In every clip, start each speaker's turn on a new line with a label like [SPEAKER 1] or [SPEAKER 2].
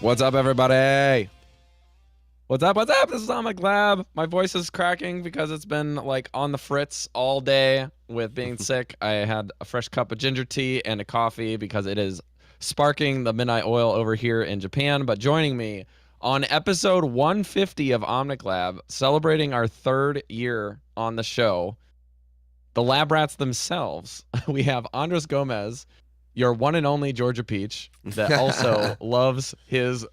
[SPEAKER 1] What's up, everybody? What's up? What's up? This is Omnic Lab. My voice is cracking because it's been like on the fritz all day with being sick. I had a fresh cup of ginger tea and a coffee because it is sparking the midnight oil over here in Japan. But joining me on episode 150 of Omnic Lab, celebrating our 3rd year on the show, the lab rats themselves. We have Andres Gomez, your one and only Georgia Peach, that also loves his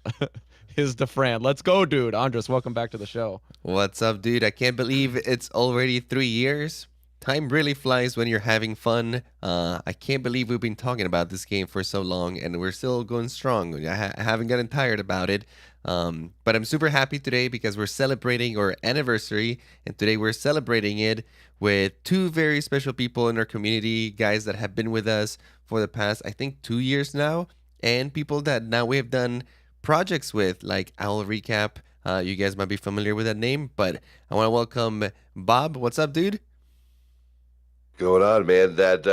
[SPEAKER 1] DeFran. Let's go, dude. Andres, welcome back to the show.
[SPEAKER 2] What's up, dude? I can't believe it's already 3 years. Time really flies when you're having fun. I can't believe we've been talking about this game for so long, and we're still going strong. I haven't gotten tired about it. But I'm super happy today because we're celebrating our anniversary, and today we're celebrating it with 2 very special people in our community, guys that have been with us for the past, I think, 2 years now, and people that now we have done projects with, like Owl Recap. You guys might be familiar with that name, but I want to welcome Bob. What's up, dude?
[SPEAKER 3] Going on, man. That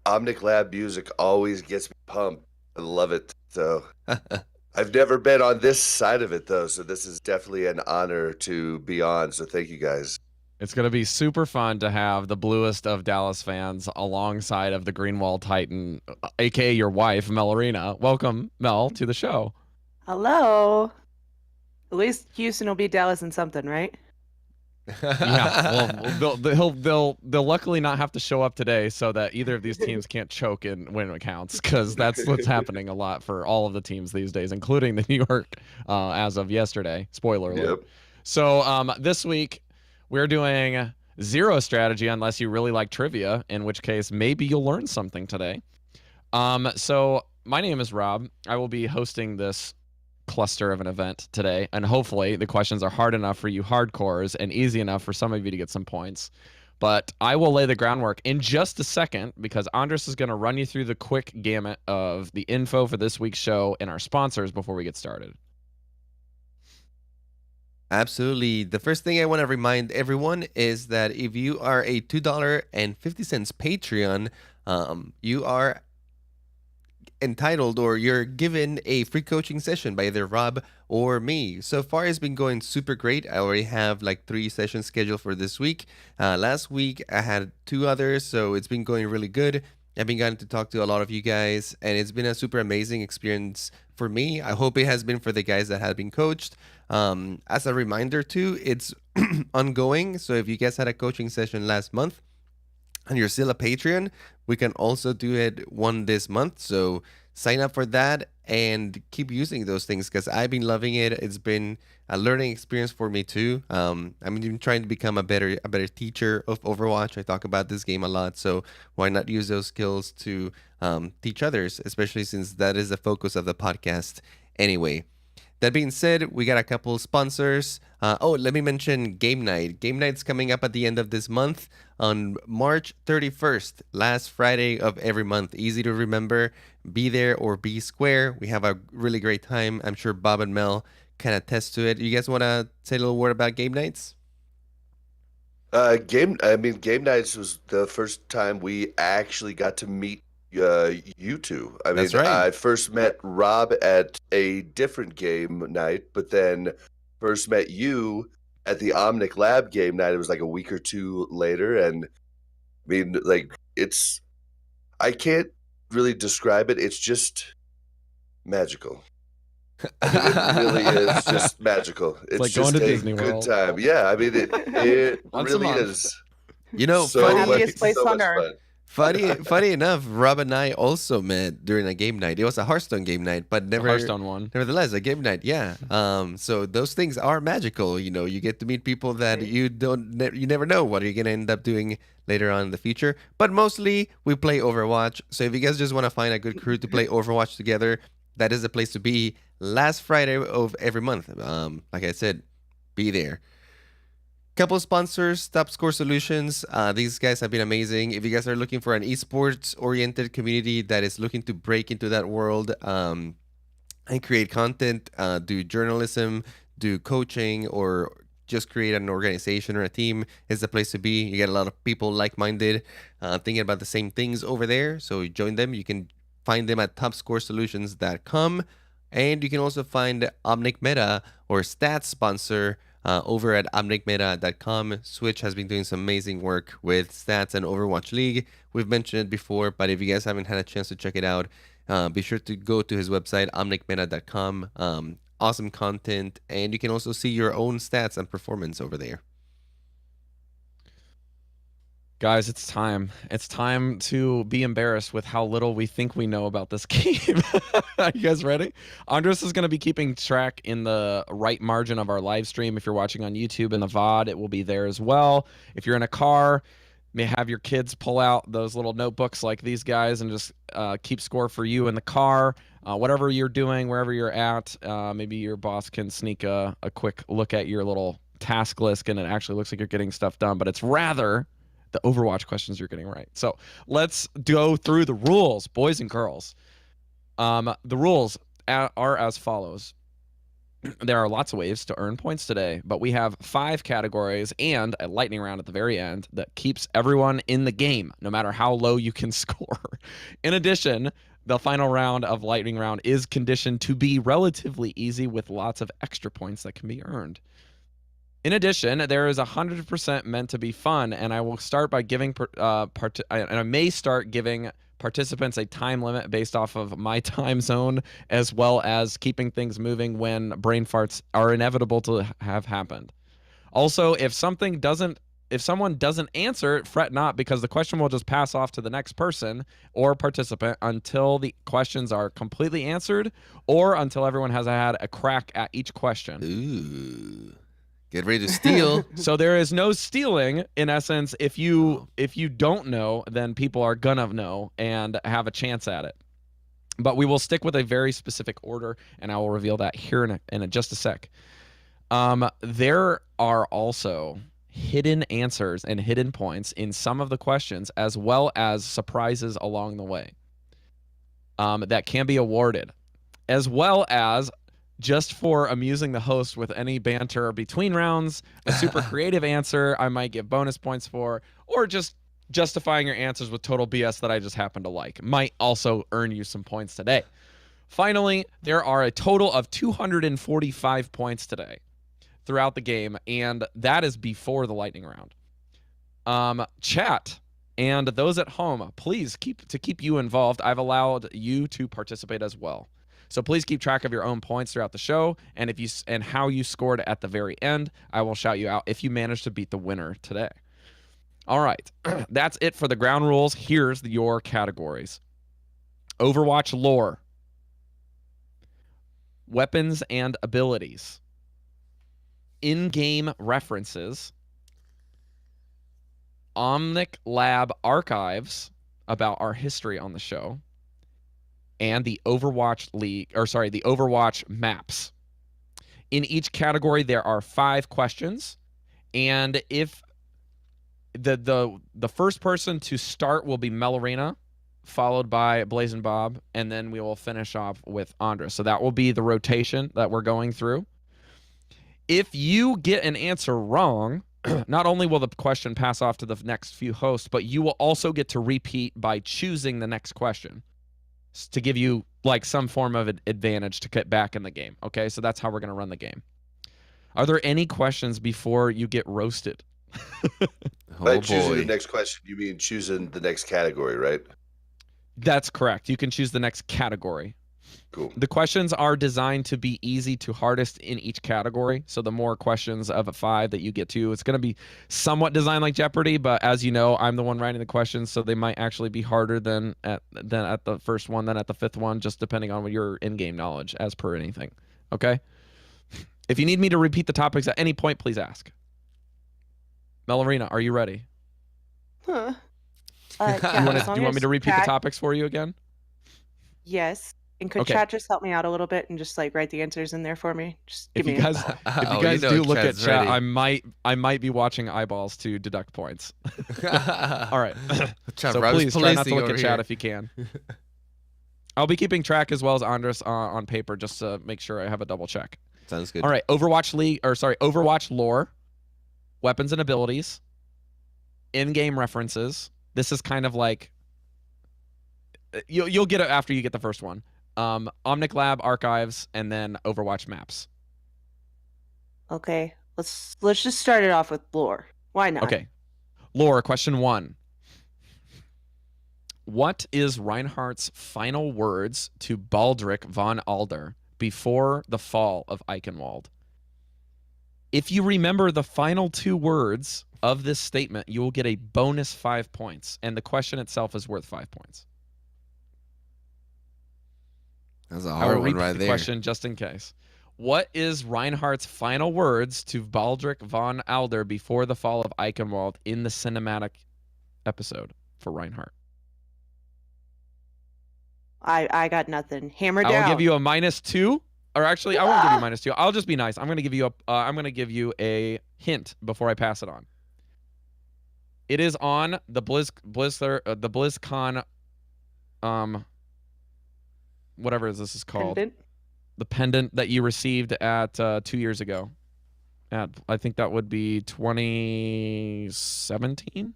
[SPEAKER 3] Omnic Lab music always gets me pumped. I love it. So I've never been on this side of it, though, so this is definitely an honor to be on. So thank you, guys.
[SPEAKER 1] It's going to be super fun to have the bluest of Dallas fans alongside of the Greenwall Titan, a.k.a. your wife, Mel Arena. Welcome, Mel, to the show.
[SPEAKER 4] Hello. At least Houston will beat Dallas in something, right?
[SPEAKER 1] Yeah, well, they'll luckily not have to show up today so that either of these teams can't choke in when it counts, because that's what's happening a lot for all of the teams these days, including the New York as of yesterday. Spoiler alert. Yep. So this week we're doing zero strategy unless you really like trivia, in which case maybe you'll learn something today. So my name is Rob. I will be hosting this cluster of an event today, and hopefully the questions are hard enough for you hardcores and easy enough for some of you to get some points. But I will lay the groundwork in just a second because Andres is going to run you through the quick gamut of the info for this week's show and our sponsors before we get started.
[SPEAKER 2] Absolutely. The first thing I want to remind everyone is that if you are a $2.50 Patreon, you are entitled, or you're given a free coaching session by either Rob or me. So far, it's been going super great. I already have like 3 sessions scheduled for this week. Last week, I had 2 others, so it's been going really good. I've been getting to talk to a lot of you guys, and it's been a super amazing experience for me. I hope it has been for the guys that have been coached. As a reminder, too, it's ongoing. So if you guys had a coaching session last month, and you're still a Patreon, we can also do it one this month. So sign up for that and keep using those things because I've been loving it. It's been a learning experience for me too. I'm even trying to become a better teacher of Overwatch. I talk about this game a lot, so why not use those skills to teach others, especially since that is the focus of the podcast anyway. That being said, we got a couple sponsors. Let me mention Game Night. Game Night's coming up at the end of this month on March 31st, last Friday of every month. Easy to remember. Be there or be square. We have a really great time. I'm sure Bob and Mel can attest to it. You guys want to say a little word about Game Nights?
[SPEAKER 3] Game Nights was the first time we actually got to meet you two. I mean,
[SPEAKER 2] That's right.
[SPEAKER 3] I first met Rob at a different game night, but then first met you at the Omnic Lab game night. It was like a week or 2 later, and I mean, like, I can't really describe it. It's just magical. It really is just magical. It's
[SPEAKER 1] like
[SPEAKER 3] just
[SPEAKER 1] going to
[SPEAKER 3] a
[SPEAKER 1] Disney
[SPEAKER 3] good
[SPEAKER 1] World.
[SPEAKER 3] time. Yeah, I mean, it
[SPEAKER 1] Once a
[SPEAKER 3] really
[SPEAKER 1] month.
[SPEAKER 3] is.
[SPEAKER 2] You know,
[SPEAKER 3] So
[SPEAKER 2] funny,
[SPEAKER 4] Happiest place
[SPEAKER 3] so
[SPEAKER 4] on
[SPEAKER 3] much
[SPEAKER 4] earth.
[SPEAKER 3] fun.
[SPEAKER 2] Funny enough, Rob and I also met during a game night. It was a Hearthstone game night, but
[SPEAKER 1] The Hearthstone one.
[SPEAKER 2] nevertheless, a game night. Yeah. So those things are magical. You know, you get to meet people that you never know what you're gonna end up doing later on in the future. But mostly we play Overwatch. So if you guys just want to find a good crew to play Overwatch together, that is the place to be. Last Friday of every month. Like I said, be there. Couple sponsors, Top Score Solutions. These guys have been amazing. If you guys are looking for an esports oriented community that is looking to break into that world and create content, do journalism, do coaching, or just create an organization or a team, is the place to be. You get a lot of people like-minded, thinking about the same things over there. So join them. You can find them at topscoresolutions.com. And you can also find Omnic Meta or Stats sponsor over at omnicmeta.com. Switch has been doing some amazing work with Stats and Overwatch League. We've mentioned it before, but if you guys haven't had a chance to check it out, be sure to go to his website, omnicmeta.com. Awesome content, and you can also see your own stats and performance over there.
[SPEAKER 1] Guys, it's time. It's time to be embarrassed with how little we think we know about this game. Are you guys ready? Andres is going to be keeping track in the right margin of our live stream. If you're watching on YouTube and the VOD, it will be there as well. If you're in a car, may have your kids pull out those little notebooks like these guys and just keep score for you in the car. Whatever you're doing, wherever you're at, maybe your boss can sneak a quick look at your little task list and it actually looks like you're getting stuff done, but it's rather the Overwatch questions you're getting right. So let's go through the rules, boys and girls. The rules are as follows. There are lots of ways to earn points today, but we have 5 categories and a lightning round at the very end that keeps everyone in the game, no matter how low you can score. In addition, the final round of lightning round is conditioned to be relatively easy with lots of extra points that can be earned. In addition, there is 100% meant to be fun, and I will start by giving I may start giving participants a time limit based off of my time zone, as well as keeping things moving when brain farts are inevitable to have happened. Also, if someone doesn't answer, fret not, because the question will just pass off to the next person or participant until the questions are completely answered or until everyone has had a crack at each question.
[SPEAKER 2] Ooh. Get ready to steal.
[SPEAKER 1] So there is no stealing, in essence. If you don't know, then people are gonna know and have a chance at it. But we will stick with a very specific order, and I will reveal that here in just a sec. There are also hidden answers and hidden points in some of the questions, as well as surprises along the way that can be awarded, as well as, just for amusing the host with any banter between rounds, a super creative answer I might give bonus points for, or just justifying your answers with total BS that I just happen to like might also earn you some points today. Finally, there are a total of 245 points today throughout the game, and that is before the lightning round. Chat and those at home, please keep you involved. I've allowed you to participate as well. So please keep track of your own points throughout the show, and how you scored at the very end. I will shout you out if you manage to beat the winner today. All right, that's it for the ground rules. Here's your categories: Overwatch lore, weapons and abilities, in-game references, Omnic Lab archives about our history on the show, and the Overwatch the Overwatch maps. In each category, there are 5 questions, and if the first person to start will be Melarina, followed by Blazin' Bob, and then we will finish off with Andres. So that will be the rotation that we're going through. If you get an answer wrong, not only will the question pass off to the next few hosts, but you will also get to repeat by choosing the next question, to give you like some form of advantage to get back in the game. Okay, so that's how we're going to run the game. Are there any questions before you get roasted?
[SPEAKER 3] By choosing the next question, you mean choosing the next category, right?
[SPEAKER 1] That's correct. You can choose the next category.
[SPEAKER 3] Cool.
[SPEAKER 1] The questions are designed to be easy to hardest in each category. So the more questions of a 5 that you get to, it's going to be somewhat designed like Jeopardy. But as you know, I'm the one writing the questions, so they might actually be harder than at the first one, than at the 5th one, just depending on your in-game knowledge, as per anything. Okay. If you need me to repeat the topics at any point, please ask. Melarina, are you ready?
[SPEAKER 4] Huh.
[SPEAKER 1] Do you want me to repeat the topics for you again?
[SPEAKER 4] Yes. And could
[SPEAKER 1] Okay.
[SPEAKER 4] chat just help me out a little bit and just like write the answers in there for me? Just give
[SPEAKER 1] If you
[SPEAKER 4] me.
[SPEAKER 1] guys, if you guys do look at
[SPEAKER 2] Chad's
[SPEAKER 1] chat,
[SPEAKER 2] ready.
[SPEAKER 1] I might be watching eyeballs to deduct points. All right.
[SPEAKER 2] Chad,
[SPEAKER 1] So
[SPEAKER 2] Rob's
[SPEAKER 1] please try not to
[SPEAKER 2] policing
[SPEAKER 1] look at
[SPEAKER 2] over
[SPEAKER 1] chat
[SPEAKER 2] here.
[SPEAKER 1] if you can. I'll be keeping track as well as Andres on paper, just to make sure I have a double check.
[SPEAKER 2] Sounds good.
[SPEAKER 1] All right. Overwatch lore, weapons and abilities, in-game references. This is kind of like you'll get it after you get the first one. Omnic Lab archives, and then Overwatch maps.
[SPEAKER 4] Okay. Let's just start it off with lore. Why not?
[SPEAKER 1] Okay. Lore, question 1. What is Reinhardt's final words to Baldric von Alder before the fall of Eichenwald? If you remember the final 2 words of this statement, you will get a bonus 5 points, and the question itself is worth 5 points.
[SPEAKER 2] That's a
[SPEAKER 1] I will
[SPEAKER 2] hard one
[SPEAKER 1] repeat
[SPEAKER 2] right
[SPEAKER 1] the
[SPEAKER 2] there.
[SPEAKER 1] question just in case. What is Reinhardt's final words to Baldric von Alder before the fall of Eichenwald in the cinematic episode for Reinhardt?
[SPEAKER 4] I got nothing. Hammer
[SPEAKER 1] I
[SPEAKER 4] down.
[SPEAKER 1] will give you a -2, or actually, I won't give you a -2. I'll just be nice. I'm gonna give you a hint before I pass it on. It is on the BlizzCon, whatever this is called.
[SPEAKER 4] Pendant?
[SPEAKER 1] The pendant that you received at 2 years ago. I think that would be 2017.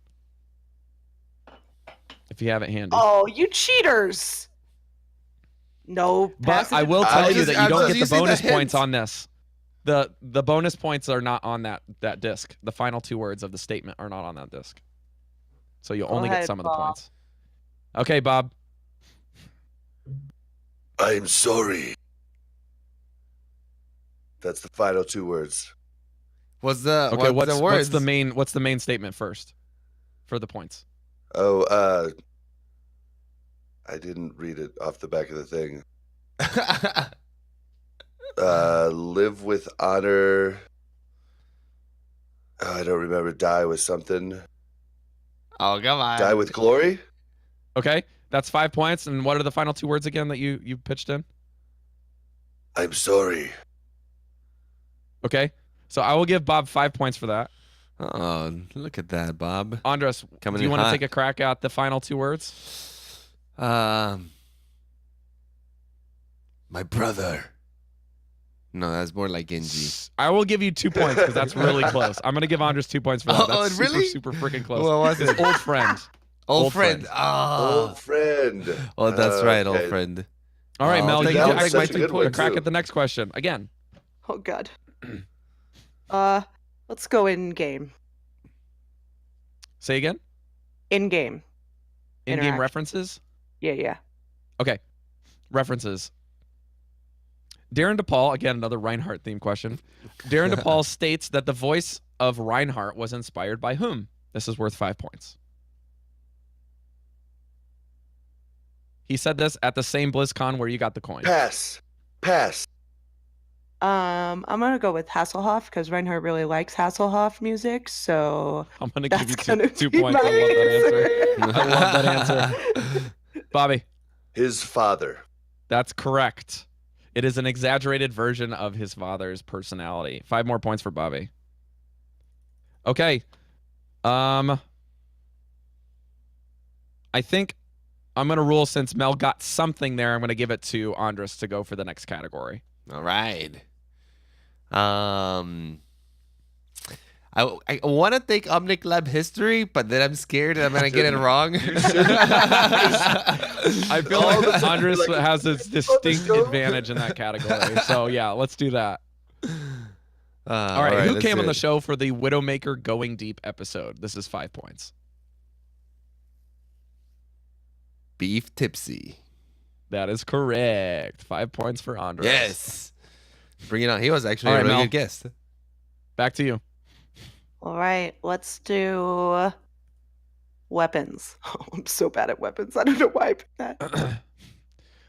[SPEAKER 1] If you have it handy.
[SPEAKER 4] Oh, you cheaters! No,
[SPEAKER 1] But I
[SPEAKER 4] passive-
[SPEAKER 1] will tell you that you
[SPEAKER 2] I'm
[SPEAKER 1] don't
[SPEAKER 2] just
[SPEAKER 1] get the
[SPEAKER 2] using the
[SPEAKER 1] bonus points
[SPEAKER 2] hint.
[SPEAKER 1] on this. The bonus points are not on that disc. The final 2 words of the statement are not on that disc. So you'll
[SPEAKER 4] Go
[SPEAKER 1] only get
[SPEAKER 4] ahead,
[SPEAKER 1] some of the
[SPEAKER 4] Bob.
[SPEAKER 1] points. Okay, Bob.
[SPEAKER 3] I'm sorry. That's the final 2 words.
[SPEAKER 2] What's the
[SPEAKER 1] Okay,
[SPEAKER 2] what's the words?
[SPEAKER 1] what's the main statement first for the points?
[SPEAKER 3] Oh, I didn't read it off the back of the thing. Live with honor. Oh, I don't remember. Die with something.
[SPEAKER 2] Oh, come on.
[SPEAKER 3] Die with glory?
[SPEAKER 1] Okay, that's 5 points. And what are the final 2 words again that you pitched in?
[SPEAKER 3] I'm sorry.
[SPEAKER 1] Okay, so I will give Bob 5 points for that.
[SPEAKER 2] Oh, look at that, Bob.
[SPEAKER 1] Andres,
[SPEAKER 2] Coming
[SPEAKER 1] do you
[SPEAKER 2] in
[SPEAKER 1] want to
[SPEAKER 2] hot.
[SPEAKER 1] take a crack at the final 2 words?
[SPEAKER 2] My brother. No, that's more like Genji.
[SPEAKER 1] I will give you 2 points because that's really close. I'm gonna give Andres 2 points for that.
[SPEAKER 2] Oh,
[SPEAKER 1] That's
[SPEAKER 2] really?
[SPEAKER 1] super freaking close.
[SPEAKER 2] What was
[SPEAKER 1] It's
[SPEAKER 2] it?
[SPEAKER 1] old friend.
[SPEAKER 2] Old
[SPEAKER 1] Old
[SPEAKER 2] friend.
[SPEAKER 1] friend.
[SPEAKER 2] Oh.
[SPEAKER 3] Old friend.
[SPEAKER 2] Oh, that's right, old
[SPEAKER 3] Okay.
[SPEAKER 2] friend.
[SPEAKER 1] All right,
[SPEAKER 2] Oh,
[SPEAKER 1] Mel,
[SPEAKER 2] thank
[SPEAKER 1] you
[SPEAKER 2] you.
[SPEAKER 1] get
[SPEAKER 2] That was
[SPEAKER 1] my
[SPEAKER 3] such a
[SPEAKER 1] 2
[SPEAKER 3] good
[SPEAKER 1] points.
[SPEAKER 3] one,
[SPEAKER 1] Crack
[SPEAKER 3] too.
[SPEAKER 1] at the next question again.
[SPEAKER 4] Oh god. Let's go in game.
[SPEAKER 1] Say again.
[SPEAKER 4] In game.
[SPEAKER 1] In-game
[SPEAKER 4] Interaction.
[SPEAKER 1] references.
[SPEAKER 4] Yeah.
[SPEAKER 1] Okay, references. Darren DePaul, again, another Reinhardt theme question. Darren DePaul states that the voice of Reinhardt was inspired by whom? This is worth 5 points. He said this at the same BlizzCon where you got the coin.
[SPEAKER 3] Pass.
[SPEAKER 4] I'm gonna go with Hasselhoff because Reinhardt really likes Hasselhoff music, so
[SPEAKER 1] I'm going to give
[SPEAKER 4] that's
[SPEAKER 1] you
[SPEAKER 4] gonna
[SPEAKER 1] two
[SPEAKER 4] be
[SPEAKER 1] points.
[SPEAKER 4] my
[SPEAKER 1] I love that answer.
[SPEAKER 4] answer.
[SPEAKER 1] I love that answer. Bobby,
[SPEAKER 3] His father.
[SPEAKER 1] that's correct. It is an exaggerated version of his father's personality. 5 more points for Bobby. Okay. I think I'm going to rule since Mel got something there, I'm going to give it to Andres to go for the next category.
[SPEAKER 2] All right. I want to take Omnic Lab history, but then I'm scared that I'm gonna get it wrong.
[SPEAKER 1] I feel
[SPEAKER 3] All
[SPEAKER 1] like
[SPEAKER 3] the-
[SPEAKER 1] Andres
[SPEAKER 3] like,
[SPEAKER 1] has this distinct
[SPEAKER 3] go.
[SPEAKER 1] advantage in that category. So yeah, let's do that.
[SPEAKER 2] All
[SPEAKER 1] All right, who
[SPEAKER 2] let's
[SPEAKER 1] came
[SPEAKER 2] do
[SPEAKER 1] on the
[SPEAKER 2] it.
[SPEAKER 1] show for the Widowmaker Going Deep episode? This is 5 points.
[SPEAKER 2] Beef Tipsy.
[SPEAKER 1] That is correct. 5 points for Andres.
[SPEAKER 2] Yes. Bring it on. He was actually
[SPEAKER 1] All
[SPEAKER 2] a
[SPEAKER 1] right,
[SPEAKER 2] really
[SPEAKER 1] Mel.
[SPEAKER 2] good guest.
[SPEAKER 1] Back to you.
[SPEAKER 4] All right, let's do weapons. Oh, I'm so bad at weapons. I don't know why I picked that.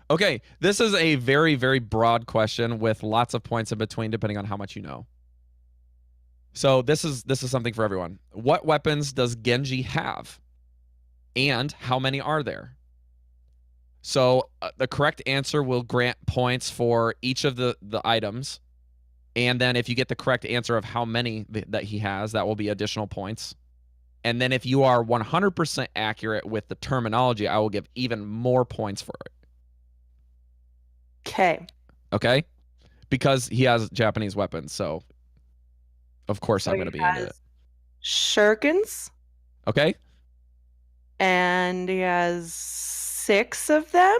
[SPEAKER 1] Okay, this is a very, very broad question with lots of points in between depending on how much you know. So this is something for everyone. What weapons does Genji have? And how many are there? So the correct answer will grant points for each of the items. And then if you get the correct answer of how many that he has, that will be additional points. And then if you are 100% accurate with the terminology, I will give even more points for it.
[SPEAKER 4] Okay.
[SPEAKER 1] Okay? Because he has Japanese weapons, so of course
[SPEAKER 4] So
[SPEAKER 1] I'm going to be into it.
[SPEAKER 4] Shurikens,
[SPEAKER 1] Okay?
[SPEAKER 4] and he has 6 of them.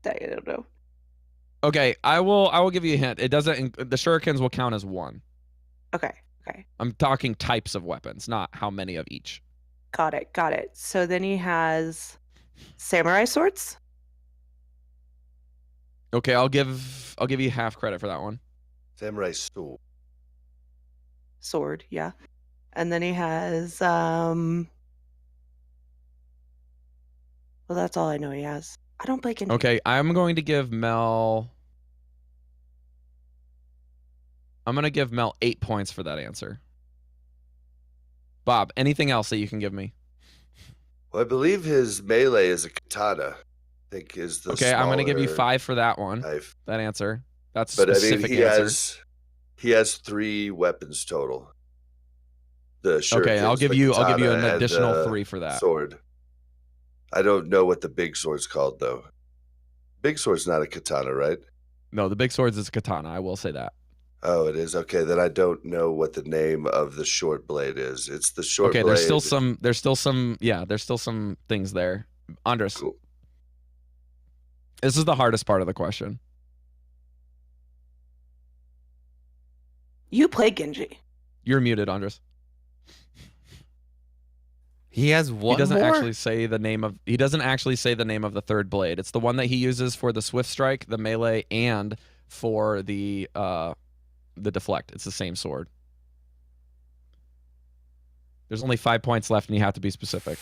[SPEAKER 4] I don't know.
[SPEAKER 1] Okay, I will give you a hint. It doesn't the shurikens will count as one.
[SPEAKER 4] Okay. Okay.
[SPEAKER 1] I'm talking types of weapons, not how many of each.
[SPEAKER 4] Got it. Got it. So then he has samurai swords.
[SPEAKER 1] Okay, I'll give you half credit for that one.
[SPEAKER 3] Samurai
[SPEAKER 4] Sword, yeah. And then he has well, that's all I know he has. I don't play Genji.
[SPEAKER 1] Okay, I'm going to give Mel 8 points for that answer. Bob, anything else that you can give me?
[SPEAKER 3] Well, I believe his melee is a katana. I think is the
[SPEAKER 1] Okay, I'm going to give you
[SPEAKER 3] smaller
[SPEAKER 1] 5 for that one.
[SPEAKER 3] knife.
[SPEAKER 1] That answer. That's a
[SPEAKER 3] But I mean,
[SPEAKER 1] specific
[SPEAKER 3] he
[SPEAKER 1] answer.
[SPEAKER 3] has 3 weapons total. The shurikens,
[SPEAKER 1] Okay, I'll give
[SPEAKER 3] the
[SPEAKER 1] you
[SPEAKER 3] katana,
[SPEAKER 1] an
[SPEAKER 3] and
[SPEAKER 1] additional
[SPEAKER 3] the
[SPEAKER 1] 3 for that.
[SPEAKER 3] sword. I don't know what the big sword's called though. Big sword's not a katana, right?
[SPEAKER 1] No, the big swords is a katana. I will say that.
[SPEAKER 3] Oh, it is. Okay, then I don't know what the name of the short blade is. It's the short blade.
[SPEAKER 1] Okay, there's still some things there. Andres.
[SPEAKER 3] Cool.
[SPEAKER 1] This is the hardest part of the question.
[SPEAKER 4] You play Genji.
[SPEAKER 1] You're muted, Andres.
[SPEAKER 2] He has one
[SPEAKER 1] He doesn't
[SPEAKER 2] more?
[SPEAKER 1] actually say the name of the third blade. It's the one that he uses for the swift strike, the melee, and for the deflect. It's the same sword. There's only 5 points left, and you have to be specific.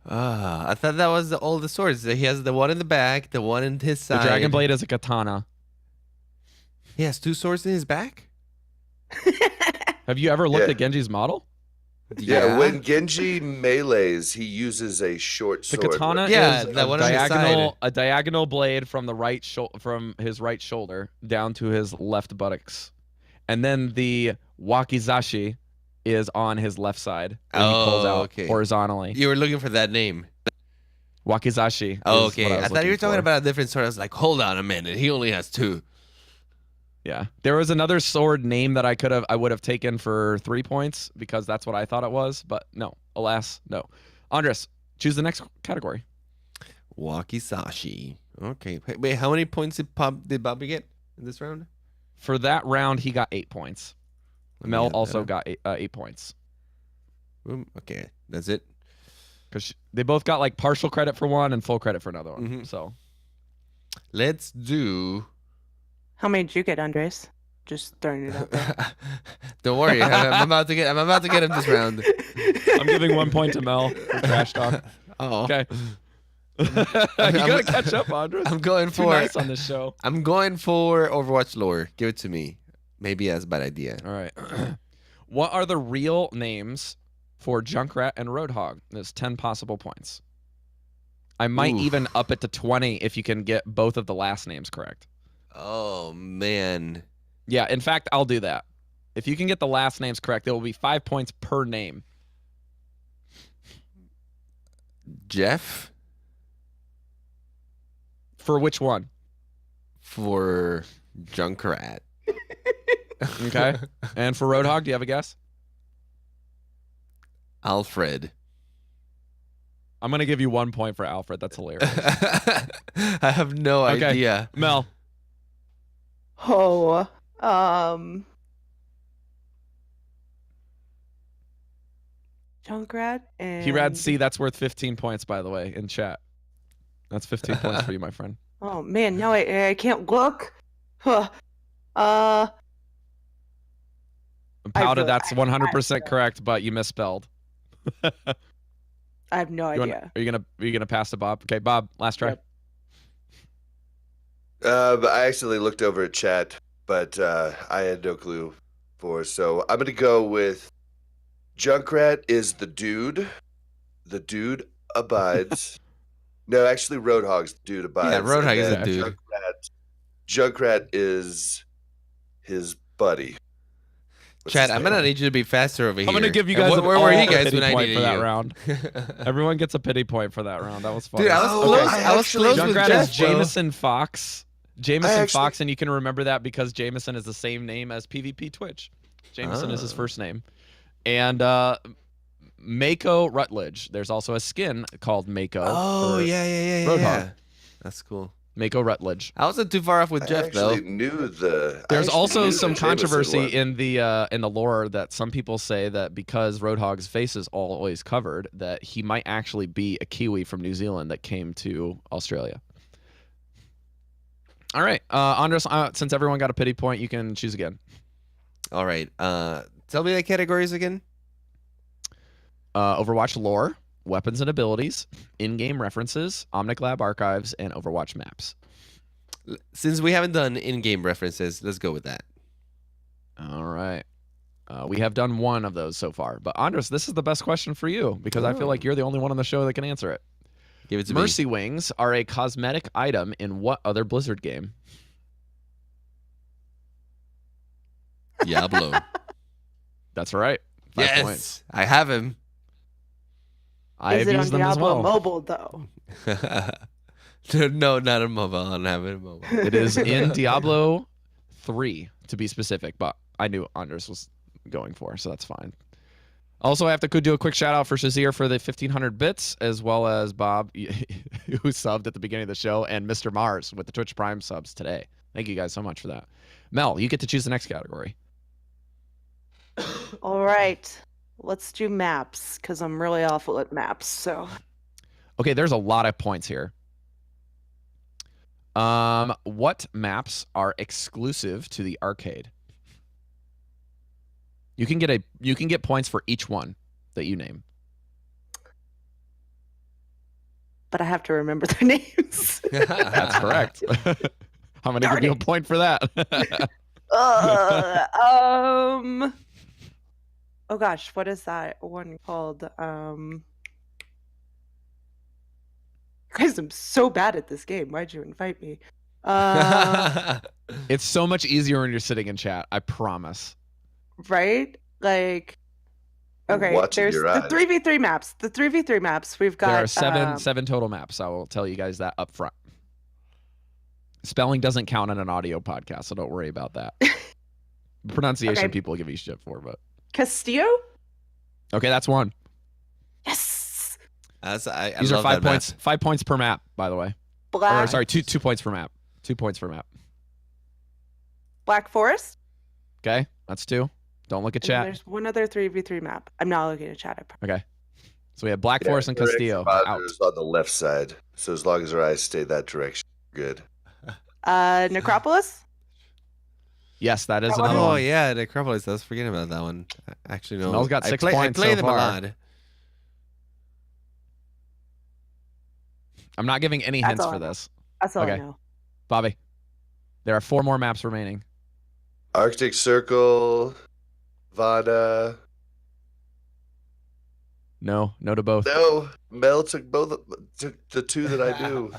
[SPEAKER 2] I thought that was all the swords. He has the one in the back, the one in his side.
[SPEAKER 1] The dragon blade is a katana.
[SPEAKER 2] He has 2 swords in his back?
[SPEAKER 1] Have you ever looked
[SPEAKER 3] Yeah.
[SPEAKER 1] at Genji's model?
[SPEAKER 3] Yeah, when Genji melees, he uses a short
[SPEAKER 1] The
[SPEAKER 3] sword.
[SPEAKER 1] katana
[SPEAKER 2] Yeah,
[SPEAKER 1] is
[SPEAKER 2] that one on his
[SPEAKER 1] a diagonal blade from from his right shoulder down to his left buttocks, and then the wakizashi is on his left side. Where he pulls out horizontally.
[SPEAKER 2] You were looking for that name.
[SPEAKER 1] Wakizashi.
[SPEAKER 2] Oh,
[SPEAKER 1] is
[SPEAKER 2] okay.
[SPEAKER 1] what
[SPEAKER 2] I thought you were talking about a different sword. I was like, hold on a minute. He only has 2.
[SPEAKER 1] Yeah, there was another sword name that I would have taken for 3 points because that's what I thought it was, but no, alas, no. Andres, choose the next category.
[SPEAKER 2] Wakizashi. Okay. Wait, how many points did Bobby get in this round?
[SPEAKER 1] For that round, he got 8 points. Mel also got 8 points.
[SPEAKER 2] Okay, that's it.
[SPEAKER 1] Because they both got like partial credit for one and full credit for another one. So
[SPEAKER 2] let's do.
[SPEAKER 4] How many did you get, Andres? Just throwing it out there.
[SPEAKER 2] Don't worry, I'm about to get him this round.
[SPEAKER 1] I'm giving 1 point to Mel for trash talk.
[SPEAKER 2] Oh,
[SPEAKER 1] okay. You gotta catch up, Andres.
[SPEAKER 2] I'm going for
[SPEAKER 1] too nice on this show.
[SPEAKER 2] I'm going for Overwatch lore. Give it to me. Maybe that's a bad idea.
[SPEAKER 1] All right. What are the real names for Junkrat and Roadhog? There's 10 possible points. I might even up it to 20 if you can get both of the last names correct.
[SPEAKER 2] Oh man.
[SPEAKER 1] Yeah, in fact, I'll do that. If you can get the last names correct, there will be 5 points per name.
[SPEAKER 2] Jeff?
[SPEAKER 1] For which one?
[SPEAKER 2] For Junkrat.
[SPEAKER 1] Okay. And for Roadhog, do you have a guess?
[SPEAKER 2] Alfred.
[SPEAKER 1] I'm going to give you 1 point for Alfred. That's hilarious.
[SPEAKER 2] I have no idea.
[SPEAKER 1] Mel.
[SPEAKER 4] Oh, Junkrat and
[SPEAKER 1] He rad C, that's worth 15 points, by the way, in chat. That's 15 points for you, my friend.
[SPEAKER 4] Oh man, now I can't look. Huh.
[SPEAKER 1] Powder,
[SPEAKER 4] really-
[SPEAKER 1] that's 100% correct, but you misspelled.
[SPEAKER 4] I have no idea.
[SPEAKER 1] Are you gonna pass to Bob? Okay, Bob, last try.
[SPEAKER 4] Yep.
[SPEAKER 3] I accidentally looked over at chat, but I had no clue for. So I'm gonna go with Junkrat is the dude. The dude abides. No, actually, Roadhog's the dude abides.
[SPEAKER 2] Yeah, Roadhog is
[SPEAKER 3] and
[SPEAKER 2] a
[SPEAKER 3] then
[SPEAKER 2] dude.
[SPEAKER 3] Junkrat is his buddy. What's
[SPEAKER 2] Chad,
[SPEAKER 3] his
[SPEAKER 2] I'm
[SPEAKER 3] name?
[SPEAKER 2] gonna need you to be faster over here.
[SPEAKER 1] I'm gonna give you
[SPEAKER 2] And
[SPEAKER 1] guys
[SPEAKER 2] where were
[SPEAKER 1] all
[SPEAKER 2] you
[SPEAKER 1] a
[SPEAKER 2] guys
[SPEAKER 1] pity
[SPEAKER 2] when I
[SPEAKER 1] point
[SPEAKER 2] needed
[SPEAKER 1] for that
[SPEAKER 2] you?
[SPEAKER 1] round. Everyone gets a pity point for that round. That was fun.
[SPEAKER 2] Dude, I was
[SPEAKER 3] Oh,
[SPEAKER 2] close.
[SPEAKER 3] I
[SPEAKER 2] I was
[SPEAKER 3] actually-
[SPEAKER 2] close with
[SPEAKER 1] Junkrat
[SPEAKER 2] Jeff,
[SPEAKER 1] is
[SPEAKER 2] bro.
[SPEAKER 1] Jameson Fox. Jameson
[SPEAKER 3] actually-
[SPEAKER 1] Fox, and you can remember that because Jameson is the same name as PvP Twitch. Jameson is his
[SPEAKER 2] Oh.
[SPEAKER 1] first name. And Mako Rutledge. There's also a skin called Mako.
[SPEAKER 2] Oh
[SPEAKER 1] for
[SPEAKER 2] yeah.
[SPEAKER 1] Roadhog.
[SPEAKER 2] That's cool.
[SPEAKER 1] Mako Rutledge.
[SPEAKER 2] I wasn't too far off with
[SPEAKER 3] I
[SPEAKER 2] Jeff though.
[SPEAKER 3] actually knew the. I
[SPEAKER 1] There's
[SPEAKER 3] actually
[SPEAKER 1] also
[SPEAKER 3] knew
[SPEAKER 1] some
[SPEAKER 3] the Jameson
[SPEAKER 1] controversy
[SPEAKER 3] one.
[SPEAKER 1] in the lore that some people say that because Roadhog's face is always covered, that he might actually be a Kiwi from New Zealand that came to Australia. All right, Andres, since everyone got a pity point, you can choose again.
[SPEAKER 2] All right. Tell me the categories again.
[SPEAKER 1] Overwatch lore, weapons and abilities, in-game references, Omnic Lab archives, and Overwatch maps.
[SPEAKER 2] Since we haven't done in-game references, let's go with that.
[SPEAKER 1] All right. We have done one of those so far. But Andres, this is the best question for you because I feel like you're the only one on the show that can answer it.
[SPEAKER 2] Give it to me.
[SPEAKER 1] Mercy Wings are a cosmetic item in what other Blizzard game?
[SPEAKER 2] Diablo.
[SPEAKER 1] That's right. 5
[SPEAKER 2] Yes,
[SPEAKER 1] points.
[SPEAKER 2] I have him.
[SPEAKER 1] I
[SPEAKER 4] Is
[SPEAKER 1] have
[SPEAKER 4] it on
[SPEAKER 1] used them as
[SPEAKER 4] Diablo
[SPEAKER 1] well.
[SPEAKER 4] Mobile though?
[SPEAKER 2] No, not a mobile. I don't have it in mobile.
[SPEAKER 1] It is in Diablo 3 to be specific, but I knew Andres was going for, so that's fine. Also, I have to do a quick shout out for Shazir for the 1,500 bits, as well as Bob, who subbed at the beginning of the show, and Mr. Mars with the Twitch Prime subs today. Thank you guys so much for that. Mel, you get to choose the next category.
[SPEAKER 4] All right, let's do maps because I'm really awful at maps. So
[SPEAKER 1] Okay, there's a lot of points here. What maps are exclusive to the arcade? You can get points for each one that you name.
[SPEAKER 4] but I have to remember their names.
[SPEAKER 1] That's correct. I'm gonna give you a point for that.
[SPEAKER 4] Oh gosh, what is that one called? Guys, I'm so bad at this game. Why'd you invite me?
[SPEAKER 1] It's so much easier when you're sitting in chat. I promise.
[SPEAKER 4] Right? Like, okay,
[SPEAKER 3] Watching
[SPEAKER 4] there's
[SPEAKER 3] your
[SPEAKER 4] the
[SPEAKER 3] eyes.
[SPEAKER 4] 3v3 maps. The 3v3 maps. We've got
[SPEAKER 1] There are seven total maps. I will tell you guys that up front. Spelling doesn't count on an audio podcast, so don't worry about that. Pronunciation
[SPEAKER 4] Okay.
[SPEAKER 1] people give you shit for, but
[SPEAKER 4] Castillo.
[SPEAKER 1] okay, that's one.
[SPEAKER 4] Yes.
[SPEAKER 2] I
[SPEAKER 1] These are
[SPEAKER 2] love
[SPEAKER 1] 5
[SPEAKER 2] that map.
[SPEAKER 1] points. 5 points per map, by the way.
[SPEAKER 4] Black.
[SPEAKER 1] Or sorry, 2 points per map. 2 points per map.
[SPEAKER 4] Black Forest.
[SPEAKER 1] Okay, that's 2. Don't look at
[SPEAKER 4] And
[SPEAKER 1] chat.
[SPEAKER 4] there's one other 3v3 map. I'm not looking at chat. I promise.
[SPEAKER 1] Okay. So we have Black Forest and
[SPEAKER 3] correct.
[SPEAKER 1] Castillo
[SPEAKER 3] Father
[SPEAKER 1] out.
[SPEAKER 3] is on the left side, so as long as our eyes stay that direction, good.
[SPEAKER 4] Necropolis.
[SPEAKER 1] Yes, that is
[SPEAKER 4] That
[SPEAKER 1] another
[SPEAKER 2] Oh
[SPEAKER 1] one.
[SPEAKER 2] yeah, Necropolis. I was forgetting about that one. Actually, no.
[SPEAKER 1] Mel's got 6
[SPEAKER 2] I
[SPEAKER 1] points
[SPEAKER 2] play
[SPEAKER 1] so
[SPEAKER 2] them
[SPEAKER 1] far.
[SPEAKER 2] a lot.
[SPEAKER 1] I'm not giving any
[SPEAKER 4] That's
[SPEAKER 1] hints
[SPEAKER 4] all
[SPEAKER 1] for
[SPEAKER 4] I know.
[SPEAKER 1] this.
[SPEAKER 4] That's all I
[SPEAKER 1] Okay.
[SPEAKER 4] know.
[SPEAKER 1] Bobby, there are 4 more maps remaining.
[SPEAKER 3] Arctic Circle, Vada.
[SPEAKER 1] No to both.
[SPEAKER 3] No, Mel took took the 2 that I knew.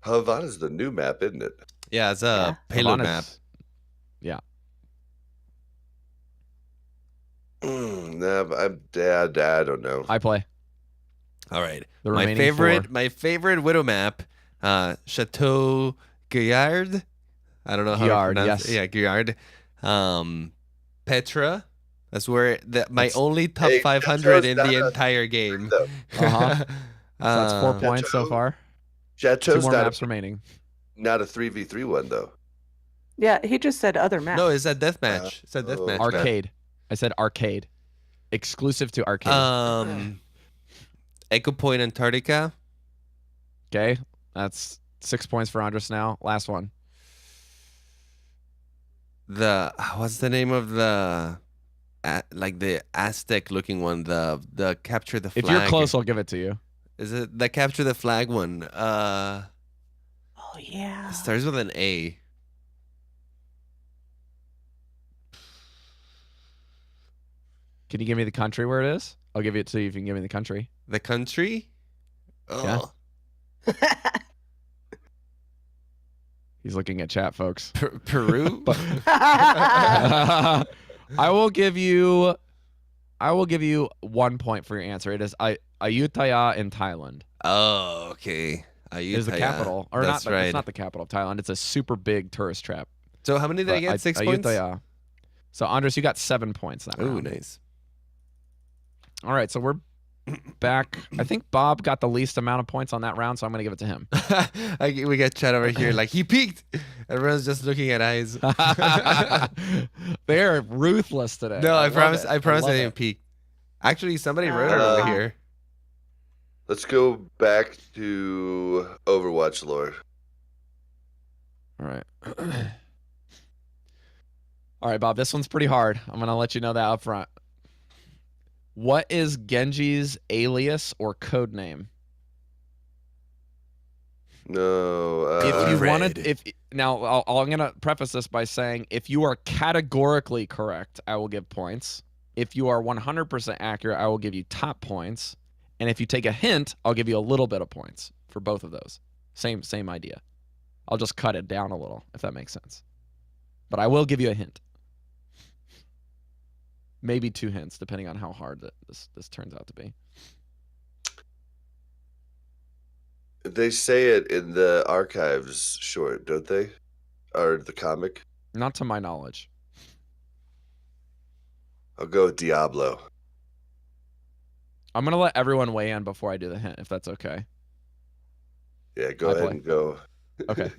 [SPEAKER 3] Havana's the new map, isn't it?
[SPEAKER 2] Yeah, it's a
[SPEAKER 4] Yeah.
[SPEAKER 2] payload map.
[SPEAKER 1] Havana's- Yeah.
[SPEAKER 3] No, but I'm dad. I don't know.
[SPEAKER 1] I play.
[SPEAKER 2] All right.
[SPEAKER 1] The
[SPEAKER 2] My
[SPEAKER 1] remaining
[SPEAKER 2] favorite,
[SPEAKER 1] 4.
[SPEAKER 2] my favorite Widow map, Chateau Gaillard. I don't know how
[SPEAKER 1] Gaillard,
[SPEAKER 2] to pronounce
[SPEAKER 1] yes.
[SPEAKER 2] it. Yeah, Gaillard. Petra. That's where my
[SPEAKER 1] That's-
[SPEAKER 2] only top
[SPEAKER 3] Hey,
[SPEAKER 2] 500 in
[SPEAKER 3] Chateau's
[SPEAKER 2] the
[SPEAKER 3] not a-
[SPEAKER 2] entire game.
[SPEAKER 3] though.
[SPEAKER 1] Uh-huh. So that's 4
[SPEAKER 2] Uh,
[SPEAKER 1] points so
[SPEAKER 3] Chateau-
[SPEAKER 1] far. 2
[SPEAKER 3] Chateau's
[SPEAKER 1] more
[SPEAKER 3] not
[SPEAKER 1] maps
[SPEAKER 3] a,
[SPEAKER 1] remaining.
[SPEAKER 3] not a 3v3 one though.
[SPEAKER 4] Yeah, he just said other maps.
[SPEAKER 2] No, it's a deathmatch. It's a
[SPEAKER 3] oh.
[SPEAKER 2] deathmatch. map.
[SPEAKER 1] Arcade. I said arcade. Exclusive to arcade.
[SPEAKER 2] Echo Point, Antarctica.
[SPEAKER 1] Okay, that's 6 points for Andres now. Last one.
[SPEAKER 2] What's the name of the like the Aztec looking one? The capture the flag.
[SPEAKER 1] If you're close, I'll give it to you.
[SPEAKER 2] Is it the capture the flag one?
[SPEAKER 4] Oh yeah.
[SPEAKER 2] It starts with an A.
[SPEAKER 1] Can you give me the country where it is? I'll give it to you if you can give me the country.
[SPEAKER 2] The country?
[SPEAKER 1] Yeah.
[SPEAKER 2] Oh.
[SPEAKER 1] He's looking at chat, folks.
[SPEAKER 2] Peru?
[SPEAKER 1] I will give you 1 point for your answer. It is Ayutthaya in Thailand.
[SPEAKER 2] Oh, okay. Ayutthaya.
[SPEAKER 1] Is the capital, or
[SPEAKER 2] That's
[SPEAKER 1] not?
[SPEAKER 2] right.
[SPEAKER 1] It's not the capital of Thailand. It's a super big tourist trap.
[SPEAKER 2] So how many did I get? 6 points?
[SPEAKER 1] Ayutthaya. So Andres, you got 7 points that
[SPEAKER 2] Ooh,
[SPEAKER 1] round.
[SPEAKER 2] nice.
[SPEAKER 1] All right, so we're back. I think Bob got the least amount of points on that round, so I'm going to give it to him.
[SPEAKER 2] We got chat over here like, he peaked. Everyone's just looking at eyes.
[SPEAKER 1] They're ruthless today.
[SPEAKER 2] No, I promise
[SPEAKER 1] it.
[SPEAKER 2] I
[SPEAKER 1] love
[SPEAKER 2] didn't
[SPEAKER 1] it.
[SPEAKER 2] peak. Actually, somebody wrote it over here.
[SPEAKER 3] Let's go back to Overwatch lore.
[SPEAKER 1] All right. All right, Bob, this one's pretty hard. I'm going to let you know that up front. What is Genji's alias or code name?
[SPEAKER 3] No.
[SPEAKER 1] If you
[SPEAKER 2] Red.
[SPEAKER 1] wanted, I'm going to preface this by saying if you are categorically correct, I will give points. If you are 100% accurate, I will give you top points. And if you take a hint, I'll give you a little bit of points for both of those. Same idea. I'll just cut it down a little, if that makes sense. But I will give you a hint. Maybe 2 hints, depending on how hard this turns out to be.
[SPEAKER 3] They say it in the archives short, don't they? Or the comic?
[SPEAKER 1] Not to my knowledge.
[SPEAKER 3] I'll go with Diablo.
[SPEAKER 1] I'm going to let everyone weigh in before I do the hint, if that's okay.
[SPEAKER 3] Yeah, go
[SPEAKER 1] I
[SPEAKER 3] ahead
[SPEAKER 1] play.
[SPEAKER 3] and go.
[SPEAKER 1] Okay.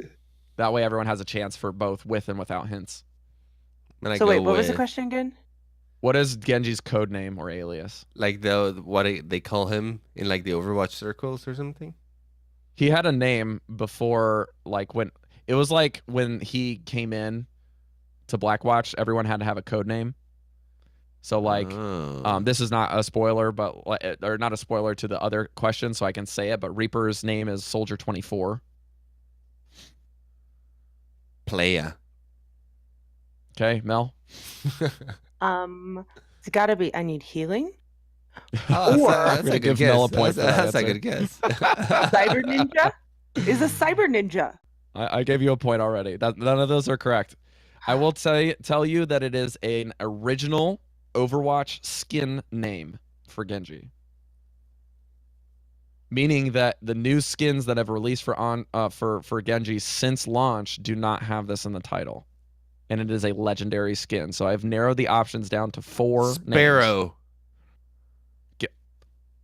[SPEAKER 1] That way everyone has a chance for both with and without hints.
[SPEAKER 2] And
[SPEAKER 4] So
[SPEAKER 2] I
[SPEAKER 4] wait,
[SPEAKER 2] go
[SPEAKER 4] what was the
[SPEAKER 2] with,
[SPEAKER 4] question again?
[SPEAKER 1] What is Genji's code name or alias?
[SPEAKER 2] like they call him in like the Overwatch circles or something?
[SPEAKER 1] He had a name before, like when it was like when he came in to Blackwatch, everyone had to have a code name. So like,
[SPEAKER 2] Oh.
[SPEAKER 1] this is not a spoiler, but or not a spoiler to the other question, so I can say it. But Reaper's name is Soldier 24.
[SPEAKER 2] Playa.
[SPEAKER 1] Okay, Mel.
[SPEAKER 4] It's got to be. I need healing.
[SPEAKER 2] Oh,
[SPEAKER 4] Or-
[SPEAKER 2] that's
[SPEAKER 1] Gonna
[SPEAKER 2] a good
[SPEAKER 1] give Mel a
[SPEAKER 2] guess.
[SPEAKER 1] point for that
[SPEAKER 2] That's a
[SPEAKER 1] answer.
[SPEAKER 2] good guess.
[SPEAKER 4] Cyber Ninja is a Cyber Ninja.
[SPEAKER 1] I gave you a point already. None of those are correct. I will tell you that it is an original Overwatch skin name for Genji. Meaning that the new skins that have released for Genji since launch do not have this in the title. And it is a legendary skin. So I've narrowed the options down to 4 names.
[SPEAKER 2] Sparrow.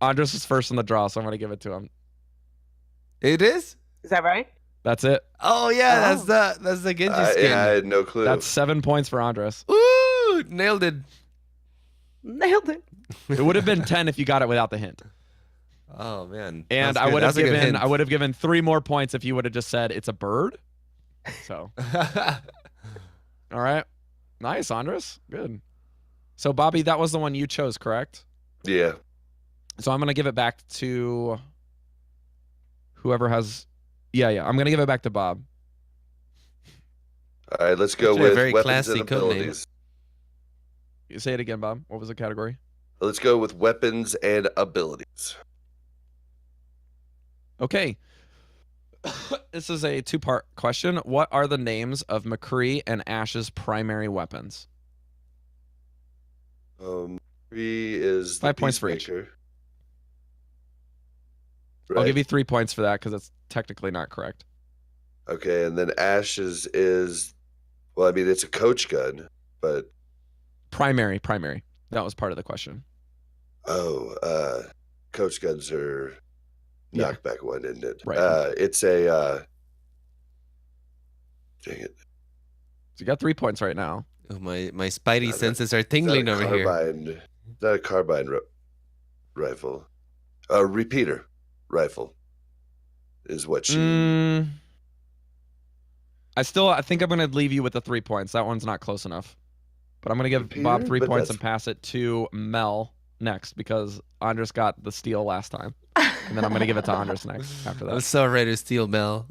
[SPEAKER 1] Andres is first in the draw, so I'm going to give it to him.
[SPEAKER 2] It is?
[SPEAKER 4] Is that right?
[SPEAKER 1] That's it.
[SPEAKER 2] Oh yeah,
[SPEAKER 4] Oh.
[SPEAKER 2] that's the Genji skin.
[SPEAKER 3] I had no clue.
[SPEAKER 1] That's 7 points for Andres.
[SPEAKER 2] Ooh, nailed it.
[SPEAKER 4] Nailed it.
[SPEAKER 1] It would have been 10 if you got it without the hint.
[SPEAKER 2] Oh man.
[SPEAKER 1] And
[SPEAKER 2] That's
[SPEAKER 1] I
[SPEAKER 2] good.
[SPEAKER 1] would have
[SPEAKER 2] That's a good
[SPEAKER 1] given
[SPEAKER 2] hint.
[SPEAKER 1] 3 more points if you would have just said it's a bird. So, all right. Nice, Andres. Good. So, Bobby, that was the one you chose, correct?
[SPEAKER 3] Yeah.
[SPEAKER 1] So I'm going to give it back to whoever has... Yeah. I'm going to give it back to Bob.
[SPEAKER 3] All right, let's go
[SPEAKER 2] Actually, a
[SPEAKER 3] with
[SPEAKER 2] very
[SPEAKER 3] weapons and
[SPEAKER 2] classy code name.
[SPEAKER 3] abilities.
[SPEAKER 1] You say it again, Bob. What was the category?
[SPEAKER 3] Let's go with weapons and abilities.
[SPEAKER 1] Okay. This is a 2-part question. What are the names of McCree and Ash's primary weapons?
[SPEAKER 3] 3 is the
[SPEAKER 1] 5 points for each.
[SPEAKER 3] Peacemaker.
[SPEAKER 1] I'll
[SPEAKER 3] Right.
[SPEAKER 1] give you 3 points for that because it's technically not correct.
[SPEAKER 3] Okay, and then Ash's is, well, I mean, it's a coach gun, but
[SPEAKER 1] Primary. That was part of the question.
[SPEAKER 3] coach guns are
[SPEAKER 1] Yeah.
[SPEAKER 3] knockback one, isn't it?
[SPEAKER 1] Right.
[SPEAKER 3] It's a, dang it.
[SPEAKER 1] So you got 3 points right now.
[SPEAKER 2] Oh, my spidey
[SPEAKER 3] Is that
[SPEAKER 2] senses are
[SPEAKER 3] Is that
[SPEAKER 2] tingling
[SPEAKER 3] a
[SPEAKER 2] over here.
[SPEAKER 3] carbine? Not a carbine rifle. A repeater rifle is what she.
[SPEAKER 1] I think I'm gonna leave you with the 3 points. That one's not close enough. But I'm gonna give Bob
[SPEAKER 3] Repeater?
[SPEAKER 1] 3
[SPEAKER 3] But
[SPEAKER 1] points
[SPEAKER 3] that's-
[SPEAKER 1] and pass it to Mel next because Andres got the steal last time. And then I'm gonna give it to Andres next after
[SPEAKER 2] I'm
[SPEAKER 1] that.
[SPEAKER 2] so ready to steal Mel.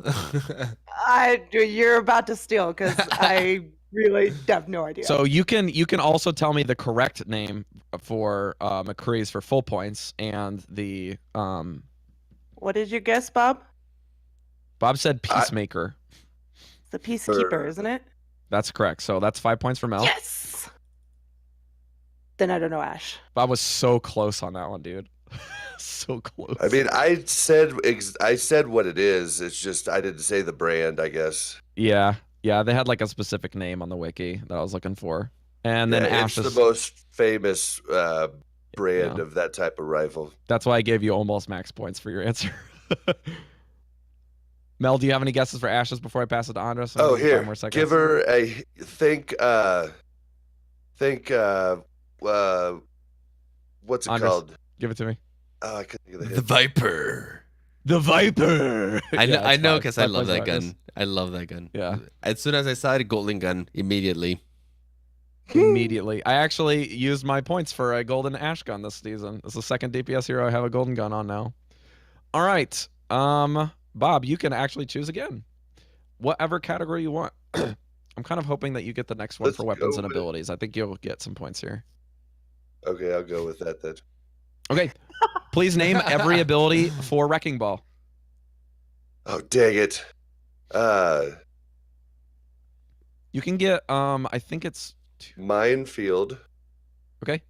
[SPEAKER 4] You're about to steal because I really have no idea.
[SPEAKER 1] So you can also tell me the correct name for McCree's for full points and the
[SPEAKER 4] What did you guess, Bob?
[SPEAKER 1] Bob said Peacemaker.
[SPEAKER 4] It's the Peacekeeper, isn't it?
[SPEAKER 1] That's correct. So that's 5 points for Mel.
[SPEAKER 4] Yes. Then I don't know, Ash.
[SPEAKER 1] Bob was so close on that one, dude. So close.
[SPEAKER 3] I mean, I said what it is. It's just I didn't say the brand, I guess.
[SPEAKER 1] Yeah, they had like a specific name on the wiki that I was looking for. And then
[SPEAKER 3] Yeah,
[SPEAKER 1] Ash
[SPEAKER 3] it's
[SPEAKER 1] is,
[SPEAKER 3] the most famous brand
[SPEAKER 1] Yeah.
[SPEAKER 3] of that type of rifle.
[SPEAKER 1] that's why I gave you almost max points for your answer. Mel, do you have any guesses for Ashes before I pass it to Andres?
[SPEAKER 3] Oh, here,
[SPEAKER 1] 5 more seconds.
[SPEAKER 3] give her a think. What's it
[SPEAKER 1] Andres.
[SPEAKER 3] called?
[SPEAKER 1] Give it to me.
[SPEAKER 3] Oh, I couldn't think of the
[SPEAKER 2] The
[SPEAKER 3] hint.
[SPEAKER 2] Viper.
[SPEAKER 1] The Viper.
[SPEAKER 2] I know,
[SPEAKER 1] Yeah,
[SPEAKER 2] I
[SPEAKER 1] it's
[SPEAKER 2] know,
[SPEAKER 1] 5.
[SPEAKER 2] because I
[SPEAKER 1] 5
[SPEAKER 2] love
[SPEAKER 1] points for
[SPEAKER 2] that
[SPEAKER 1] Andres.
[SPEAKER 2] gun. I love that gun.
[SPEAKER 1] Yeah.
[SPEAKER 2] As soon as I saw it, golden gun, immediately.
[SPEAKER 1] Immediately. I actually used my points for a golden ash gun this season. It's the second DPS hero I have a golden gun on now. All right. Bob, you can actually choose again. Whatever category you want. I'm kind of hoping that you get the next one
[SPEAKER 3] Let's
[SPEAKER 1] for weapons
[SPEAKER 3] go
[SPEAKER 1] and
[SPEAKER 3] with-
[SPEAKER 1] abilities. I think you'll get some points here.
[SPEAKER 3] Okay, I'll go with that then.
[SPEAKER 1] Okay. Please name every ability for Wrecking Ball.
[SPEAKER 3] Oh, dang it.
[SPEAKER 1] You can get I think it's
[SPEAKER 3] Minefield
[SPEAKER 1] okay.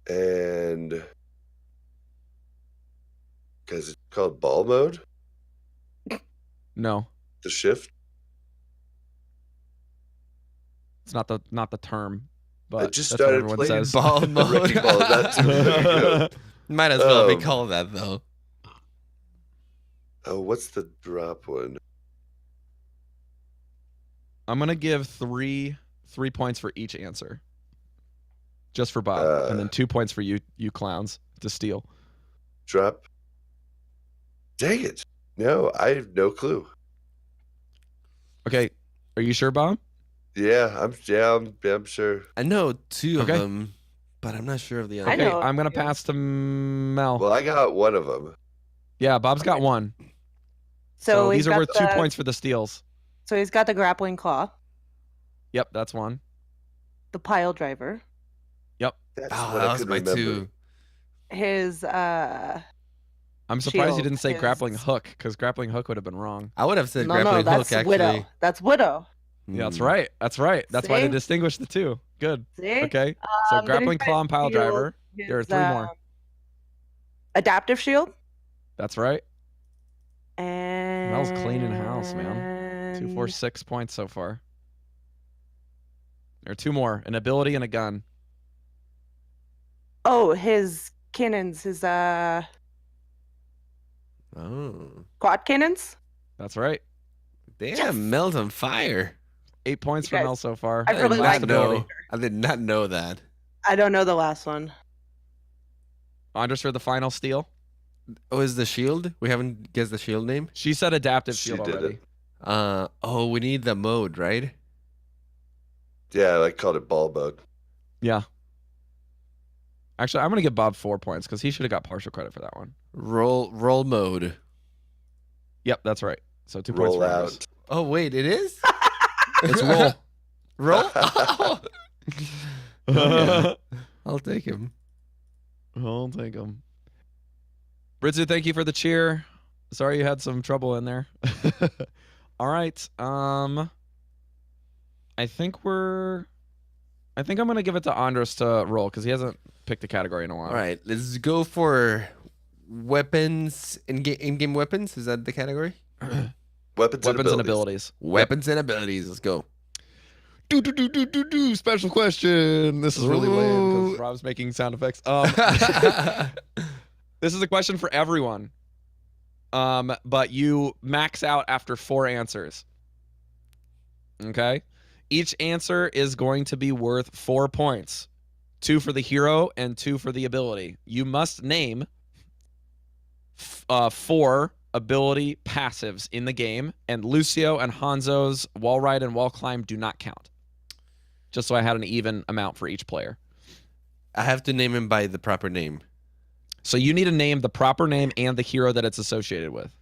[SPEAKER 3] and because it's called ball mode,
[SPEAKER 1] No.
[SPEAKER 3] the shift.
[SPEAKER 1] It's not the term. But
[SPEAKER 3] I just
[SPEAKER 1] that's what
[SPEAKER 3] started
[SPEAKER 1] everyone
[SPEAKER 3] playing
[SPEAKER 1] says.
[SPEAKER 2] Ball mode.
[SPEAKER 3] Wrecking Ball, that's too good.
[SPEAKER 2] Might as well be
[SPEAKER 3] Um,
[SPEAKER 2] called that, though.
[SPEAKER 3] Oh, what's the drop one?
[SPEAKER 1] I'm gonna give three points for each answer. Just for Bob. And then 2 points for you clowns to steal.
[SPEAKER 3] Drop. Dang it. No, I have no clue.
[SPEAKER 1] Okay. Are you sure, Bob?
[SPEAKER 3] Yeah, I'm sure.
[SPEAKER 2] I know 2 of
[SPEAKER 1] Okay.
[SPEAKER 2] them, but I'm not sure of the
[SPEAKER 4] I
[SPEAKER 2] other.
[SPEAKER 1] Okay,
[SPEAKER 4] know.
[SPEAKER 1] I'm gonna pass to Mel.
[SPEAKER 3] Well, I got one of them.
[SPEAKER 1] Yeah, Bob's got
[SPEAKER 4] Okay.
[SPEAKER 1] one.
[SPEAKER 4] So
[SPEAKER 1] So
[SPEAKER 4] he's
[SPEAKER 1] these are
[SPEAKER 4] got
[SPEAKER 1] worth 2
[SPEAKER 4] the-
[SPEAKER 1] points for the steals.
[SPEAKER 4] So he's got the grappling claw,
[SPEAKER 1] Yep, that's one.
[SPEAKER 4] the pile driver,
[SPEAKER 3] That's
[SPEAKER 2] Oh,
[SPEAKER 3] what
[SPEAKER 2] that
[SPEAKER 3] I
[SPEAKER 2] was
[SPEAKER 3] could
[SPEAKER 2] my
[SPEAKER 3] remember.
[SPEAKER 2] 2.
[SPEAKER 4] his
[SPEAKER 1] I'm surprised you
[SPEAKER 4] Shield
[SPEAKER 1] didn't say
[SPEAKER 4] is-
[SPEAKER 1] grappling hook, because grappling hook would have been wrong.
[SPEAKER 2] I would have said
[SPEAKER 4] no,
[SPEAKER 2] grappling
[SPEAKER 4] that's
[SPEAKER 2] hook,
[SPEAKER 4] Widow.
[SPEAKER 2] actually.
[SPEAKER 4] That's Widow.
[SPEAKER 1] Yeah, that's
[SPEAKER 2] Hmm.
[SPEAKER 1] right. That's right. That's why they
[SPEAKER 4] See?
[SPEAKER 1] distinguished the two. Good.
[SPEAKER 4] See?
[SPEAKER 1] Okay. So
[SPEAKER 4] Then he's
[SPEAKER 1] grappling
[SPEAKER 4] got
[SPEAKER 1] claw and pile
[SPEAKER 4] shield,
[SPEAKER 1] driver. There are
[SPEAKER 4] his,
[SPEAKER 1] 3 more.
[SPEAKER 4] Adaptive shield.
[SPEAKER 1] That's right.
[SPEAKER 4] And
[SPEAKER 1] Mel's cleaning house, man. 2, 4, 6 points so far. There are 2 more. An ability and a gun.
[SPEAKER 4] Oh, his cannons, his
[SPEAKER 2] Oh.
[SPEAKER 4] quad cannons.
[SPEAKER 1] That's right.
[SPEAKER 2] Damn,
[SPEAKER 4] Yes.
[SPEAKER 2] Mel's on fire.
[SPEAKER 1] 8 points
[SPEAKER 4] You
[SPEAKER 1] for
[SPEAKER 4] guys-
[SPEAKER 1] Mel so far.
[SPEAKER 4] I really
[SPEAKER 2] did
[SPEAKER 1] Last
[SPEAKER 2] not
[SPEAKER 4] like
[SPEAKER 1] ability.
[SPEAKER 2] know. I did not know that.
[SPEAKER 4] I don't know the last one.
[SPEAKER 1] Andres for the final steal.
[SPEAKER 2] Oh, is the shield? We haven't guessed the shield name.
[SPEAKER 1] She said adaptive
[SPEAKER 3] She
[SPEAKER 1] shield
[SPEAKER 3] did
[SPEAKER 1] already.
[SPEAKER 3] it.
[SPEAKER 2] Oh, we need the mode, right?
[SPEAKER 3] Yeah, I called it ball mode.
[SPEAKER 1] Yeah. Actually, I'm gonna give Bob 4 points because he should have got partial credit for that one.
[SPEAKER 2] Roll mode.
[SPEAKER 1] Yep, that's right. So 2 points
[SPEAKER 3] Roll
[SPEAKER 1] for Andres.
[SPEAKER 3] out.
[SPEAKER 2] Oh wait, it is.
[SPEAKER 1] It's roll.
[SPEAKER 2] Roll. Oh, yeah. I'll take him.
[SPEAKER 1] I'll take him. Britzu, thank you for the cheer. Sorry you had some trouble in there. All right. I think I'm gonna give it to Andres to roll because he hasn't picked a category in a while.
[SPEAKER 2] All right, let's go for weapons in-game weapons. Is that the category?
[SPEAKER 3] Weapons and
[SPEAKER 1] Weapons and
[SPEAKER 3] abilities.
[SPEAKER 1] abilities.
[SPEAKER 2] Weapons and abilities. Let's go.
[SPEAKER 1] Special question. This is really lame
[SPEAKER 2] Ooh.
[SPEAKER 1] because Rob's making sound effects. This is a question for everyone. But you max out after 4 answers. Okay? Each answer is going to be worth 4 points. 2 for the hero, and 2 for the ability. You must name 4 ability passives in the game, and Lucio and Hanzo's wall ride and wall climb do not count. Just so I had an even amount for each player.
[SPEAKER 2] I have to name him by the proper name.
[SPEAKER 1] So you need to name the proper name and the hero that it's associated with.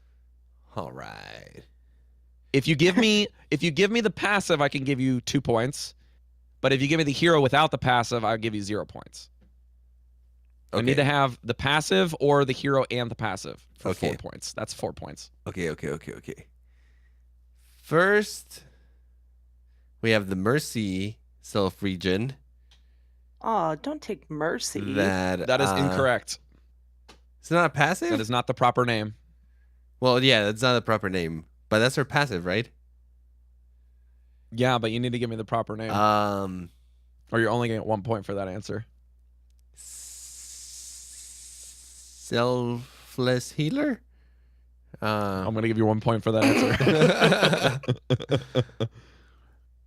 [SPEAKER 2] All right.
[SPEAKER 1] If you give me the passive, I can give you 2 points. But if you give me the hero without the passive, I'll give you 0 points.
[SPEAKER 2] Okay.
[SPEAKER 1] I need to have the passive or the hero and the passive for 4 points. That's 4 points.
[SPEAKER 2] Okay. First, we have the Mercy self regen.
[SPEAKER 4] Oh, don't take Mercy.
[SPEAKER 1] That is incorrect.
[SPEAKER 2] It's not a passive?
[SPEAKER 1] That is not the proper name.
[SPEAKER 2] Well, yeah, that's not the proper name. But that's her passive, right?
[SPEAKER 1] Yeah, but you need to give me the proper name. Or you're only going to get 1 point for that answer.
[SPEAKER 2] Selfless healer?
[SPEAKER 1] I'm going to give you 1 point for that answer.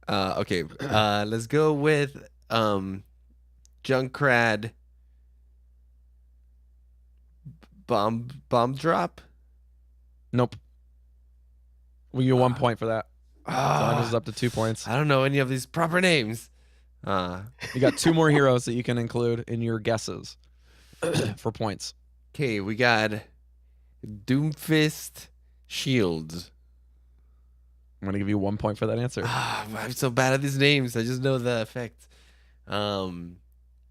[SPEAKER 2] Okay. Let's go with Junkrat bomb drop.
[SPEAKER 1] Nope. We give you 1 point for that. So Andres is up to 2 points.
[SPEAKER 2] I don't know any of these proper names.
[SPEAKER 1] You got 2 more heroes that you can include in your guesses for points.
[SPEAKER 2] Okay, we got Doomfist Shields.
[SPEAKER 1] I'm going to give you 1 point for that answer.
[SPEAKER 2] I'm so bad at these names. I just know the effect.
[SPEAKER 1] You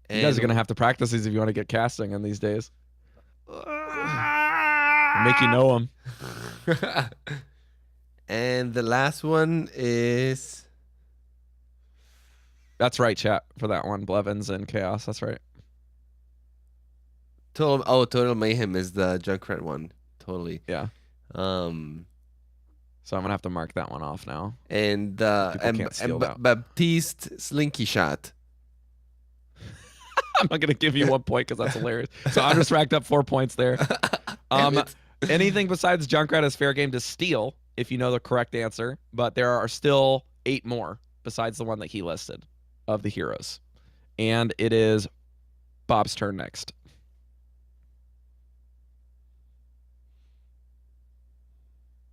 [SPEAKER 1] guys are going to have to practice these if you want to get casting in these days. Make you know them.
[SPEAKER 2] And the last one is...
[SPEAKER 1] That's right, chat, for that one. Blevins and Chaos. That's right.
[SPEAKER 2] Total Mayhem is the Junkrat one. Totally.
[SPEAKER 1] Yeah. So I'm going to have to mark that one off now.
[SPEAKER 2] And
[SPEAKER 1] steal that.
[SPEAKER 2] Baptiste Slinky Shot.
[SPEAKER 1] I'm not going to give you 1 point because that's hilarious. So I just racked up 4 points there. Anything besides Junkrat is fair game to steal if you know the correct answer. But there are still 8 more besides the one that he listed of the heroes. And it is Bob's turn next.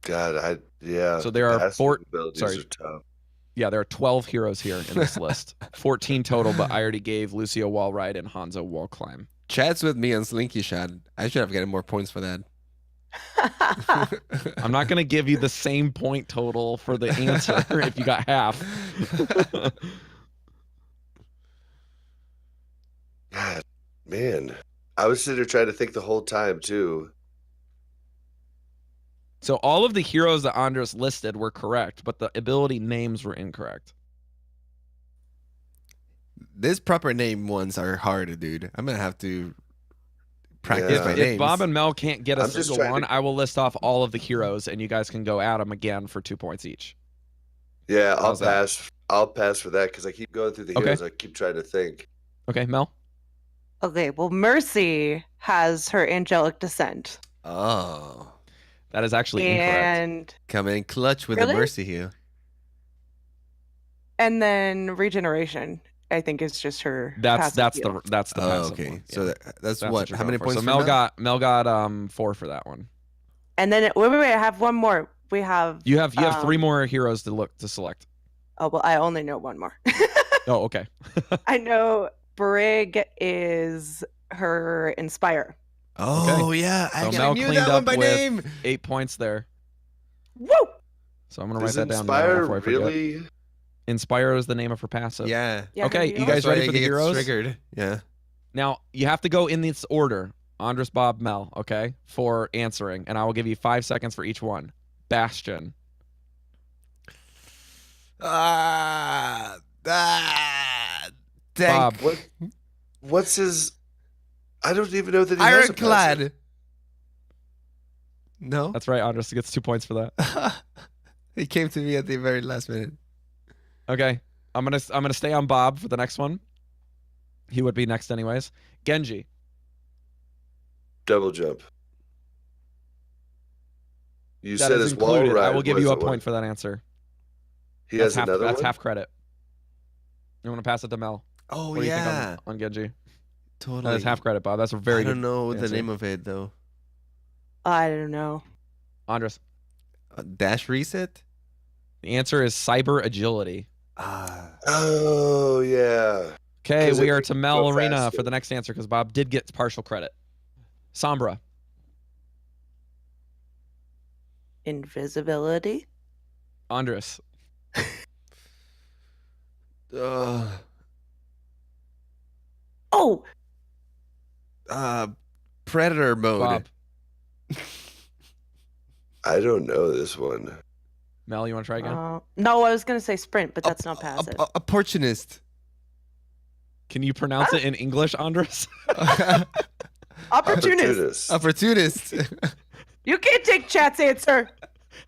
[SPEAKER 3] God, yeah.
[SPEAKER 1] So there are 4.
[SPEAKER 3] Sorry. Are tough.
[SPEAKER 1] Yeah, there are 12 heroes here in this list. 14 total, but I already gave Lucio wall ride and Hanzo wall climb.
[SPEAKER 2] Chat's with me on Slinky Shot. I should have gotten more points for that.
[SPEAKER 1] I'm not going to give you the same point total for the answer if you got half.
[SPEAKER 3] God, man. I was sitting there trying to think the whole time, too.
[SPEAKER 1] So all of the heroes that Andres listed were correct, but the ability names were incorrect.
[SPEAKER 2] These proper name ones are hard, dude. I'm going to have to practice my names.
[SPEAKER 1] If Bob and Mel can't get a
[SPEAKER 3] I'm just
[SPEAKER 1] single one,
[SPEAKER 3] to...
[SPEAKER 1] I will list off all of the heroes, and you guys can go at them again for 2 points each.
[SPEAKER 3] Yeah, I'll pass. I'll pass for that because I keep going through the heroes. I keep trying to think.
[SPEAKER 1] Okay, Mel?
[SPEAKER 4] Okay, well, Mercy has her angelic descent.
[SPEAKER 2] Oh.
[SPEAKER 1] That is actually incorrect.
[SPEAKER 4] And
[SPEAKER 2] come in clutch with the Mercy here.
[SPEAKER 4] And then regeneration, I think, is just her.
[SPEAKER 1] That's the passive
[SPEAKER 2] okay.
[SPEAKER 1] one.
[SPEAKER 2] So
[SPEAKER 1] yeah.
[SPEAKER 2] that's what? How many points?
[SPEAKER 1] So Mel got 4 for that one.
[SPEAKER 4] And then wait, I have one more. We have
[SPEAKER 1] you have 3 more heroes to select.
[SPEAKER 4] Oh well, I only know one more.
[SPEAKER 1] Oh, okay.
[SPEAKER 4] I know Brig is her inspire.
[SPEAKER 2] Oh, okay. Yeah.
[SPEAKER 1] So Mel knew that one by name. 8 points there.
[SPEAKER 4] Woo!
[SPEAKER 1] So I'm going to write that down.
[SPEAKER 3] Inspire really?
[SPEAKER 1] Inspire is the name of her passive.
[SPEAKER 2] Yeah.
[SPEAKER 1] Okay, you guys ready for the heroes?
[SPEAKER 2] Triggered. Yeah.
[SPEAKER 1] Now, you have to go in this order. Andres, Bob, Mel, okay, for answering. And I will give you 5 seconds for each one. Bastion.
[SPEAKER 2] Dang.
[SPEAKER 1] Bob.
[SPEAKER 3] What's his... I don't even know that he has a
[SPEAKER 2] Ironclad. No?
[SPEAKER 1] That's right. Andres gets 2 points for that.
[SPEAKER 2] He came to me at the very last minute.
[SPEAKER 1] Okay. I'm gonna stay on Bob for the next one. He would be next anyways. Genji.
[SPEAKER 3] Double jump. You
[SPEAKER 1] that
[SPEAKER 3] said
[SPEAKER 1] is
[SPEAKER 3] his wall
[SPEAKER 1] included.
[SPEAKER 3] ride.
[SPEAKER 1] I will give you a point for that answer.
[SPEAKER 3] He has another one?
[SPEAKER 1] That's half credit. You want to pass it to Mel?
[SPEAKER 2] Oh
[SPEAKER 1] What do you
[SPEAKER 2] yeah,
[SPEAKER 1] think on Genji?
[SPEAKER 2] totally.
[SPEAKER 1] That's half credit, Bob. That's a very
[SPEAKER 2] I
[SPEAKER 1] good
[SPEAKER 2] don't know the
[SPEAKER 1] answer.
[SPEAKER 2] name of it though.
[SPEAKER 4] I don't know.
[SPEAKER 1] Andres.
[SPEAKER 2] Dash reset.
[SPEAKER 1] The answer is cyber agility.
[SPEAKER 2] Ah.
[SPEAKER 3] Oh yeah.
[SPEAKER 1] Okay,
[SPEAKER 3] 'Cause
[SPEAKER 1] we
[SPEAKER 3] it
[SPEAKER 1] are
[SPEAKER 3] makes
[SPEAKER 1] to
[SPEAKER 3] you
[SPEAKER 1] Mel
[SPEAKER 3] go
[SPEAKER 1] Arena
[SPEAKER 3] faster.
[SPEAKER 1] for the next answer because Bob did get partial credit. Sombra.
[SPEAKER 4] Invisibility.
[SPEAKER 1] Andres.
[SPEAKER 2] Uh,
[SPEAKER 4] Oh,
[SPEAKER 2] Predator mode.
[SPEAKER 1] Bob.
[SPEAKER 3] I don't know this one.
[SPEAKER 1] Mel, you want to try again?
[SPEAKER 4] no, I was gonna say sprint, but that's not passive.
[SPEAKER 2] Opportunist.
[SPEAKER 1] Can you pronounce it in English, Andres?
[SPEAKER 4] Opportunist.
[SPEAKER 2] Opportunist.
[SPEAKER 4] You can't take chat's answer.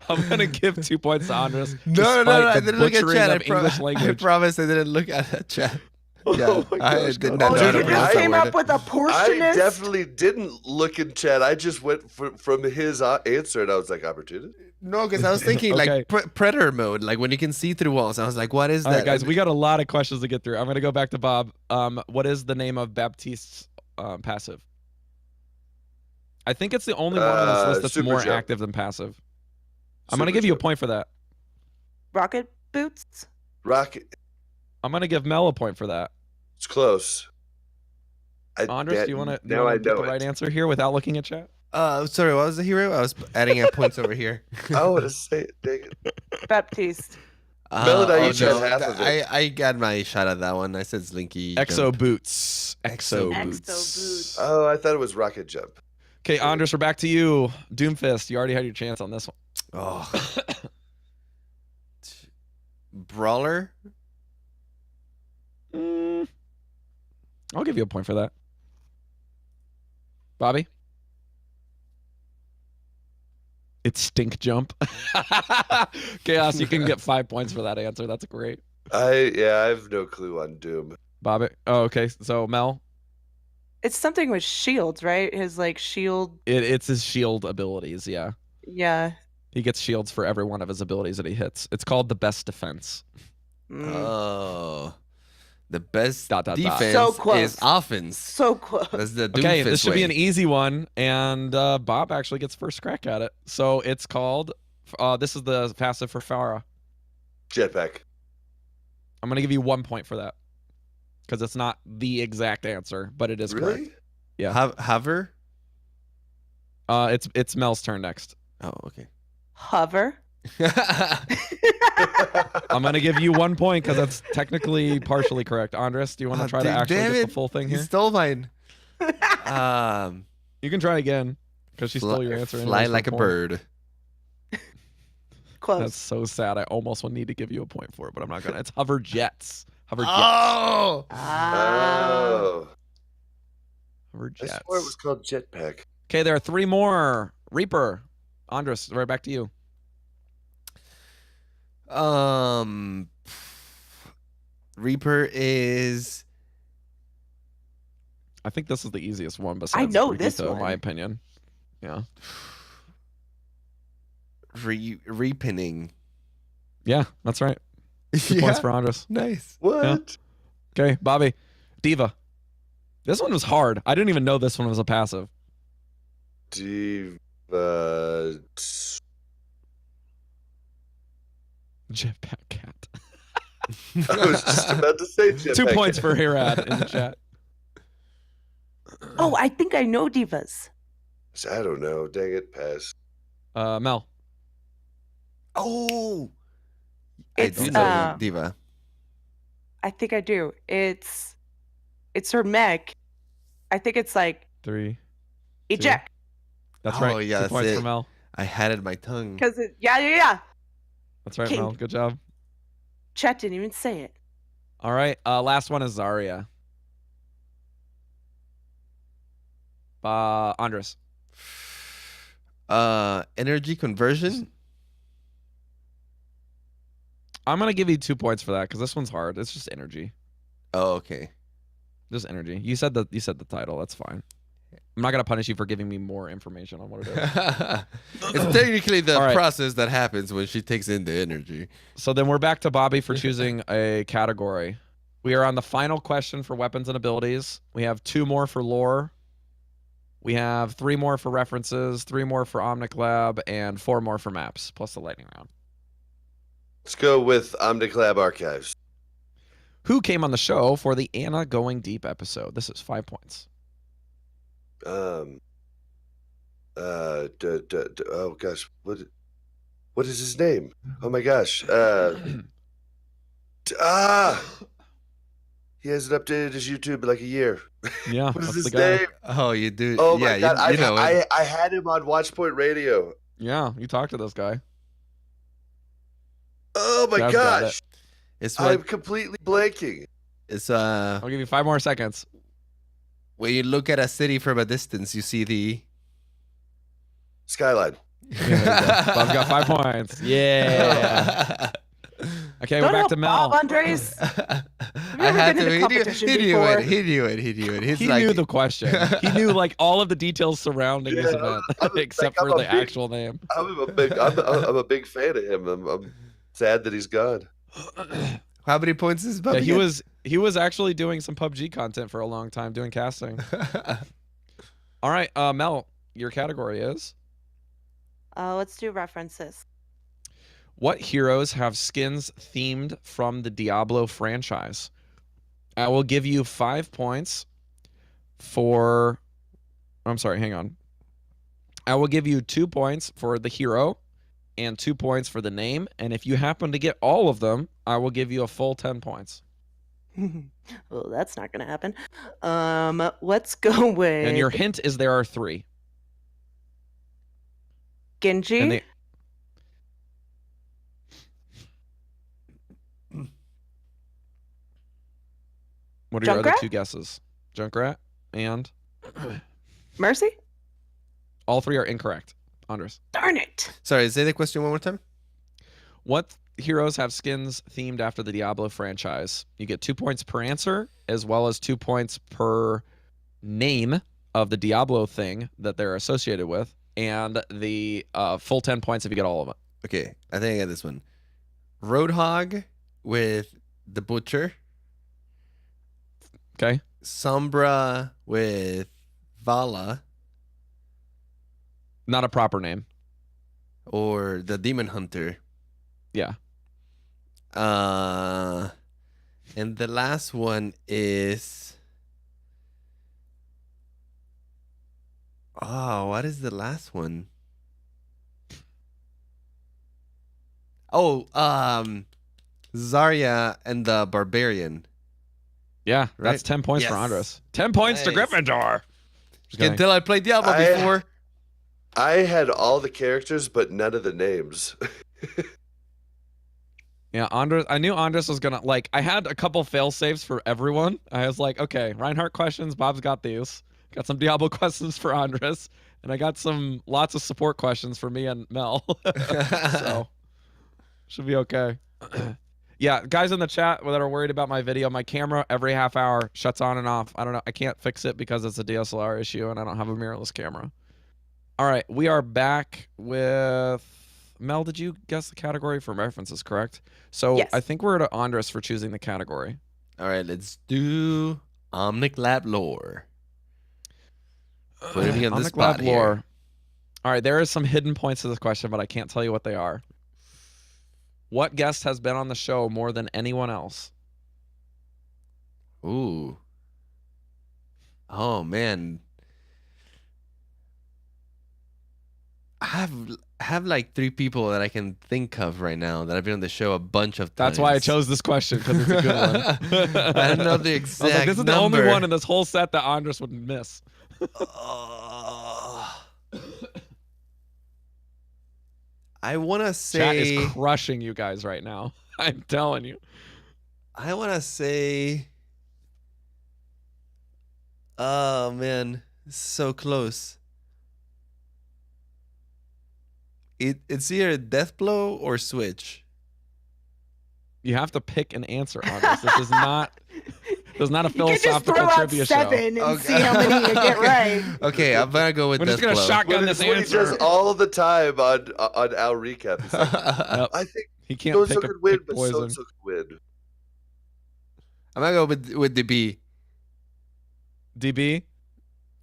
[SPEAKER 1] I'm gonna give 2 points to Andres.
[SPEAKER 2] No,
[SPEAKER 1] despite
[SPEAKER 2] I
[SPEAKER 1] the
[SPEAKER 2] didn't look at
[SPEAKER 1] butchering
[SPEAKER 2] chat.
[SPEAKER 1] of English
[SPEAKER 2] I
[SPEAKER 1] language.
[SPEAKER 2] promise I didn't look at that chat. Yeah,
[SPEAKER 3] Oh my
[SPEAKER 2] I
[SPEAKER 3] gosh,
[SPEAKER 2] did
[SPEAKER 3] God.
[SPEAKER 2] not
[SPEAKER 4] Oh,
[SPEAKER 2] know how
[SPEAKER 4] you
[SPEAKER 2] to pronounce
[SPEAKER 4] just
[SPEAKER 2] that
[SPEAKER 4] came
[SPEAKER 2] word.
[SPEAKER 4] up with a
[SPEAKER 3] I
[SPEAKER 4] portionist.
[SPEAKER 3] definitely didn't look in chat. I just went from his answer, and I was like, opportunity.
[SPEAKER 2] No, because I was thinking
[SPEAKER 1] Okay.
[SPEAKER 2] like predator mode, like when you can see through walls. I was like, what is
[SPEAKER 1] All
[SPEAKER 2] that?
[SPEAKER 1] right, guys, we got a lot of questions to get through. I'm gonna go back to Bob. What is the name of Baptiste's passive? I think it's the only one on this list that's
[SPEAKER 3] Super
[SPEAKER 1] more
[SPEAKER 3] jump.
[SPEAKER 1] active than passive. I'm gonna
[SPEAKER 3] Super
[SPEAKER 1] give you a
[SPEAKER 3] jump.
[SPEAKER 1] point for that.
[SPEAKER 4] Rocket boots.
[SPEAKER 3] Rocket.
[SPEAKER 1] I'm gonna give Mel a point for that.
[SPEAKER 3] It's close.
[SPEAKER 1] Andres, do you want to
[SPEAKER 3] Now I
[SPEAKER 1] get
[SPEAKER 3] know
[SPEAKER 1] the right
[SPEAKER 3] it.
[SPEAKER 1] answer here without looking at chat?
[SPEAKER 2] Sorry, what was the hero? I was adding up points over here.
[SPEAKER 3] I want to say it. Dang it.
[SPEAKER 4] Baptiste.
[SPEAKER 3] Mel and I each had half of it.
[SPEAKER 2] I got my shot at that one. I said Slinky.
[SPEAKER 1] Exo
[SPEAKER 2] jump.
[SPEAKER 1] boots. Exo
[SPEAKER 2] Exo
[SPEAKER 1] boots.
[SPEAKER 4] boots.
[SPEAKER 3] Oh, I thought it was rocket jump.
[SPEAKER 1] Okay, Andres, we're back to you. Doomfist, you already had your chance on this one.
[SPEAKER 2] Oh. Brawler.
[SPEAKER 1] I'll give you a point for that. Bobby? It's stink jump. Chaos, you can get 5 points for that answer. That's great.
[SPEAKER 3] I have no clue on Doom.
[SPEAKER 1] Bobby? Oh, okay. So, Mel?
[SPEAKER 4] It's something with shields, right? His like shield.
[SPEAKER 1] It's his shield abilities, yeah.
[SPEAKER 4] Yeah.
[SPEAKER 1] He gets shields for every one of his abilities that he hits. It's called the best defense.
[SPEAKER 2] Oh. The best
[SPEAKER 1] Dot, dot, dot.
[SPEAKER 2] defense
[SPEAKER 4] So close.
[SPEAKER 2] is offense.
[SPEAKER 4] So close.
[SPEAKER 2] That's the
[SPEAKER 1] Okay, this
[SPEAKER 2] Doomfist
[SPEAKER 1] should be
[SPEAKER 2] way.
[SPEAKER 1] an easy one, and Bob actually gets first crack at it. So it's called, this is the passive for Farah.
[SPEAKER 3] Jetpack.
[SPEAKER 1] I'm going to give you 1 point for that, because it's not the exact answer, but it is
[SPEAKER 3] Really?
[SPEAKER 1] correct. Yeah.
[SPEAKER 2] Hover?
[SPEAKER 1] It's Mel's turn next.
[SPEAKER 2] Oh, okay.
[SPEAKER 4] Hover.
[SPEAKER 1] I'm going to give you 1 point, because that's technically partially correct. Andres, do you want to try to actually get the full thing
[SPEAKER 2] You
[SPEAKER 1] here?
[SPEAKER 2] stole mine.
[SPEAKER 1] You can try again, because she stole your answer.
[SPEAKER 2] Fly
[SPEAKER 1] anyways for
[SPEAKER 2] like a
[SPEAKER 1] point.
[SPEAKER 2] bird.
[SPEAKER 4] Close.
[SPEAKER 1] That's so sad. I almost would need to give you a point for it, but I'm not going to. It's hover jets. Hover jets.
[SPEAKER 2] Oh!
[SPEAKER 3] Oh.
[SPEAKER 1] Hover
[SPEAKER 3] I
[SPEAKER 1] jets.
[SPEAKER 3] swore it was called Jetpack.
[SPEAKER 1] Okay, there are 3 more. Reaper. Andres, right back to you.
[SPEAKER 2] Reaper is
[SPEAKER 1] I think this is the easiest one besides
[SPEAKER 4] know this
[SPEAKER 1] Brigitte, in my
[SPEAKER 4] one.
[SPEAKER 1] opinion. Yeah.
[SPEAKER 2] repinning.
[SPEAKER 1] Yeah, that's right. 2 points for Andres.
[SPEAKER 2] Nice.
[SPEAKER 3] What?
[SPEAKER 1] Okay, Bobby. Diva. This one was hard. I didn't even know this one was a passive.
[SPEAKER 3] Diva.
[SPEAKER 1] Jetpack cat.
[SPEAKER 3] I was just about to say Jetpack.
[SPEAKER 1] 2 points for Hirad in the chat.
[SPEAKER 4] Oh, I think I know divas.
[SPEAKER 3] I don't know. Dang it. Pass.
[SPEAKER 1] Mel.
[SPEAKER 2] Oh,
[SPEAKER 4] It's,
[SPEAKER 2] I do know Diva.
[SPEAKER 4] I think I do. It's her mech. I think it's like
[SPEAKER 1] 3.
[SPEAKER 4] eject.
[SPEAKER 1] That's
[SPEAKER 2] Oh,
[SPEAKER 1] right.
[SPEAKER 2] yeah,
[SPEAKER 1] 2
[SPEAKER 2] that's
[SPEAKER 1] points
[SPEAKER 2] it.
[SPEAKER 1] for Mel.
[SPEAKER 2] I had it in my tongue.
[SPEAKER 4] Because yeah.
[SPEAKER 1] That's right,
[SPEAKER 4] King.
[SPEAKER 1] Mel. Good job.
[SPEAKER 4] Chat didn't even say it.
[SPEAKER 1] All right. Last one is Zarya. Andres.
[SPEAKER 2] Energy conversion.
[SPEAKER 1] I'm gonna give you 2 points for that because this one's hard. It's just energy.
[SPEAKER 2] Oh, okay.
[SPEAKER 1] Just energy. You said the title. That's fine. I'm not gonna punish you for giving me more information on what it is.
[SPEAKER 2] It's technically the
[SPEAKER 1] All right.
[SPEAKER 2] process that happens when she takes in the energy.
[SPEAKER 1] So then we're back to Bobby for choosing a category. We are on the final question for weapons and abilities. We have 2 more for lore. We have 3 more for references, 3 more for Omnic Lab, and 4 more for maps, plus the lightning round.
[SPEAKER 3] Let's go with Omnic Lab Archives.
[SPEAKER 1] Who came on the show for the Anna Going Deep episode? This is 5 points.
[SPEAKER 3] Oh gosh, what is his name? Oh my gosh. He hasn't updated his YouTube in like a year.
[SPEAKER 1] Yeah,
[SPEAKER 3] What is
[SPEAKER 1] that's
[SPEAKER 3] his
[SPEAKER 1] the guy.
[SPEAKER 3] name?
[SPEAKER 2] Oh, you do.
[SPEAKER 3] Oh
[SPEAKER 2] yeah,
[SPEAKER 3] my god,
[SPEAKER 2] you know it.
[SPEAKER 3] I had him on Watchpoint Radio.
[SPEAKER 1] Yeah, you talked to this guy.
[SPEAKER 3] Oh my
[SPEAKER 1] Jazz got
[SPEAKER 3] gosh,
[SPEAKER 2] It's
[SPEAKER 3] I'm
[SPEAKER 2] what
[SPEAKER 3] completely blanking.
[SPEAKER 2] it's
[SPEAKER 1] I'll give you 5 more seconds.
[SPEAKER 2] when you look at a city from a distance, you see the
[SPEAKER 3] Skyline.
[SPEAKER 1] Yeah, there you go. Bob's got 5 points. Yeah. Okay, we're back to Mel.
[SPEAKER 4] Bob Andres.
[SPEAKER 2] I
[SPEAKER 4] ever
[SPEAKER 2] had
[SPEAKER 4] been in a
[SPEAKER 2] to.
[SPEAKER 4] competition
[SPEAKER 2] He knew
[SPEAKER 4] before?
[SPEAKER 2] it. He knew it. He knew it. He's
[SPEAKER 1] He
[SPEAKER 2] like,
[SPEAKER 1] knew the question. He knew like all of the details surrounding this
[SPEAKER 3] Yeah,
[SPEAKER 1] event,
[SPEAKER 3] I'm
[SPEAKER 1] except
[SPEAKER 3] like,
[SPEAKER 1] for
[SPEAKER 3] I'm
[SPEAKER 1] the
[SPEAKER 3] a big-
[SPEAKER 1] actual name.
[SPEAKER 3] I'm a big fan of him. I'm sad that he's gone.
[SPEAKER 2] How many points is Bubba?
[SPEAKER 1] Yeah, he was actually doing some PUBG content for a long time, doing casting. All right, Mel, your category is
[SPEAKER 4] Let's do references.
[SPEAKER 1] what heroes have skins themed from the Diablo franchise? I will give you 5 points for. I'm sorry, hang on. I will give you 2 points for the hero and 2 points for the name. And if you happen to get all of them, I will give you a full 10 points.
[SPEAKER 4] Well, that's not gonna happen. Let's go with
[SPEAKER 1] And your hint is there are 3.
[SPEAKER 4] Genji.
[SPEAKER 1] And they, what are your other
[SPEAKER 4] Junkrat?
[SPEAKER 1] 2 guesses? Junkrat and
[SPEAKER 4] Mercy.
[SPEAKER 1] all 3 are incorrect. Andres.
[SPEAKER 4] Darn it.
[SPEAKER 2] Sorry, say the question one more time.
[SPEAKER 1] What heroes have skins themed after the Diablo franchise? You get 2 points per answer, as well as 2 points per name of the Diablo thing that they're associated with, and the full 10 points if you get all of it.
[SPEAKER 2] Okay, I think I got this one. Roadhog with the Butcher.
[SPEAKER 1] Okay.
[SPEAKER 2] Sombra with Vala
[SPEAKER 1] Not a proper name.
[SPEAKER 2] or the Demon Hunter.
[SPEAKER 1] Yeah.
[SPEAKER 2] And the last one is. Oh, what is the last one? Oh, Zarya and the Barbarian.
[SPEAKER 1] Yeah, that's
[SPEAKER 2] Right?
[SPEAKER 1] 10 points for
[SPEAKER 2] Yes.
[SPEAKER 1] Andres. 10 points to
[SPEAKER 2] Nice.
[SPEAKER 1] Gryffindor. Just
[SPEAKER 2] You can
[SPEAKER 1] kidding.
[SPEAKER 2] tell I played Diablo
[SPEAKER 3] I-
[SPEAKER 2] before.
[SPEAKER 3] I had all the characters, but none of the names.
[SPEAKER 1] Yeah, Andres. I knew Andres was gonna like. I had a couple fail safes for everyone. I was like, okay, Reinhardt questions. Bob's got these. Got some Diablo questions for Andres, and I got lots of support questions for me and Mel. So should be okay. Yeah, guys in the chat that are worried about my video, my camera every half hour shuts on and off. I don't know. I can't fix it because it's a DSLR issue and I don't have a mirrorless camera. All right, we are back with Mel. Did you guess the category for references? Correct. So
[SPEAKER 4] Yes.
[SPEAKER 1] I think we're to Andres for choosing the category.
[SPEAKER 2] All right, let's do Omnic Lab lore. Putting me on the
[SPEAKER 1] Omnic
[SPEAKER 2] spot
[SPEAKER 1] Lab
[SPEAKER 2] here.
[SPEAKER 1] lore. All right, there is some hidden points to this question, but I can't tell you what they are. What guest has been on the show more than anyone else?
[SPEAKER 2] Ooh. Oh man. I have like 3 people that I can think of right now that I've been on the show a bunch of times.
[SPEAKER 1] That's why I chose this question, because it's a good one.
[SPEAKER 2] I don't know the
[SPEAKER 1] I
[SPEAKER 2] exact
[SPEAKER 1] was like, this is the only
[SPEAKER 2] number.
[SPEAKER 1] one in this whole set that Andres would miss.
[SPEAKER 2] I want to
[SPEAKER 1] Chat
[SPEAKER 2] say
[SPEAKER 1] is crushing you guys right now. I'm telling you.
[SPEAKER 2] I want to say oh man, so close. It's either Deathblow or Switch.
[SPEAKER 1] You have to pick an answer on this. This is not a
[SPEAKER 4] You can just
[SPEAKER 1] philosophical
[SPEAKER 4] throw out
[SPEAKER 1] trivia
[SPEAKER 4] 7
[SPEAKER 1] show.
[SPEAKER 4] and
[SPEAKER 2] Okay.
[SPEAKER 4] see how many you get right.
[SPEAKER 2] Okay, I'm gonna go with
[SPEAKER 1] We're just gonna
[SPEAKER 2] Deathblow.
[SPEAKER 1] shotgun
[SPEAKER 3] What
[SPEAKER 1] this
[SPEAKER 3] he
[SPEAKER 1] answer.
[SPEAKER 3] does all the time on our recap. He's like,
[SPEAKER 1] Yep.
[SPEAKER 3] I think
[SPEAKER 1] He can't
[SPEAKER 3] so-and-so
[SPEAKER 1] pick a
[SPEAKER 3] could win,
[SPEAKER 1] pick
[SPEAKER 3] but
[SPEAKER 1] poison.
[SPEAKER 3] so-and-so could win.
[SPEAKER 2] I'm gonna go with the B.
[SPEAKER 1] DB.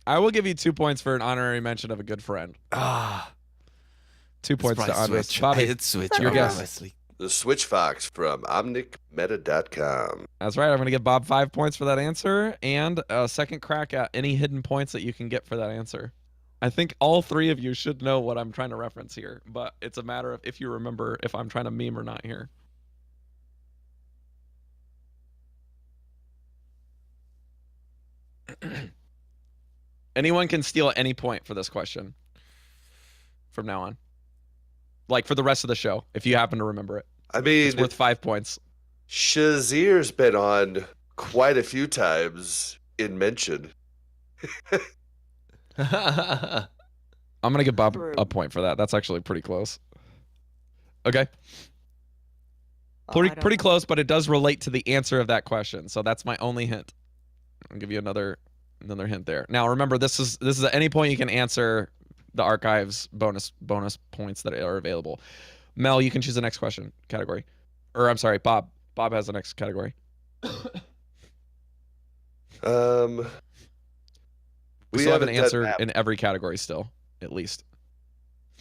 [SPEAKER 1] I will give you 2 points for an honorary mention of a good friend.
[SPEAKER 2] Ah,
[SPEAKER 1] 2 points to Andres.
[SPEAKER 2] Switch.
[SPEAKER 1] Bobby,
[SPEAKER 2] It's Switch.
[SPEAKER 1] your guess.
[SPEAKER 2] Obviously.
[SPEAKER 3] The Switch Fox from OmnicMeta.com.
[SPEAKER 1] That's right. I'm going to give Bob 5 points for that answer and a second crack at any hidden points that you can get for that answer. I think all three of you should know what I'm trying to reference here, but it's a matter of if you remember if I'm trying to meme or not here. Anyone can steal at any point for this question from now on. Like for the rest of the show, if you happen to remember it.
[SPEAKER 3] I mean,
[SPEAKER 1] It's worth 5 points.
[SPEAKER 3] Shazir's been on quite a few times in mention.
[SPEAKER 1] I'm going to give Bob
[SPEAKER 4] True.
[SPEAKER 1] a point for that. That's actually pretty close. Okay.
[SPEAKER 4] Oh, I don't
[SPEAKER 1] Pretty
[SPEAKER 4] know.
[SPEAKER 1] close, but it does relate to the answer of that question. So that's my only hint. I'll give you another hint there. Now remember, this is at any point you can answer the archives bonus points that are available. Mel, you can choose the next question category. Or I'm sorry, Bob. Bob has the next category. We still have an
[SPEAKER 3] haven't done
[SPEAKER 1] answer
[SPEAKER 3] map.
[SPEAKER 1] in every category still, at least.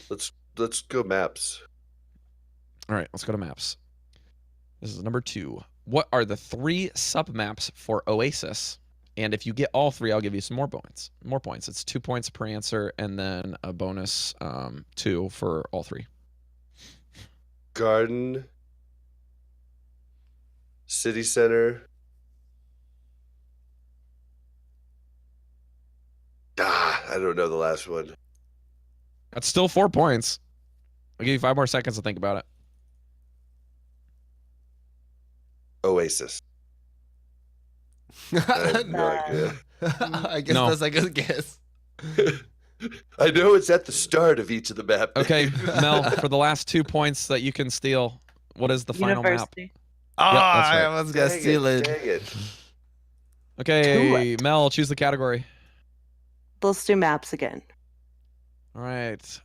[SPEAKER 3] Let's go maps.
[SPEAKER 1] All right, let's go to maps. This is number 2. What are the 3 submaps for Oasis? And if you get all 3, I'll give you some more points. It's 2 points per answer, and then a bonus 2 for all 3.
[SPEAKER 3] Garden, City Center. I don't know the last one.
[SPEAKER 1] That's still 4 points. I'll give you 5 more seconds to think about it.
[SPEAKER 3] Oasis. I have no idea.
[SPEAKER 2] I guess
[SPEAKER 1] No.
[SPEAKER 2] that's a good guess.
[SPEAKER 3] I know it's at the start of each of the map.
[SPEAKER 1] Okay, Mel, for the last 2 points that you can steal, what is the final map?
[SPEAKER 4] University.
[SPEAKER 1] that's right.
[SPEAKER 2] I was gonna
[SPEAKER 3] Dang
[SPEAKER 2] steal it.
[SPEAKER 3] Dang it.
[SPEAKER 1] Okay, Mel, choose the category.
[SPEAKER 4] Let's do maps again.
[SPEAKER 1] All right.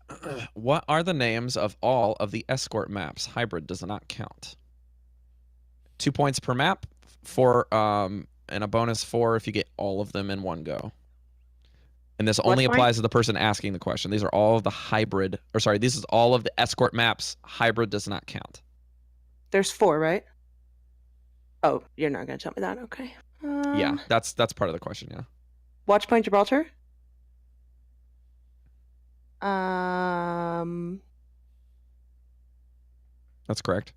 [SPEAKER 1] What are the names of all of the escort maps? Hybrid does not count. 2 points per map for and a bonus 4 if you get all of them in one go. And this only
[SPEAKER 4] point?
[SPEAKER 1] applies to the person asking the question. These are all of the hybrid, or sorry, this is all of the escort maps. Hybrid does not count.
[SPEAKER 4] There's 4, right? Oh, you're not gonna tell me that. Okay.
[SPEAKER 1] Yeah, that's part of the question. Yeah.
[SPEAKER 4] Watch Point Gibraltar. Um.
[SPEAKER 1] That's correct.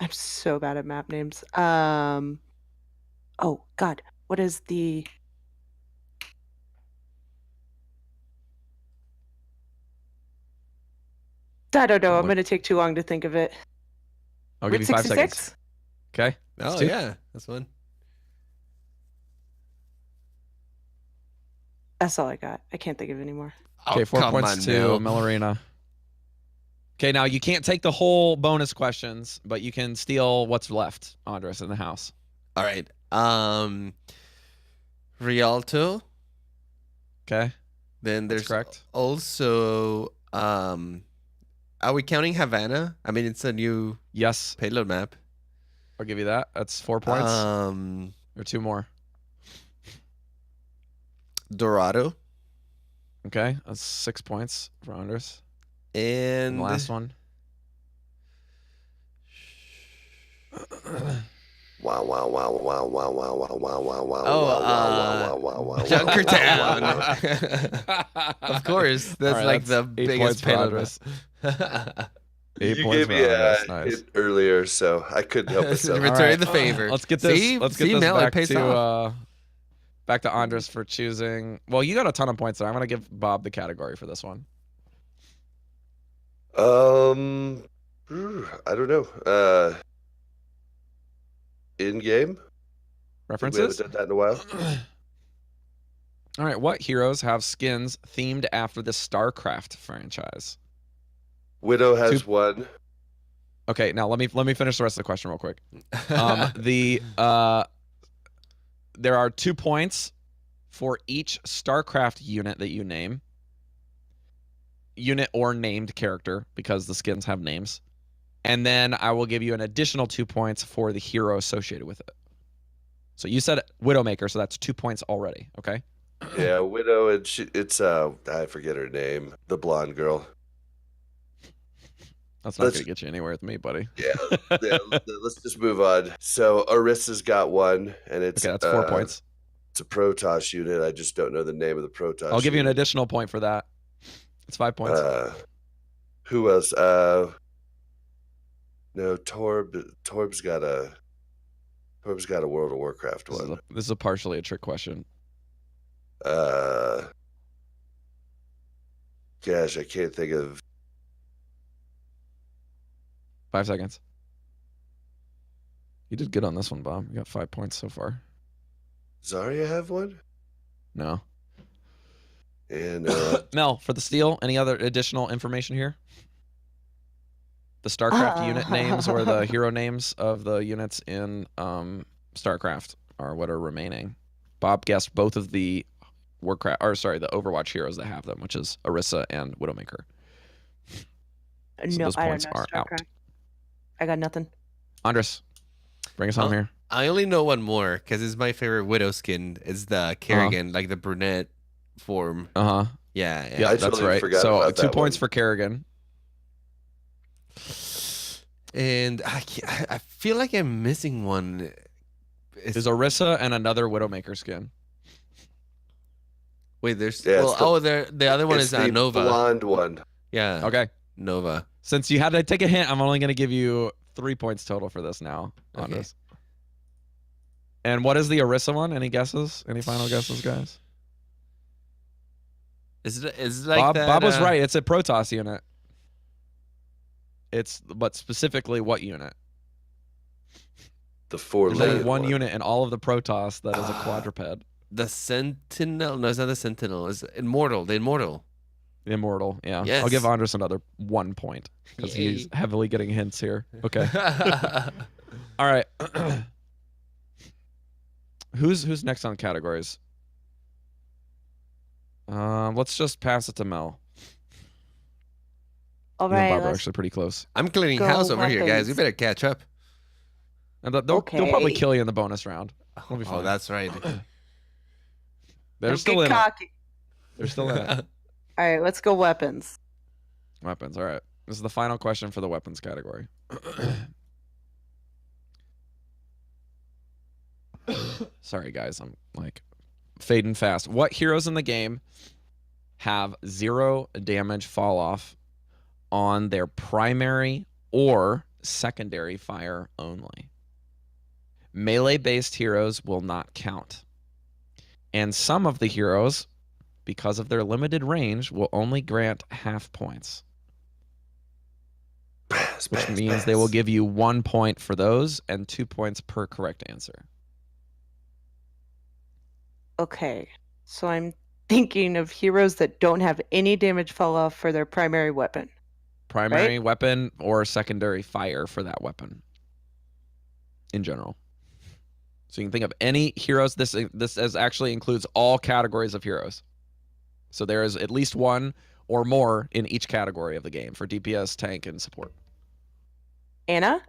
[SPEAKER 4] I'm so bad at map names. Oh God, what is the? I don't know. I'm gonna take too long to think of it.
[SPEAKER 1] I'll give you 5 seconds. Okay.
[SPEAKER 2] Oh
[SPEAKER 1] two.
[SPEAKER 2] yeah, that's one.
[SPEAKER 4] That's all I got. I can't think of any more.
[SPEAKER 1] Okay,
[SPEAKER 2] Oh,
[SPEAKER 1] 4
[SPEAKER 2] come
[SPEAKER 1] points
[SPEAKER 2] on,
[SPEAKER 1] to
[SPEAKER 2] Mel.
[SPEAKER 1] Melarina. Okay, now you can't take the whole bonus questions, but you can steal what's left, Andres, in the house.
[SPEAKER 2] All right. Rialto.
[SPEAKER 1] Okay.
[SPEAKER 2] Then
[SPEAKER 1] That's
[SPEAKER 2] there's
[SPEAKER 1] correct.
[SPEAKER 2] also are we counting Havana? I mean, it's a new
[SPEAKER 1] Yes,
[SPEAKER 2] payload map.
[SPEAKER 1] I'll give you that. That's 4 points. Or 2 more.
[SPEAKER 2] Dorado
[SPEAKER 1] Okay, that's 6 points for Andres.
[SPEAKER 2] and
[SPEAKER 1] And the last one.
[SPEAKER 3] Wow, wow, wow, wow, wow, wow, wow, wow, wow, wow,
[SPEAKER 2] Oh,
[SPEAKER 3] wow, wow, wow, wow, wow,
[SPEAKER 2] Junkertown. Of course, that's
[SPEAKER 1] All right,
[SPEAKER 2] like
[SPEAKER 1] that's
[SPEAKER 2] the
[SPEAKER 1] 8
[SPEAKER 2] biggest
[SPEAKER 1] points for
[SPEAKER 2] payload
[SPEAKER 1] Andres.
[SPEAKER 2] map.
[SPEAKER 1] 8
[SPEAKER 3] You
[SPEAKER 1] points
[SPEAKER 3] gave
[SPEAKER 1] for
[SPEAKER 3] me
[SPEAKER 1] Andres.
[SPEAKER 3] a
[SPEAKER 1] Nice.
[SPEAKER 3] hit earlier, so I couldn't help myself.
[SPEAKER 2] Return
[SPEAKER 1] All right,
[SPEAKER 2] the favor.
[SPEAKER 1] Let's get this.
[SPEAKER 2] See?
[SPEAKER 1] Let's get
[SPEAKER 2] See,
[SPEAKER 1] this
[SPEAKER 2] Mel, it
[SPEAKER 1] back
[SPEAKER 2] pays
[SPEAKER 1] to
[SPEAKER 2] off.
[SPEAKER 1] back to Andres for choosing. Well, you got a ton of points there. I'm gonna give Bob the category for this one.
[SPEAKER 3] I don't know. In-game? We haven't
[SPEAKER 1] References.
[SPEAKER 3] done that in a while.
[SPEAKER 1] All right. What heroes have skins themed after the StarCraft franchise?
[SPEAKER 3] Widow has
[SPEAKER 1] 2
[SPEAKER 3] one.
[SPEAKER 1] Okay. Now let me finish the rest of the question real quick. There are 2 points for each StarCraft unit that you name. Unit or named character, because the skins have names. And then I will give you an additional 2 points for the hero associated with it. So you said Widowmaker, so that's 2 points already. Okay.
[SPEAKER 3] Yeah, Widow, and it's I forget her name, the blonde girl.
[SPEAKER 1] That's not going to get you anywhere with me, buddy.
[SPEAKER 3] Yeah, let's just move on. So Orissa's got one, and it's
[SPEAKER 1] Okay, that's 4 points.
[SPEAKER 3] It's a Protoss unit. I just don't know the name of the Protoss.
[SPEAKER 1] I'll give you an additional point for that. It's 5 points.
[SPEAKER 3] Who else? No, Torb's got a World of Warcraft one.
[SPEAKER 1] This is partially a trick question.
[SPEAKER 3] Gosh, I can't think of.
[SPEAKER 1] 5 seconds. You did good on this one, Bob. You got 5 points so far.
[SPEAKER 3] Zarya have one?
[SPEAKER 1] No.
[SPEAKER 3] And
[SPEAKER 1] Mel, for the steal, any other additional information here? The StarCraft unit names or the hero names of the units in StarCraft are what are remaining. Bob guessed both of the the Overwatch heroes that have them, which is Orisa and Widowmaker. So
[SPEAKER 4] No,
[SPEAKER 1] those
[SPEAKER 4] I
[SPEAKER 1] points
[SPEAKER 4] don't know
[SPEAKER 1] are
[SPEAKER 4] StarCraft.
[SPEAKER 1] out.
[SPEAKER 4] I got nothing.
[SPEAKER 1] Andres, bring us home here.
[SPEAKER 2] I only know one more because it's my favorite Widow skin. It's the Kerrigan, like the brunette form.
[SPEAKER 1] Uh-huh.
[SPEAKER 2] Yeah,
[SPEAKER 1] Yeah, that's
[SPEAKER 3] totally
[SPEAKER 1] right.
[SPEAKER 3] forgot
[SPEAKER 1] So
[SPEAKER 3] about
[SPEAKER 1] 2
[SPEAKER 3] that
[SPEAKER 1] points
[SPEAKER 3] one.
[SPEAKER 1] for Kerrigan.
[SPEAKER 2] And I feel like I'm missing one.
[SPEAKER 1] Is Orisa and another Widowmaker skin.
[SPEAKER 2] Wait, there's
[SPEAKER 3] Yeah,
[SPEAKER 2] the other one is
[SPEAKER 3] the
[SPEAKER 2] Nova.
[SPEAKER 3] blonde one.
[SPEAKER 2] Yeah.
[SPEAKER 1] Okay.
[SPEAKER 2] Nova.
[SPEAKER 1] Since you had to take a hint, I'm only going to give you 3 points total for this now, Andres. Okay. And what is the Orisa one? Any guesses? Any final guesses, guys?
[SPEAKER 2] Is it like
[SPEAKER 1] Bob was right. It's a Protoss unit. But specifically what unit?
[SPEAKER 3] The four-legged
[SPEAKER 1] There's only one unit in all of the Protoss that is a quadruped.
[SPEAKER 2] The Sentinel? No, it's not the Sentinel. It's Immortal. The Immortal.
[SPEAKER 1] Immortal, yeah.
[SPEAKER 2] Yes.
[SPEAKER 1] I'll give Andres another 1 point because he's heavily getting hints here. Okay. All right. Who's next on categories? Let's just pass it to Mel.
[SPEAKER 4] All
[SPEAKER 1] You and
[SPEAKER 4] right,
[SPEAKER 1] Bob are
[SPEAKER 4] let's
[SPEAKER 1] actually pretty close.
[SPEAKER 2] I'm cleaning
[SPEAKER 4] go
[SPEAKER 2] house over here, guys. We
[SPEAKER 4] weapons.
[SPEAKER 2] better catch up.
[SPEAKER 1] And they'll probably
[SPEAKER 4] Okay.
[SPEAKER 1] kill you in the bonus round. We'll be
[SPEAKER 2] Oh,
[SPEAKER 1] fine.
[SPEAKER 2] that's right.
[SPEAKER 1] They're
[SPEAKER 4] Don't
[SPEAKER 1] still
[SPEAKER 4] get
[SPEAKER 1] in it.
[SPEAKER 4] cocky.
[SPEAKER 1] They're still in it.
[SPEAKER 4] All right, let's go weapons.
[SPEAKER 1] Weapons. All right. This is the final question for the weapons category. Sorry, guys. I'm like fading fast. What heroes in the game have 0 damage fall off on their primary or secondary fire only? Melee-based heroes will not count. And some of the heroes, because of their limited range, will only grant half points. Which means they will give you 1 point for those and 2 points per correct answer.
[SPEAKER 4] Okay, so I'm thinking of heroes that don't have any damage fall off for their primary weapon.
[SPEAKER 1] Primary weapon or secondary fire for that weapon in general. So you can think of any heroes. This actually includes all categories of heroes. So there is at least one or more in each category of the game for DPS, tank, and support.
[SPEAKER 4] Anna?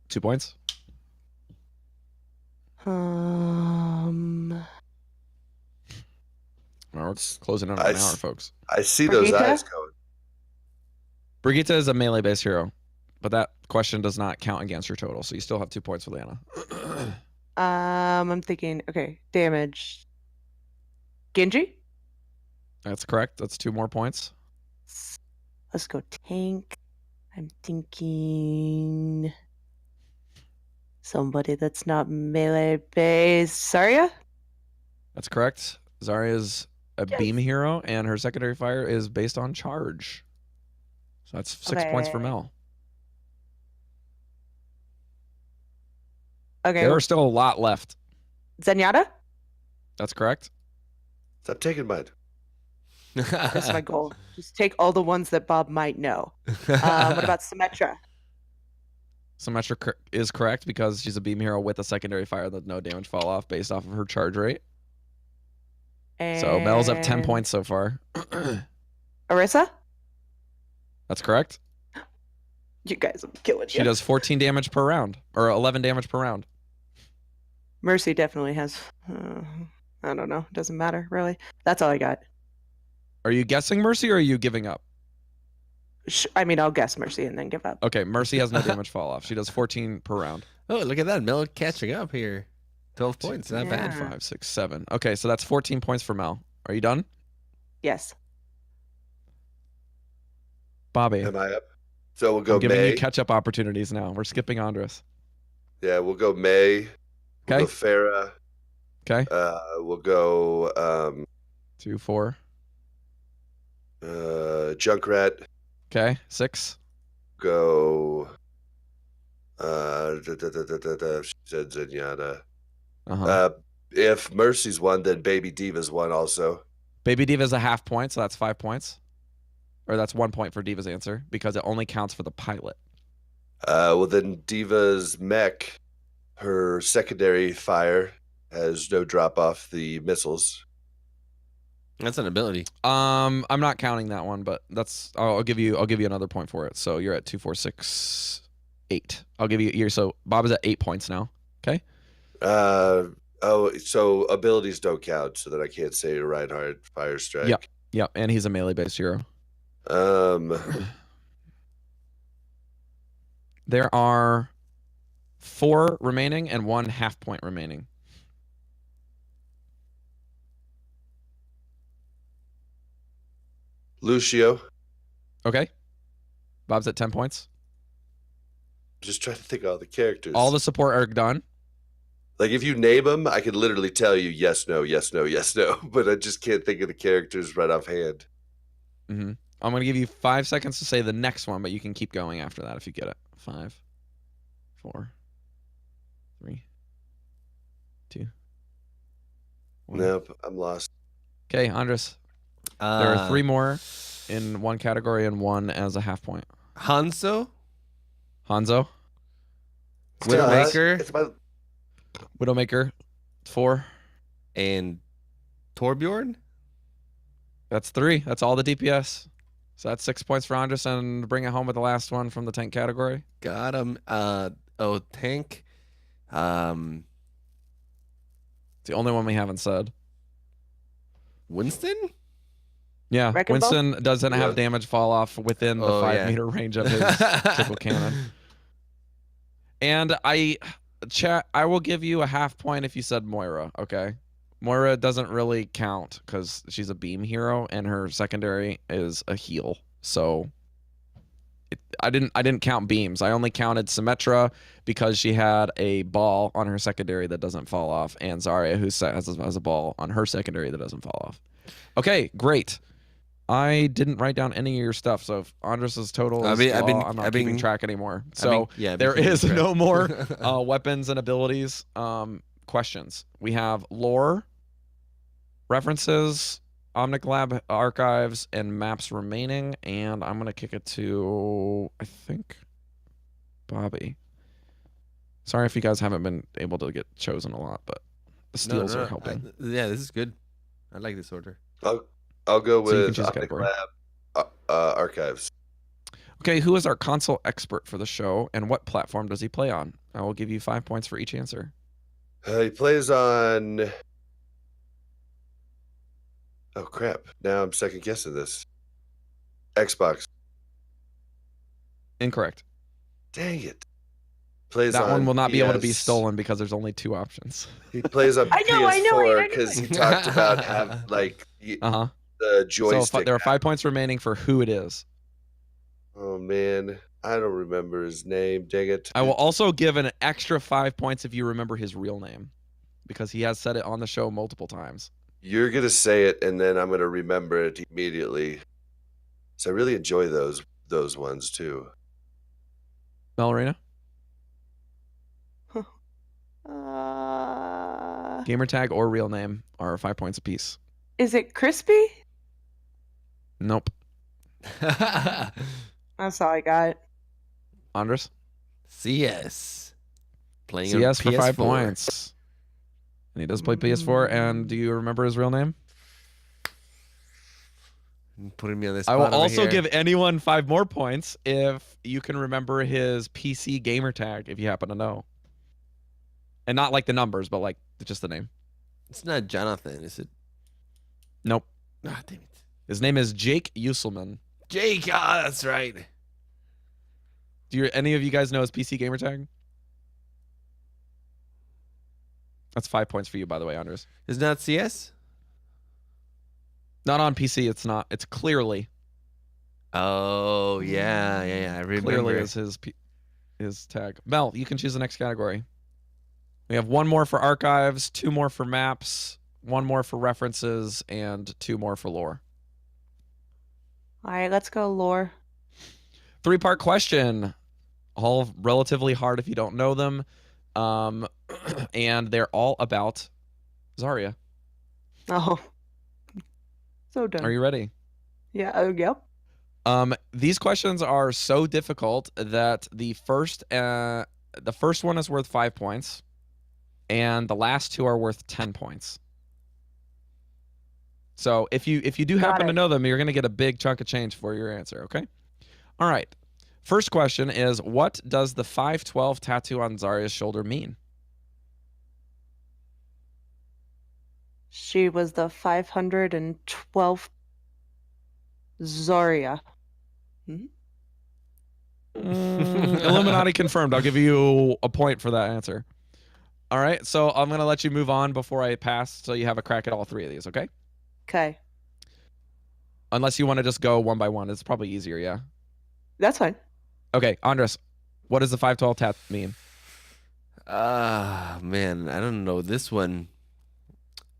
[SPEAKER 1] 2 points.
[SPEAKER 4] Um,
[SPEAKER 1] Well, we're closing in on an hour, folks.
[SPEAKER 3] I see those
[SPEAKER 4] Brigitte?
[SPEAKER 3] eyes going.
[SPEAKER 1] Brigitte is a melee-based hero, but that question does not count against your total, so you still have 2 points for Lana.
[SPEAKER 4] I'm thinking, okay, damage. Genji?
[SPEAKER 1] That's correct. That's 2 more points.
[SPEAKER 4] Let's go tank. I'm thinking somebody that's not melee based. Zarya?
[SPEAKER 1] That's correct. Zarya is a
[SPEAKER 4] Yes.
[SPEAKER 1] beam hero, and her secondary fire is based on charge. So that's 6 points for
[SPEAKER 4] Okay.
[SPEAKER 1] Mel.
[SPEAKER 4] Okay,
[SPEAKER 1] There are still a lot left.
[SPEAKER 4] Zenyatta?
[SPEAKER 1] That's correct.
[SPEAKER 3] Stop taking mine.
[SPEAKER 4] That's my goal. Just take all the ones that Bob might know. What about Symmetra?
[SPEAKER 1] Symmetra is correct because she's a beam hero with a secondary fire that no damage fall off based off of her charge rate. So Mel's up 10
[SPEAKER 4] And
[SPEAKER 1] points so far.
[SPEAKER 4] Orisa?
[SPEAKER 1] That's correct.
[SPEAKER 4] You guys, I'm killing
[SPEAKER 1] She
[SPEAKER 4] you.
[SPEAKER 1] does 14 damage per round, or 11 damage per round.
[SPEAKER 4] Mercy definitely has. I don't know. Doesn't matter really. That's all I got.
[SPEAKER 1] Are you guessing Mercy or are you giving up?
[SPEAKER 4] I mean, I'll guess Mercy and then give up.
[SPEAKER 1] Okay, Mercy has no damage fall off. She does 14 per round.
[SPEAKER 2] Oh, look at that. Mel catching up here. 12 points. Not
[SPEAKER 4] Yeah.
[SPEAKER 2] bad.
[SPEAKER 1] 5, 6, 7. Okay, so that's 14 points for Mel. Are you done?
[SPEAKER 4] Yes.
[SPEAKER 1] Bobby,
[SPEAKER 3] Am I up? So we'll go
[SPEAKER 1] I'm giving
[SPEAKER 3] May.
[SPEAKER 1] you catch-up opportunities now. We're skipping Andres.
[SPEAKER 3] Yeah, we'll go May. We'll
[SPEAKER 1] Okay.
[SPEAKER 3] go Farah.
[SPEAKER 1] Okay.
[SPEAKER 3] We'll go
[SPEAKER 1] 2, 4.
[SPEAKER 3] Junkrat.
[SPEAKER 1] Okay, 6.
[SPEAKER 3] Go. She said Zenyatta.
[SPEAKER 1] Uh-huh.
[SPEAKER 3] If Mercy's one, then Baby Diva's one also.
[SPEAKER 1] Baby Diva's a half point, so that's 5 points. Or that's 1 point for Diva's answer because it only counts for the pilot.
[SPEAKER 3] Well, then Diva's mech, her secondary fire has no drop off the missiles.
[SPEAKER 2] That's an ability.
[SPEAKER 1] I'm not counting that one, but that's I'll give you another point for it. So you're at 2, 4, 6, 8. I'll give you so Bob is at 8 points now. Okay.
[SPEAKER 3] So abilities don't count, so that I can't say Reinhardt Fire Strike.
[SPEAKER 1] Yep, and he's a melee based hero. There are 4 remaining and 1 half point remaining.
[SPEAKER 3] Lucio.
[SPEAKER 1] Okay. Bob's at 10 points.
[SPEAKER 3] Just trying to think of all the characters.
[SPEAKER 1] All the support are done.
[SPEAKER 3] Like, if you name them, I could literally tell you yes, no, yes, no, yes, no. But I just can't think of the characters right offhand.
[SPEAKER 1] Mm-hmm. I'm going to give you 5 seconds to say the next one, but you can keep going after that if you get it. 5, 4, 3, 2, 1.
[SPEAKER 3] Nope, I'm lost.
[SPEAKER 1] Okay, Andres. There are 3 more in one category and 1 as a half point.
[SPEAKER 2] Hanzo,
[SPEAKER 1] Hanzo,
[SPEAKER 2] Widowmaker,
[SPEAKER 3] It's my...
[SPEAKER 1] Widowmaker, 4.
[SPEAKER 2] and Torbjorn.
[SPEAKER 1] That's 3. That's all the DPS. So that's 6 points for Andres, and bring it home with the last one from the tank category.
[SPEAKER 2] Got him. Tank.
[SPEAKER 1] It's the only one we haven't said.
[SPEAKER 2] Winston.
[SPEAKER 1] Yeah,
[SPEAKER 4] Wrecking Ball?
[SPEAKER 1] Winston doesn't have damage fall off within the 5-meter range of his triple cannon. And I will give you a half point if you said Moira, okay? Moira doesn't really count because she's a beam hero and her secondary is a heal. So I didn't count beams. I only counted Symmetra because she had a ball on her secondary that doesn't fall off, and Zarya who has a ball on her secondary that doesn't fall off. Okay, great. I didn't write down any of your stuff, so if Andres' total is I'm not keeping track anymore. So there is no more weapons and abilities questions. We have lore, references, Omnic Lab archives, and maps remaining, and I'm going to kick it to, I think, Bobby. Sorry if you guys haven't been able to get chosen a lot, but the steals are helping.
[SPEAKER 2] Yeah, this is good. I like this order.
[SPEAKER 3] I'll go with
[SPEAKER 1] choose a
[SPEAKER 3] Omnic
[SPEAKER 1] category.
[SPEAKER 3] Lab archives.
[SPEAKER 1] Okay, who is our console expert for the show, and what platform does he play on? I will give you 5 points for each answer.
[SPEAKER 3] He plays on... Oh, crap. Now I'm second guessing this. Xbox.
[SPEAKER 1] Incorrect.
[SPEAKER 3] Dang it. Plays
[SPEAKER 1] That
[SPEAKER 3] on
[SPEAKER 1] one will not be able to be
[SPEAKER 3] PS.
[SPEAKER 1] stolen because there's only 2 options.
[SPEAKER 3] He plays on
[SPEAKER 4] I know,
[SPEAKER 3] PS4 because he talked about
[SPEAKER 1] Uh-huh.
[SPEAKER 3] the joystick.
[SPEAKER 1] So there are 5 points remaining for who it is.
[SPEAKER 3] Oh, man. I don't remember his name. Dang it.
[SPEAKER 1] I will also give an extra 5 points if you remember his real name, because he has said it on the show multiple times.
[SPEAKER 3] You're going to say it, and then I'm going to remember it immediately. So I really enjoy those ones, too.
[SPEAKER 1] Melorina? Gamer tag or real name are 5 points apiece.
[SPEAKER 4] Is it Crispy?
[SPEAKER 1] Nope.
[SPEAKER 4] That's all I got.
[SPEAKER 1] Andres?
[SPEAKER 2] CS. Playing
[SPEAKER 1] CS for
[SPEAKER 2] on
[SPEAKER 1] 5
[SPEAKER 2] PS4.
[SPEAKER 1] points. And he does play PS4. And do you remember his real name?
[SPEAKER 2] Putting me on this
[SPEAKER 1] I
[SPEAKER 2] spot
[SPEAKER 1] will
[SPEAKER 2] over
[SPEAKER 1] also
[SPEAKER 2] here.
[SPEAKER 1] give anyone 5 more points if you can remember his PC gamer tag, if you happen to know. And not like the numbers, but like just the name.
[SPEAKER 2] It's not Jonathan, is it?
[SPEAKER 1] Nope.
[SPEAKER 2] Ah, damn it.
[SPEAKER 1] His name is Jake Uselman.
[SPEAKER 2] Jake, that's right.
[SPEAKER 1] Do any of you guys know his PC gamer tag? That's 5 points for you, by the way, Andres.
[SPEAKER 2] Is not CS?
[SPEAKER 1] Not on PC, it's not. It's clearly.
[SPEAKER 2] Oh, yeah. I remember.
[SPEAKER 1] Clearly is his tag. Mel, you can choose the next category. We have 1 more for archives, 2 more for maps, 1 more for references, and 2 more for lore.
[SPEAKER 4] All right, let's go lore.
[SPEAKER 1] 3-part question. All relatively hard if you don't know them. And they're all about Zarya.
[SPEAKER 4] Oh, so done.
[SPEAKER 1] Are you ready?
[SPEAKER 4] Yeah. Oh, yep.
[SPEAKER 1] These questions are so difficult that the first one is worth 5 points, and the last 2 are worth 10 points. So if you do happen to know them, you're gonna get a big chunk of change for your answer. Okay. All right. First question is, what does the 512 tattoo on Zarya's shoulder mean?
[SPEAKER 4] She was the 512th Zarya.
[SPEAKER 1] Illuminati confirmed. I'll give you a point for that answer. All right. So I'm going to let you move on before I pass so you have a crack at all 3 of these, okay?
[SPEAKER 4] Okay.
[SPEAKER 1] Unless you want to just go one by one. It's probably easier, yeah?
[SPEAKER 4] That's fine.
[SPEAKER 1] Okay, Andres, what does the 512 tat mean?
[SPEAKER 2] Man, I don't know this one.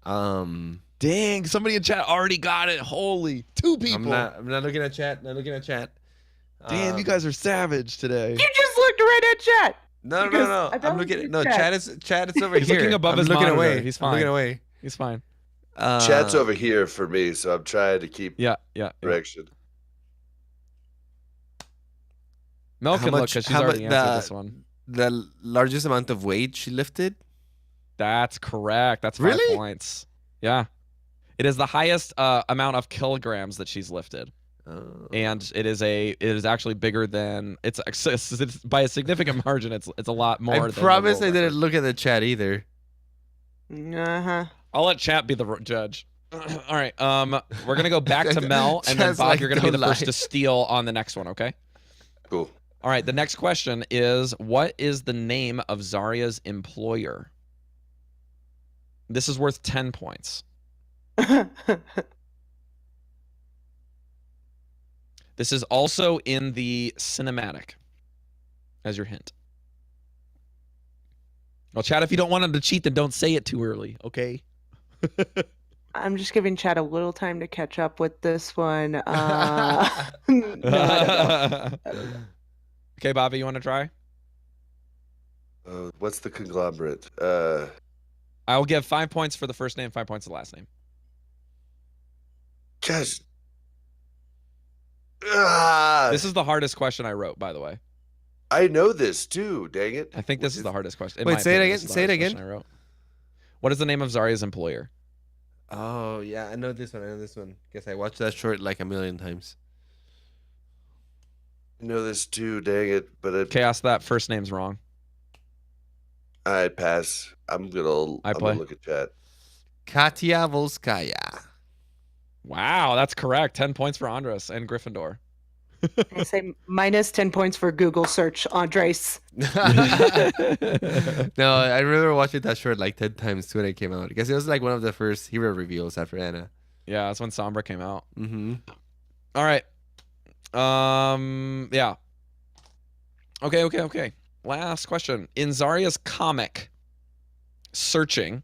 [SPEAKER 1] Dang, somebody in chat already got it. Holy, 2 people.
[SPEAKER 2] I'm not looking at chat.
[SPEAKER 1] Damn, you guys are savage today.
[SPEAKER 4] You just looked right at chat.
[SPEAKER 2] No.
[SPEAKER 4] Because I
[SPEAKER 2] I'm
[SPEAKER 4] don't
[SPEAKER 2] looking at
[SPEAKER 4] look at
[SPEAKER 2] chat is over
[SPEAKER 1] He's
[SPEAKER 2] here.
[SPEAKER 1] looking above
[SPEAKER 2] I'm
[SPEAKER 1] his
[SPEAKER 2] looking
[SPEAKER 1] monitor.
[SPEAKER 2] away.
[SPEAKER 1] He's
[SPEAKER 2] I'm
[SPEAKER 1] fine.
[SPEAKER 2] looking away.
[SPEAKER 1] He's fine.
[SPEAKER 3] Chat's over here for me, so I'm trying to keep
[SPEAKER 1] Yeah.
[SPEAKER 3] direction.
[SPEAKER 1] Mel
[SPEAKER 2] How
[SPEAKER 1] can look
[SPEAKER 2] much-
[SPEAKER 1] because she's
[SPEAKER 2] how
[SPEAKER 1] already
[SPEAKER 2] mu-
[SPEAKER 1] answered this one.
[SPEAKER 2] The largest amount of weight she lifted?
[SPEAKER 1] That's correct. That's 5
[SPEAKER 2] Really?
[SPEAKER 1] points. Yeah. It is the highest amount of kilograms that she's lifted. And it is actually bigger than it's by a significant margin. It's a lot more.
[SPEAKER 2] I
[SPEAKER 1] than the
[SPEAKER 2] promise
[SPEAKER 1] world
[SPEAKER 2] I didn't
[SPEAKER 1] record.
[SPEAKER 2] look at the chat either.
[SPEAKER 4] Uh-huh.
[SPEAKER 1] I'll let chat be the judge. All right. We're gonna go back to Mel, and then
[SPEAKER 2] Chat's
[SPEAKER 1] Bob,
[SPEAKER 2] like,
[SPEAKER 1] you're gonna be the
[SPEAKER 2] "Don't
[SPEAKER 1] first
[SPEAKER 2] lie."
[SPEAKER 1] to steal on the next one. Okay.
[SPEAKER 3] Cool.
[SPEAKER 1] All right. The next question is, what is the name of Zarya's employer? This is worth 10 points. This is also in the cinematic, as your hint. Well, chat, if you don't want him to cheat, then don't say it too early, okay?
[SPEAKER 4] I'm just giving Chad a little time to catch up with this one. No, I don't know.
[SPEAKER 1] Okay, Bobby, you want to try?
[SPEAKER 3] What's the conglomerate?
[SPEAKER 1] I'll give 5 points for the first name, 5 points for the last name.
[SPEAKER 3] Gosh.
[SPEAKER 1] This is the hardest question I wrote, by the way.
[SPEAKER 3] I know this too. Dang it!
[SPEAKER 1] I think this is the hardest question. In
[SPEAKER 2] Wait,
[SPEAKER 1] my
[SPEAKER 2] say it
[SPEAKER 1] opinion,
[SPEAKER 2] again,
[SPEAKER 1] this is the
[SPEAKER 2] say it
[SPEAKER 1] hardest
[SPEAKER 2] again.
[SPEAKER 1] question I wrote. What is the name of Zarya's employer?
[SPEAKER 2] Oh, yeah, I know this one. Guess I watched that short like a million times.
[SPEAKER 3] I know this too. Dang it! But
[SPEAKER 1] Chaos, that first name's wrong.
[SPEAKER 3] I pass. I'm gonna look at chat.
[SPEAKER 2] Katya Volskaya.
[SPEAKER 1] Wow, that's correct. 10 points for Andres and Gryffindor.
[SPEAKER 4] I say minus 10 points for Google search, Andres.
[SPEAKER 2] No, I remember watching that short like 10 times when it came out. Because it was like one of the first hero reveals after Anna.
[SPEAKER 1] Yeah, that's when Sombra came out.
[SPEAKER 2] Mm-hmm.
[SPEAKER 1] All right. Yeah. Okay. Last question. In Zarya's comic, Searching,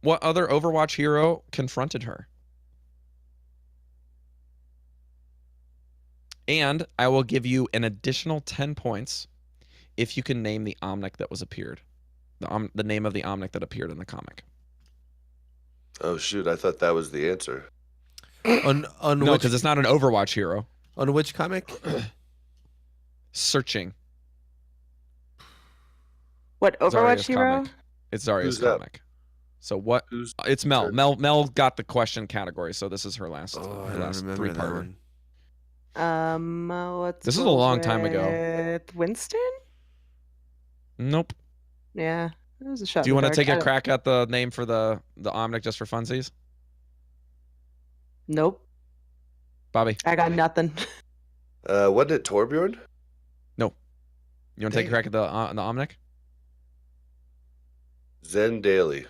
[SPEAKER 1] what other Overwatch hero confronted her? And I will give you an additional 10 points if you can name the Omnic that was appeared. The name of the Omnic that appeared in the comic.
[SPEAKER 3] Oh shoot! I thought that was the answer.
[SPEAKER 2] On
[SPEAKER 1] No,
[SPEAKER 2] which
[SPEAKER 1] because it's not an Overwatch hero.
[SPEAKER 2] on which comic?
[SPEAKER 1] Searching.
[SPEAKER 4] What, Overwatch
[SPEAKER 1] Zarya's
[SPEAKER 4] hero?
[SPEAKER 1] comic. It's Zarya's
[SPEAKER 3] Who's that?
[SPEAKER 1] comic. So what?
[SPEAKER 3] Who's
[SPEAKER 1] It's Mel.
[SPEAKER 3] turn?
[SPEAKER 1] Mel got the question category, so this is her last.
[SPEAKER 2] Oh,
[SPEAKER 1] her
[SPEAKER 2] I don't
[SPEAKER 1] last
[SPEAKER 2] remember that
[SPEAKER 1] three-parter.
[SPEAKER 2] one.
[SPEAKER 4] Let's
[SPEAKER 1] This is a
[SPEAKER 4] go
[SPEAKER 1] long time ago.
[SPEAKER 4] with Winston?
[SPEAKER 1] Nope.
[SPEAKER 4] Yeah. It was a shot
[SPEAKER 1] Do you
[SPEAKER 4] in the
[SPEAKER 1] want to
[SPEAKER 4] dark.
[SPEAKER 1] take a crack at the name for the Omnic just for funsies,
[SPEAKER 4] Nope.
[SPEAKER 1] Bobby?
[SPEAKER 4] I got nothing.
[SPEAKER 3] Wasn't it Torbjorn?
[SPEAKER 1] No. You want to take a crack at the Omnic?
[SPEAKER 3] Zen Daily.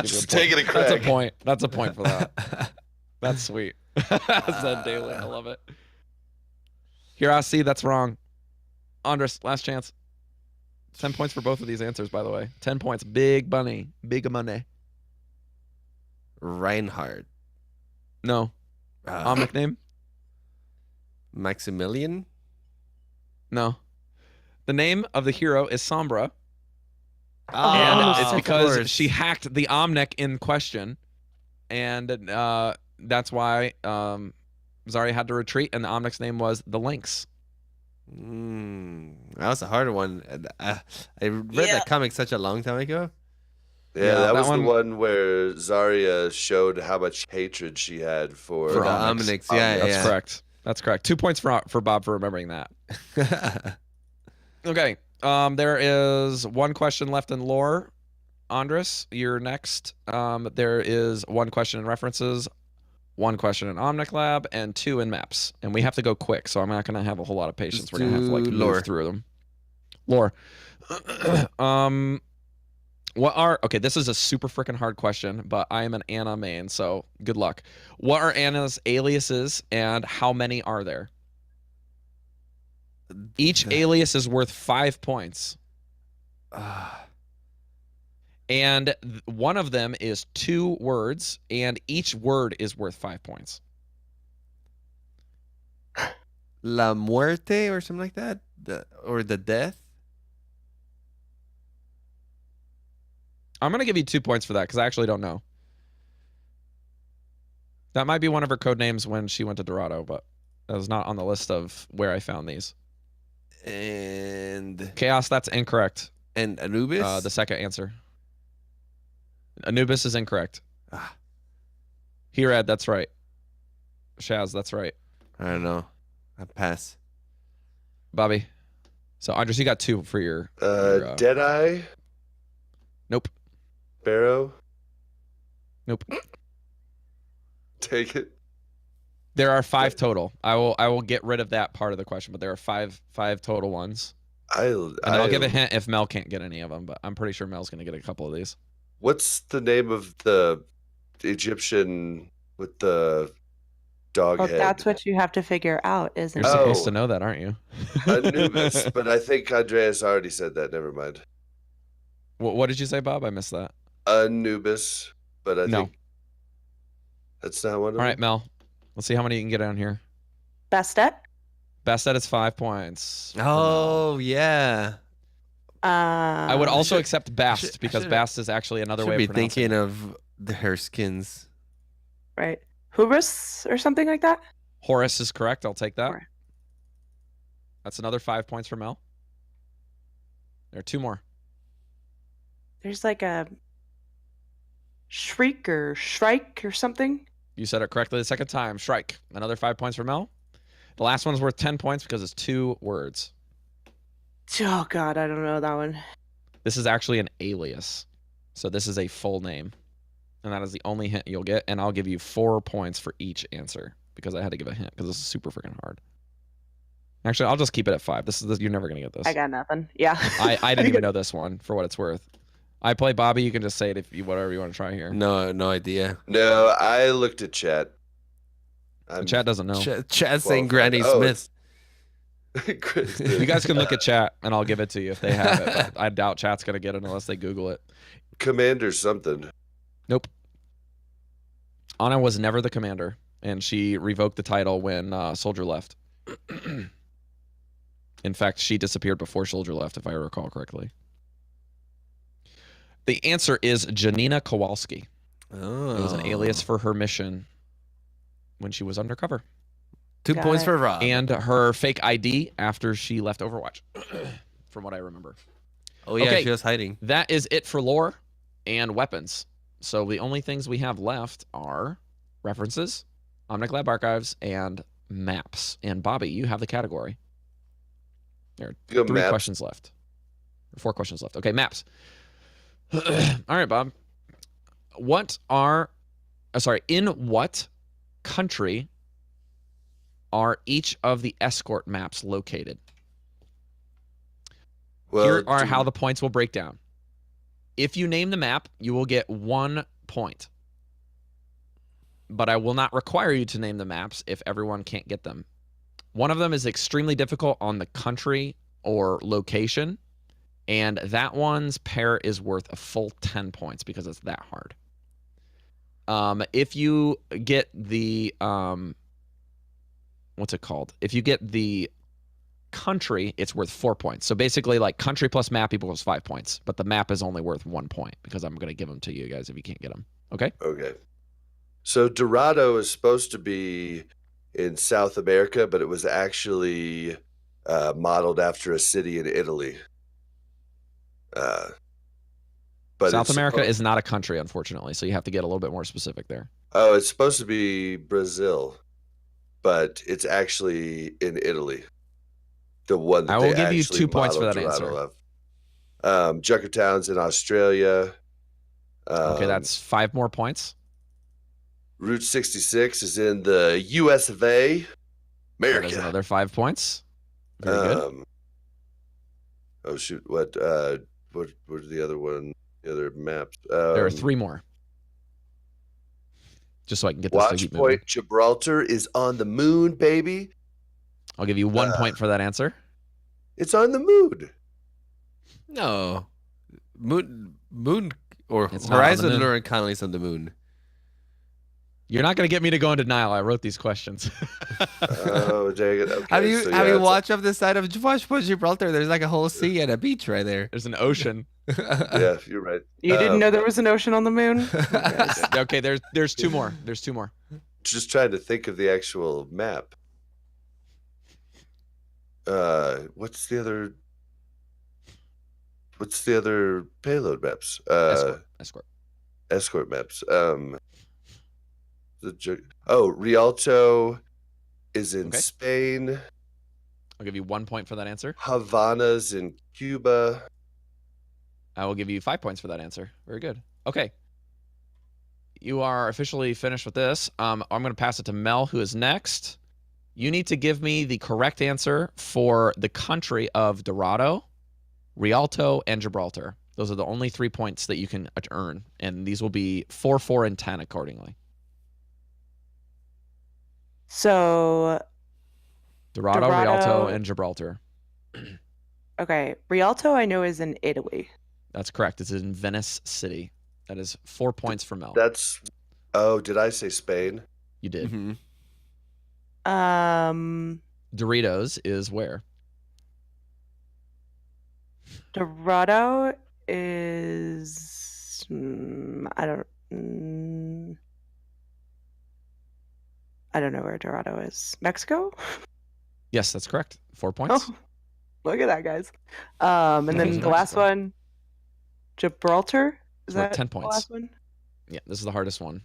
[SPEAKER 3] Just taking a crack.
[SPEAKER 1] That's a point. That's a point for that. That's sweet. Zen Daily. I love it. Here, I see that's wrong. Andres, last chance. 10 points for both of these answers, by the way. 10 points. Big money. Big money.
[SPEAKER 2] Reinhardt.
[SPEAKER 1] No. Omnic name?
[SPEAKER 2] Maximilian?
[SPEAKER 1] No. The name of the hero is Sombra.
[SPEAKER 2] Ah,
[SPEAKER 1] And it's
[SPEAKER 2] of
[SPEAKER 1] because
[SPEAKER 2] course.
[SPEAKER 1] she hacked the Omnic in question. And that's why Zarya had to retreat, and the Omnic's name was the Lynx.
[SPEAKER 2] That was a harder one. I read that comic such a long time ago.
[SPEAKER 3] Yeah, that was
[SPEAKER 1] one-
[SPEAKER 3] the one where Zarya showed how much hatred she had for
[SPEAKER 2] For the
[SPEAKER 1] Omnics.
[SPEAKER 2] Omnics, yeah,
[SPEAKER 1] That's correct. That's correct. 2 points for Bob for remembering that. Okay. There is one question left in lore. Andres, you're next. There is one question in references, one question in Omnic Lab, and 2 in maps. And we have to go quick, so I'm not going to have a whole lot of patience.
[SPEAKER 2] Let's
[SPEAKER 1] We're going to have to like
[SPEAKER 2] do
[SPEAKER 1] move
[SPEAKER 2] lore.
[SPEAKER 1] through them. Lore. Okay, this is a super freaking hard question, but I am an Anna main, so good luck. What are Anna's aliases, and how many are there? Each alias is worth 5 points. And one of them is 2 words, and each word is worth 5 points.
[SPEAKER 2] La Muerte or something like that? Or the death?
[SPEAKER 1] I'm going to give you 2 points for that because I actually don't know. That might be one of her code names when she went to Dorado, but that was not on the list of where I found these.
[SPEAKER 2] And
[SPEAKER 1] Chaos, that's incorrect.
[SPEAKER 2] Anubis?
[SPEAKER 1] The second answer. Anubis is incorrect.
[SPEAKER 2] Ah.
[SPEAKER 1] Herad, that's right. Shaz, that's right.
[SPEAKER 2] I don't know. I pass.
[SPEAKER 1] Bobby. So, Andres, you got 2 for your
[SPEAKER 3] Deadeye.
[SPEAKER 1] Nope.
[SPEAKER 3] Barrow.
[SPEAKER 1] Nope.
[SPEAKER 3] Take it.
[SPEAKER 1] There are 5 total. I will get rid of that part of the question, but there are five total ones. I'll give a hint if Mel can't get any of them, but I'm pretty sure Mel's going to get a couple of these.
[SPEAKER 3] What's the name of the Egyptian with the dog
[SPEAKER 4] Well,
[SPEAKER 3] head?
[SPEAKER 4] that's what you have to figure out, isn't
[SPEAKER 1] You're
[SPEAKER 4] it?
[SPEAKER 1] supposed to know that, aren't you?
[SPEAKER 3] Anubis, but I think Andreas already said that. Never mind.
[SPEAKER 1] What did you say, Bob? I missed that.
[SPEAKER 3] Anubis, but I
[SPEAKER 1] No.
[SPEAKER 3] think that's not one of
[SPEAKER 1] All right,
[SPEAKER 3] them.
[SPEAKER 1] Mel. Let's see how many you can get down here.
[SPEAKER 4] Bastet?
[SPEAKER 1] Best is 5 points.
[SPEAKER 2] Oh, yeah.
[SPEAKER 1] I would also
[SPEAKER 2] should-
[SPEAKER 1] accept Bast
[SPEAKER 2] should-
[SPEAKER 1] because
[SPEAKER 2] should-
[SPEAKER 1] Bast is actually another
[SPEAKER 2] Should
[SPEAKER 1] way
[SPEAKER 2] be
[SPEAKER 1] of pronouncing
[SPEAKER 2] thinking
[SPEAKER 1] it.
[SPEAKER 2] of her skins.
[SPEAKER 4] Right. Hubris or something like that?
[SPEAKER 1] Horus is correct. I'll take that.
[SPEAKER 4] Horus.
[SPEAKER 1] That's another 5 points for Mel. There are 2 more.
[SPEAKER 4] There's like a shriek or shrike or something.
[SPEAKER 1] You said it correctly the second time. Shrike. Another 5 points for Mel. The last one's worth 10 points because it's 2 words.
[SPEAKER 4] Oh, God, I don't know that one.
[SPEAKER 1] This is actually an alias. So this is a full name. And that is the only hint you'll get. And I'll give you 4 points for each answer because I had to give a hint because this is super freaking hard. Actually, I'll just keep it at 5. You're never going to get this.
[SPEAKER 4] I got nothing. Yeah.
[SPEAKER 1] I didn't even know this one for what it's worth. I play Bobby. You can just say it if you whatever you want to try here.
[SPEAKER 2] No idea.
[SPEAKER 3] No, I looked at chat.
[SPEAKER 1] The chat doesn't know.
[SPEAKER 2] Chad saying
[SPEAKER 3] Well,
[SPEAKER 2] Granny
[SPEAKER 3] oh,
[SPEAKER 2] Smith.
[SPEAKER 1] You guys can look at chat and I'll give it to you if they have it. But I doubt chat's going to get it unless they Google it.
[SPEAKER 3] Commander something.
[SPEAKER 1] Nope. Anna was never the commander, and she revoked the title when Soldier left. In fact, she disappeared before Soldier left, if I recall correctly. The answer is Janina Kowalski.
[SPEAKER 2] Oh.
[SPEAKER 1] It was an alias for her mission when she was undercover.
[SPEAKER 2] 2
[SPEAKER 4] Got
[SPEAKER 2] points
[SPEAKER 4] it.
[SPEAKER 2] for Rob.
[SPEAKER 1] And her fake ID after she left Overwatch, from what I remember.
[SPEAKER 2] Oh yeah,
[SPEAKER 1] Okay.
[SPEAKER 2] she was hiding.
[SPEAKER 1] That is it for lore and weapons. So the only things we have left are references, Omnic Lab archives, and maps. And Bobby, you have the category. There
[SPEAKER 3] Go
[SPEAKER 1] are 3
[SPEAKER 3] maps.
[SPEAKER 1] questions left. 4 questions left. Okay, maps. All right, Bob. In what country are each of the escort maps located?
[SPEAKER 3] Well,
[SPEAKER 1] Here are how the points will break down. If you name the map, you will get 1 point. But I will not require you to name the maps if everyone can't get them. One of them is extremely difficult on the country or location, and that one's pair is worth a full 10 points because it's that hard. If you get the what's it called? If you get the country, it's worth 4 points. So basically, like country plus map equals 5 points, but the map is only worth 1 point because I'm going to give them to you guys if you can't get them. Okay?
[SPEAKER 3] Okay. So Dorado is supposed to be in South America, but it was actually modeled after a city in Italy. But
[SPEAKER 1] South America is not a country, unfortunately, so you have to get a little bit more specific there.
[SPEAKER 3] Oh, it's supposed to be Brazil, but it's actually in Italy. The one that
[SPEAKER 1] I will
[SPEAKER 3] they
[SPEAKER 1] give you
[SPEAKER 3] actually
[SPEAKER 1] 2 points for that
[SPEAKER 3] modeled
[SPEAKER 1] answer.
[SPEAKER 3] Dorado of. Junkertown's in Australia.
[SPEAKER 1] Okay, that's 5 more points.
[SPEAKER 3] Route 66 is in the US of A, America.
[SPEAKER 1] That is another 5 points. Very good.
[SPEAKER 3] Oh shoot! What are the other one? The other maps?
[SPEAKER 1] There are 3 more. Just so I can get this to
[SPEAKER 3] Watch
[SPEAKER 1] keep
[SPEAKER 3] Point
[SPEAKER 1] moving.
[SPEAKER 3] Gibraltar is on the moon, baby.
[SPEAKER 1] I'll give you 1 point for that answer.
[SPEAKER 3] It's on the moon.
[SPEAKER 2] No, moon or
[SPEAKER 1] It's not on the
[SPEAKER 2] Horizon
[SPEAKER 1] moon.
[SPEAKER 2] Lunar Connolly's on the moon.
[SPEAKER 1] You're not going to get me to go in denial. I wrote these questions.
[SPEAKER 3] Oh, dang it. Okay,
[SPEAKER 2] Have you
[SPEAKER 3] so
[SPEAKER 2] have
[SPEAKER 3] yeah,
[SPEAKER 2] you
[SPEAKER 3] it's-
[SPEAKER 2] watched up the side of Watch Point Gibraltar? There's like a whole sea and a beach right there.
[SPEAKER 1] There's an ocean.
[SPEAKER 3] Yeah, you're right.
[SPEAKER 4] You didn't know there was an ocean on the moon?
[SPEAKER 1] Okay, there's 2 more. There's 2 more.
[SPEAKER 3] Just trying to think of the actual map. What's the other payload maps?
[SPEAKER 1] Escort.
[SPEAKER 3] Escort maps. Rialto is in
[SPEAKER 1] Okay.
[SPEAKER 3] Spain.
[SPEAKER 1] I'll give you 1 point for that answer.
[SPEAKER 3] Havana's in Cuba.
[SPEAKER 1] I will give you 5 points for that answer. Very good. Okay. You are officially finished with this. I'm going to pass it to Mel, who is next. You need to give me the correct answer for the country of Dorado, Rialto, and Gibraltar. Those are the only 3 points that you can earn, and these will be 4, 4, and 10 accordingly.
[SPEAKER 4] So,
[SPEAKER 1] Dorado, Rialto, and Gibraltar.
[SPEAKER 4] okay, Rialto I know is in Italy.
[SPEAKER 1] That's correct. It's in Venice City. That is 4 points for Mel.
[SPEAKER 3] Did I say Spain?
[SPEAKER 1] You did.
[SPEAKER 2] Mhm.
[SPEAKER 1] Doritos is where?
[SPEAKER 4] Dorado is I don't know where Dorado is. Mexico?
[SPEAKER 1] Yes, that's correct. 4 points.
[SPEAKER 4] Oh, look at that, guys. And
[SPEAKER 1] Okay,
[SPEAKER 4] then
[SPEAKER 1] so
[SPEAKER 4] the last
[SPEAKER 1] Mexico.
[SPEAKER 4] one, Gibraltar. Is
[SPEAKER 1] It's worth
[SPEAKER 4] that
[SPEAKER 1] 10
[SPEAKER 4] the
[SPEAKER 1] points.
[SPEAKER 4] last one?
[SPEAKER 1] Yeah, this is the hardest one.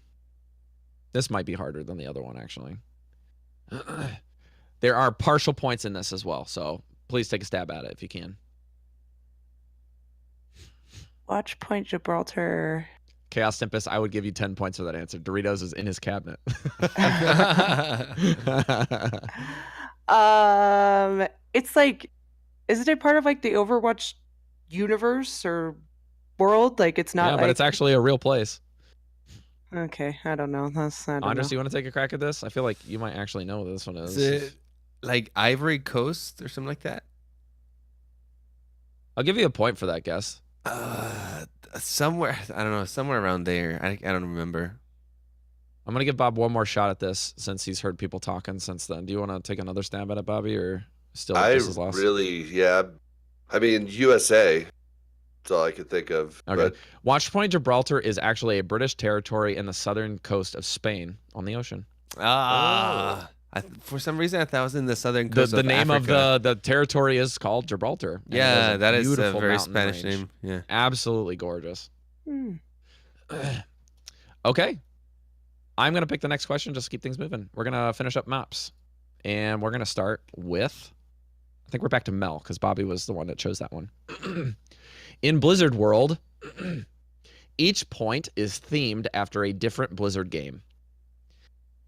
[SPEAKER 1] This might be harder than the other one, actually. There are partial points in this as well, so please take a stab at it if you can.
[SPEAKER 4] Watch Point Gibraltar.
[SPEAKER 1] Chaos Tempest, I would give you 10 points for that answer. Doritos is in his cabinet.
[SPEAKER 4] It's like, isn't it part of like the Overwatch universe or world? Like it's not.
[SPEAKER 1] Yeah, but
[SPEAKER 4] like...
[SPEAKER 1] it's actually a real place.
[SPEAKER 4] Okay, I don't know. I don't
[SPEAKER 1] Andres,
[SPEAKER 4] know.
[SPEAKER 1] do you want to take a crack at this? I feel like you might actually know what this one is.
[SPEAKER 2] Is it like Ivory Coast or something like that?
[SPEAKER 1] I'll give you a point for that guess.
[SPEAKER 2] Somewhere, I don't know, somewhere around there. I don't remember.
[SPEAKER 1] I'm going to give Bob one more shot at this since he's heard people talking since then. Do you want to take another stab at it, Bobby, or still this is lost?
[SPEAKER 3] I mean, USA. That's all I could think of.
[SPEAKER 1] Okay.
[SPEAKER 3] But
[SPEAKER 1] Watch Point Gibraltar is actually a British territory in the southern coast of Spain on the ocean.
[SPEAKER 2] I For some reason, I thought it was in the southern
[SPEAKER 1] The
[SPEAKER 2] coast
[SPEAKER 1] the
[SPEAKER 2] of
[SPEAKER 1] name
[SPEAKER 2] Africa.
[SPEAKER 1] of the territory is called Gibraltar. and it
[SPEAKER 2] Yeah, that is a
[SPEAKER 1] beautiful
[SPEAKER 2] very
[SPEAKER 1] mountain
[SPEAKER 2] Spanish
[SPEAKER 1] range.
[SPEAKER 2] name. Yeah.
[SPEAKER 1] Absolutely gorgeous.
[SPEAKER 4] Hmm.
[SPEAKER 1] Okay. I'm going to pick the next question just to keep things moving. We're going to finish up maps. And we're going to start with, I think we're back to Mel because Bobby was the one that chose that one. In Blizzard World, each point is themed after a different Blizzard game.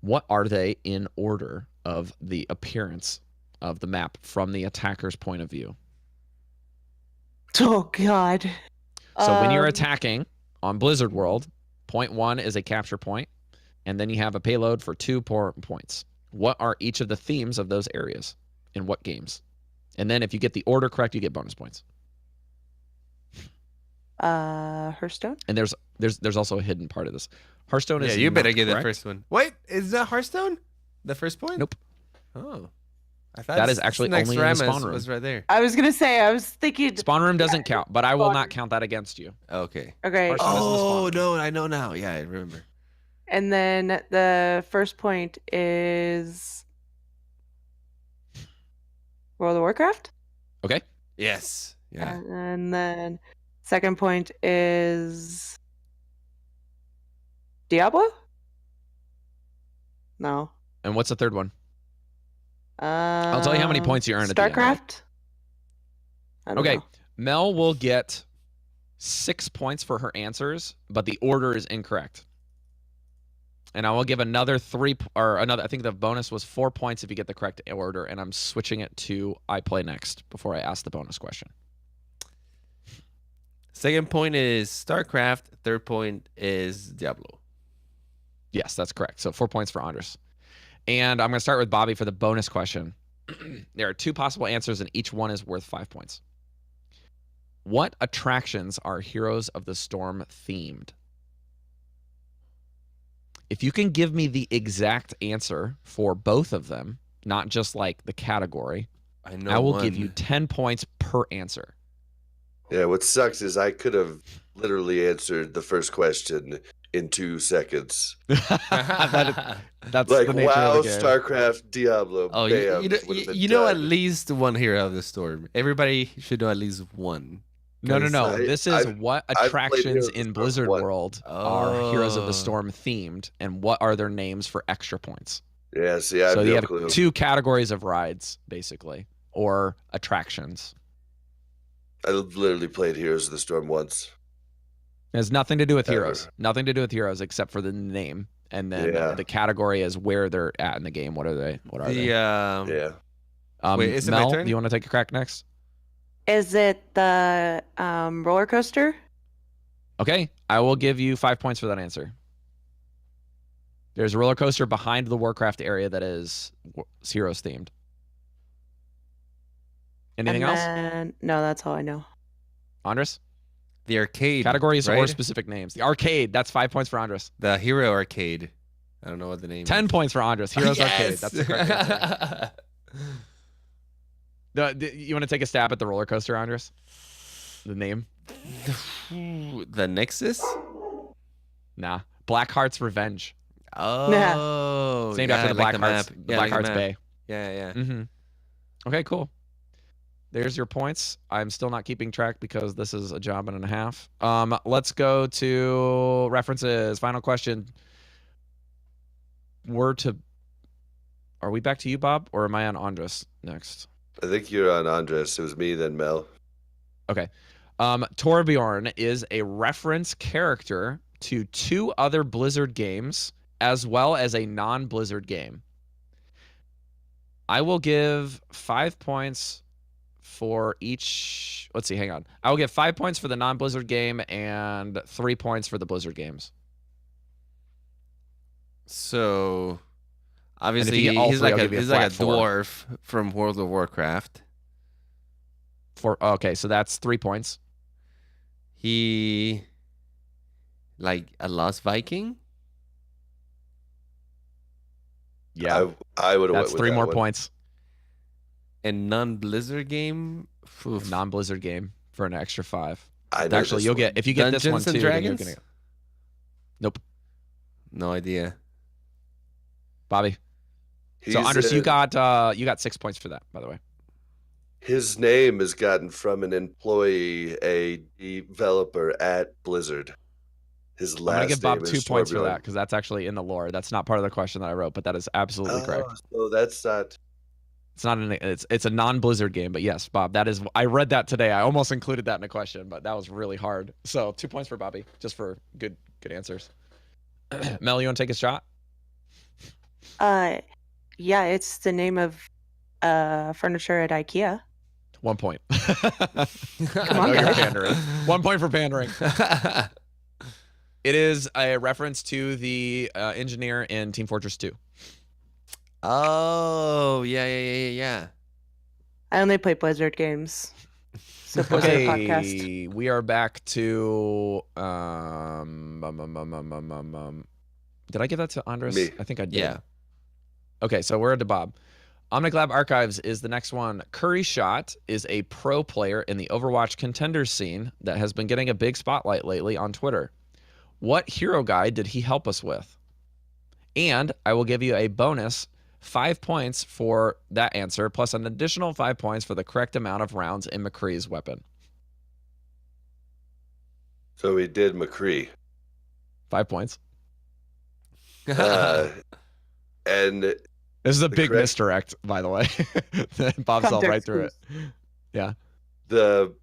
[SPEAKER 1] What are they in order of the appearance of the map from the attacker's point of view?
[SPEAKER 4] Oh God.
[SPEAKER 1] So when you're attacking on Blizzard World, point 1 is a capture point, and then you have a payload for 2 points. What are each of the themes of those areas in what games? And then if you get the order correct, you get bonus points.
[SPEAKER 4] Hearthstone.
[SPEAKER 1] And there's also a hidden part of this. Hearthstone is
[SPEAKER 2] you better
[SPEAKER 1] not
[SPEAKER 2] get the
[SPEAKER 1] correct.
[SPEAKER 2] first one. Wait, is that Hearthstone? The first point?
[SPEAKER 1] Nope.
[SPEAKER 2] Oh. I thought
[SPEAKER 1] That is actually only in the spawn room.
[SPEAKER 2] was right there.
[SPEAKER 4] I was gonna say. I was thinking.
[SPEAKER 1] Spawn room doesn't count, but I will not count that against you.
[SPEAKER 2] Okay.
[SPEAKER 4] Okay.
[SPEAKER 1] Hearthstone is in the spawn
[SPEAKER 2] Oh,
[SPEAKER 1] room.
[SPEAKER 2] no, I know now. Yeah, I remember.
[SPEAKER 4] And then the first point is World of Warcraft.
[SPEAKER 1] Okay.
[SPEAKER 2] Yes. Yeah.
[SPEAKER 4] And then second point is Diablo. No.
[SPEAKER 1] And what's the third one? I'll tell you how many points you earn at the end, right?
[SPEAKER 4] StarCraft. I don't
[SPEAKER 1] Okay.
[SPEAKER 4] know.
[SPEAKER 1] Mel will get 6 points for her answers, but the order is incorrect. And I will give another 3 or another. I think the bonus was 4 points if you get the correct order, and I'm switching it to I play next before I ask the bonus question.
[SPEAKER 2] Second point is StarCraft. Third point is Diablo.
[SPEAKER 1] Yes, that's correct. So 4 points for Andres. And I'm going to start with Bobby for the bonus question. There are 2 possible answers, and each one is worth 5 points. What attractions are Heroes of the Storm themed? If you can give me the exact answer for both of them, not just like the category, I will give you 10 points per answer.
[SPEAKER 3] Yeah, what sucks is I could have literally answered the first question in 2 seconds.
[SPEAKER 1] That's
[SPEAKER 3] Like,
[SPEAKER 1] the nature
[SPEAKER 3] wow,
[SPEAKER 1] of the game.
[SPEAKER 3] StarCraft, Diablo,
[SPEAKER 2] Oh,
[SPEAKER 3] bam.
[SPEAKER 2] you
[SPEAKER 3] would've been
[SPEAKER 2] know at
[SPEAKER 3] done.
[SPEAKER 2] least one Hero of the Storm. Everybody should know at least one.
[SPEAKER 1] No.
[SPEAKER 3] I-
[SPEAKER 1] This is
[SPEAKER 3] I've-
[SPEAKER 1] what
[SPEAKER 3] I've played
[SPEAKER 1] attractions
[SPEAKER 3] Heroes of the
[SPEAKER 1] in
[SPEAKER 3] Storm
[SPEAKER 1] Blizzard
[SPEAKER 3] once.
[SPEAKER 1] World are Heroes of
[SPEAKER 2] Oh.
[SPEAKER 1] the Storm themed, and what are their names for extra points?
[SPEAKER 3] Yeah, see, I have
[SPEAKER 1] So you
[SPEAKER 3] no
[SPEAKER 1] have
[SPEAKER 3] clue.
[SPEAKER 1] 2 categories of rides, basically, or attractions.
[SPEAKER 3] I literally played Heroes of the Storm once.
[SPEAKER 1] It has nothing to do with
[SPEAKER 3] Ever.
[SPEAKER 1] heroes. Nothing to do with heroes except for the name, and then
[SPEAKER 3] Yeah.
[SPEAKER 1] the category is where they're at in the game. What are they? What are they?
[SPEAKER 3] Yeah.
[SPEAKER 2] Wait, is it my
[SPEAKER 1] Mel,
[SPEAKER 2] turn?
[SPEAKER 1] do you want to take a crack next?
[SPEAKER 4] Is it the roller coaster?
[SPEAKER 1] Okay, I will give you 5 points for that answer. There's a roller coaster behind the Warcraft area that is heroes themed. Anything else,
[SPEAKER 4] No, that's all I know.
[SPEAKER 1] Andres?
[SPEAKER 2] The arcade
[SPEAKER 1] Categories or
[SPEAKER 2] right?
[SPEAKER 1] specific names. The arcade. That's 5 points for Andres.
[SPEAKER 2] The Hero Arcade. I don't know what the name
[SPEAKER 1] 10
[SPEAKER 2] is.
[SPEAKER 1] points for Andres. Heroes Arcade.
[SPEAKER 2] Yes!
[SPEAKER 1] That's the correct answer. You want to take a stab at the roller coaster, Andres? The name?
[SPEAKER 2] The Nexus?
[SPEAKER 1] Nah. Blackheart's Revenge.
[SPEAKER 2] Oh.
[SPEAKER 1] It's named after the
[SPEAKER 2] like
[SPEAKER 1] Blackheart's,
[SPEAKER 2] map.
[SPEAKER 1] the
[SPEAKER 2] Yeah, like
[SPEAKER 1] Blackheart's
[SPEAKER 2] map.
[SPEAKER 1] Bay.
[SPEAKER 2] Yeah, yeah.
[SPEAKER 1] Mm-hmm. Okay, cool. There's your points. I'm still not keeping track because this is a job and a half. Let's go to references. Final question. Are we back to you, Bob, or am I on Andres next?
[SPEAKER 3] I think you're on Andres. It was me, then Mel.
[SPEAKER 1] Okay. Torbjorn is a reference character to 2 other Blizzard games as well as a non-Blizzard game. I will give 5 points for each. Let's see, hang on. I will give 5 points for the non-Blizzard game and 3 points for the Blizzard games.
[SPEAKER 2] So,
[SPEAKER 1] And if
[SPEAKER 2] obviously,
[SPEAKER 1] you get all
[SPEAKER 2] he's
[SPEAKER 1] three,
[SPEAKER 2] like
[SPEAKER 1] I'll
[SPEAKER 2] a
[SPEAKER 1] give you a
[SPEAKER 2] he's like a
[SPEAKER 1] flat 4.
[SPEAKER 2] dwarf from World of Warcraft.
[SPEAKER 1] Okay, so that's 3 points.
[SPEAKER 2] He like a lost Viking.
[SPEAKER 1] Yeah,
[SPEAKER 3] I would have went
[SPEAKER 1] that's
[SPEAKER 3] with
[SPEAKER 1] 3
[SPEAKER 3] that
[SPEAKER 1] more
[SPEAKER 3] one.
[SPEAKER 1] points.
[SPEAKER 2] And non-Blizzard game. Oof.
[SPEAKER 1] Non-Blizzard game for an extra 5.
[SPEAKER 3] I know
[SPEAKER 1] Actually,
[SPEAKER 3] this
[SPEAKER 1] you'll
[SPEAKER 3] one.
[SPEAKER 1] get if you get this one
[SPEAKER 2] Dungeons and
[SPEAKER 1] too. Then you're
[SPEAKER 2] Dragons?
[SPEAKER 1] gonna. Nope,
[SPEAKER 2] No idea.
[SPEAKER 1] Bobby. So
[SPEAKER 3] He's
[SPEAKER 1] Andres, you got 6 points for that, by the way.
[SPEAKER 3] his name is gotten from an employee, a developer at Blizzard. His
[SPEAKER 1] I'm gonna
[SPEAKER 3] last
[SPEAKER 1] give Bob
[SPEAKER 3] name
[SPEAKER 1] 2
[SPEAKER 3] is
[SPEAKER 1] points for that
[SPEAKER 3] Torbjorn.
[SPEAKER 1] because that's actually in the lore. That's not part of the question that I wrote, but that is absolutely correct.
[SPEAKER 3] So that's not.
[SPEAKER 1] It's not it's a non-Blizzard game, but yes, Bob, that is. I read that today. I almost included that in a question, but that was really hard. So 2 points for Bobby, just for good answers. Mel, you want to take a shot?
[SPEAKER 4] Yeah, it's the name of furniture at IKEA.
[SPEAKER 1] 1 point.
[SPEAKER 4] Come on,
[SPEAKER 1] No, you're
[SPEAKER 4] guys.
[SPEAKER 1] pandering. 1 point for pandering. It is a reference to the engineer in Team Fortress 2.
[SPEAKER 2] Oh, yeah.
[SPEAKER 4] I only play Blizzard games. So Blizzard podcast.
[SPEAKER 1] Okay, we are back to did I give that to Andres?
[SPEAKER 3] Me.
[SPEAKER 1] I think I did.
[SPEAKER 2] Yeah.
[SPEAKER 1] Okay, so we're to Bob. Omnic Lab Archives is the next one. Curry Shot is a pro player in the Overwatch contenders scene that has been getting a big spotlight lately on Twitter. What hero guide did he help us with? And I will give you a bonus 5 points for that answer, plus an additional 5 points for the correct amount of rounds in McCree's weapon.
[SPEAKER 3] So he did McCree.
[SPEAKER 1] 5 points.
[SPEAKER 3] And
[SPEAKER 1] This is a big
[SPEAKER 3] correct-
[SPEAKER 1] misdirect, by the way. Bob saw right
[SPEAKER 4] Context
[SPEAKER 1] through it.
[SPEAKER 4] clues.
[SPEAKER 1] Yeah,
[SPEAKER 3] the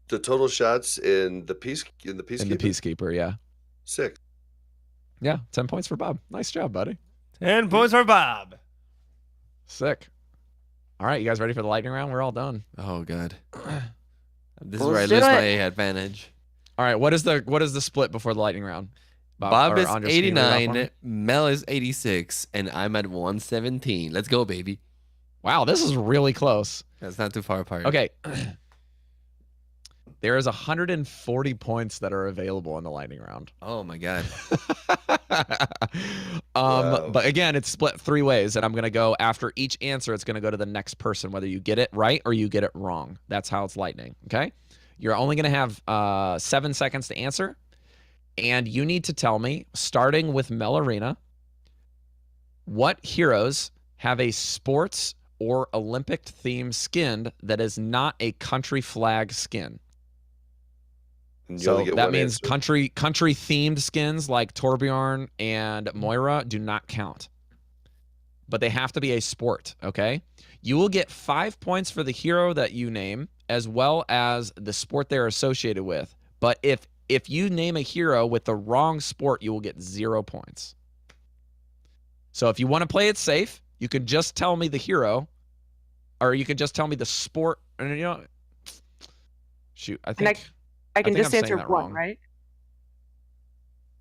[SPEAKER 3] total shots in the Peacekeeper.
[SPEAKER 1] in the Peacekeeper, yeah.
[SPEAKER 3] 6.
[SPEAKER 1] Yeah, 10 points for Bob. Nice job, buddy.
[SPEAKER 5] 10 points for Bob.
[SPEAKER 1] Sick. All right, you guys ready for the lightning round? We're all done.
[SPEAKER 2] Oh god. This is
[SPEAKER 4] Let's
[SPEAKER 2] where I
[SPEAKER 4] do
[SPEAKER 2] lose
[SPEAKER 4] it.
[SPEAKER 2] my advantage.
[SPEAKER 1] All right, what is the split before the lightning round?
[SPEAKER 2] Bob
[SPEAKER 1] or
[SPEAKER 2] is
[SPEAKER 1] Andres, can you read it off for
[SPEAKER 2] 89,
[SPEAKER 1] me?
[SPEAKER 2] Mel is 86, and I'm at 117. Let's go, baby.
[SPEAKER 1] Wow, this is really close.
[SPEAKER 2] That's not too far apart.
[SPEAKER 1] Okay. There is 140 points that are available in the lightning round.
[SPEAKER 2] Oh my god.
[SPEAKER 3] Wow.
[SPEAKER 1] But again, it's split 3 ways, and I'm gonna go after each answer. It's gonna go to the next person, whether you get it right or you get it wrong. That's how it's lightning. Okay, you're only gonna have 7 seconds to answer, and you need to tell me, starting with Mel Arena, what heroes have a sports or Olympic themed skin that is not a country flag skin.
[SPEAKER 3] And you
[SPEAKER 1] So
[SPEAKER 3] only get
[SPEAKER 1] that
[SPEAKER 3] one
[SPEAKER 1] means
[SPEAKER 3] answer.
[SPEAKER 1] country themed skins like Torbjorn and Moira do not count. But they have to be a sport, okay? You will get 5 points for the hero that you name as well as the sport they're associated with. But if you name a hero with the wrong sport, you will get 0 points. So if you want to play it safe, you can just tell me the hero or you can just tell me the sport and you know shoot, I think
[SPEAKER 4] I can
[SPEAKER 1] think
[SPEAKER 4] just
[SPEAKER 1] I'm saying
[SPEAKER 4] answer
[SPEAKER 1] that
[SPEAKER 4] one,
[SPEAKER 1] wrong.
[SPEAKER 4] right?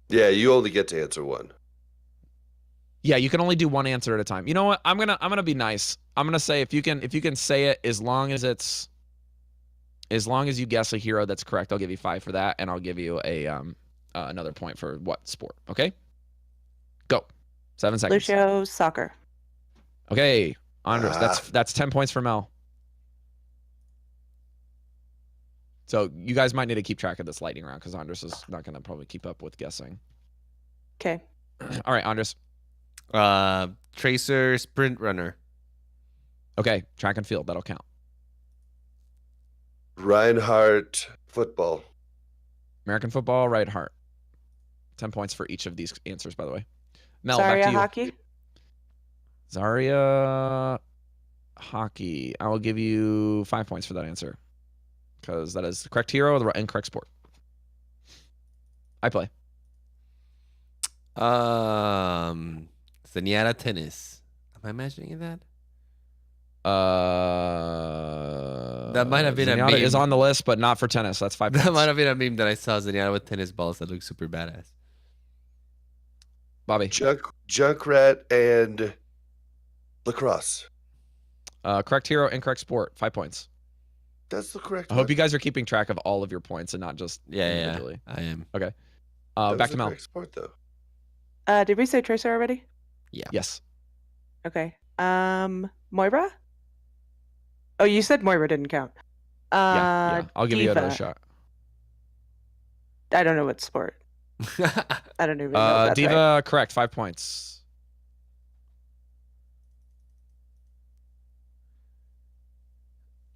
[SPEAKER 3] Yeah, you only get to answer one.
[SPEAKER 1] Yeah, you can only do one answer at a time. You know what? I'm gonna be nice. I'm gonna say if you can say it as long as you guess a hero that's correct, I'll give you 5 for that, and I'll give you a another point for what sport. Okay, go. 7 seconds.
[SPEAKER 4] Lucio, soccer.
[SPEAKER 1] Okay, Andres,
[SPEAKER 3] Ah.
[SPEAKER 1] that's 10 points for Mel. So you guys might need to keep track of this lightning round because Andres is not gonna probably keep up with guessing.
[SPEAKER 4] Okay.
[SPEAKER 1] All right, Andres.
[SPEAKER 2] Tracer, sprint runner.
[SPEAKER 1] Okay, track and field, that'll count.
[SPEAKER 3] Reinhardt, football.
[SPEAKER 1] American football, right heart. 10 points for each of these answers, by the way. Mel,
[SPEAKER 4] Zarya,
[SPEAKER 1] back to you.
[SPEAKER 4] hockey.
[SPEAKER 1] Zarya, hockey. I will give you 5 points for that answer because that is the correct hero or the incorrect sport. I play.
[SPEAKER 2] Zenyatta tennis. Am I imagining that?
[SPEAKER 1] That
[SPEAKER 2] might have been a
[SPEAKER 1] Zenyatta
[SPEAKER 2] meme.
[SPEAKER 1] is on the list, but not for tennis. That's 5 points.
[SPEAKER 2] That might have been a meme that I saw Zenyatta with tennis balls that look super badass.
[SPEAKER 1] Bobby.
[SPEAKER 3] Junkrat and lacrosse.
[SPEAKER 1] Correct hero, incorrect sport. 5 points.
[SPEAKER 3] That's the correct
[SPEAKER 1] I
[SPEAKER 3] one.
[SPEAKER 1] hope you guys are keeping track of all of your points and not just
[SPEAKER 2] Yeah,
[SPEAKER 1] individually.
[SPEAKER 2] I am.
[SPEAKER 3] That
[SPEAKER 1] Back
[SPEAKER 3] was
[SPEAKER 1] to
[SPEAKER 3] the
[SPEAKER 1] Mel.
[SPEAKER 3] correct sport, though.
[SPEAKER 4] Did we say Tracer already?
[SPEAKER 1] Yes.
[SPEAKER 4] Okay. Moira? Oh, you said Moira didn't count.
[SPEAKER 1] Yeah. I'll give you another
[SPEAKER 4] Diva.
[SPEAKER 1] shot.
[SPEAKER 4] I don't know what sport. I don't even know if that's
[SPEAKER 1] Diva,
[SPEAKER 4] right.
[SPEAKER 1] correct. 5 points.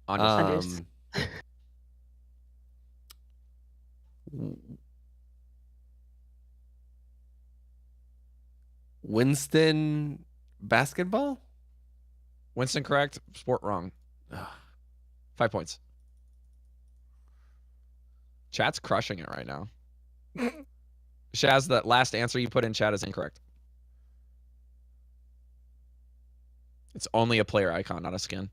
[SPEAKER 1] Andres.
[SPEAKER 2] Winston basketball?
[SPEAKER 1] Winston correct. Sport wrong. 5 points. Chat's crushing it right now. Shaz, the last answer you put in chat is incorrect. It's only a player icon, not a skin.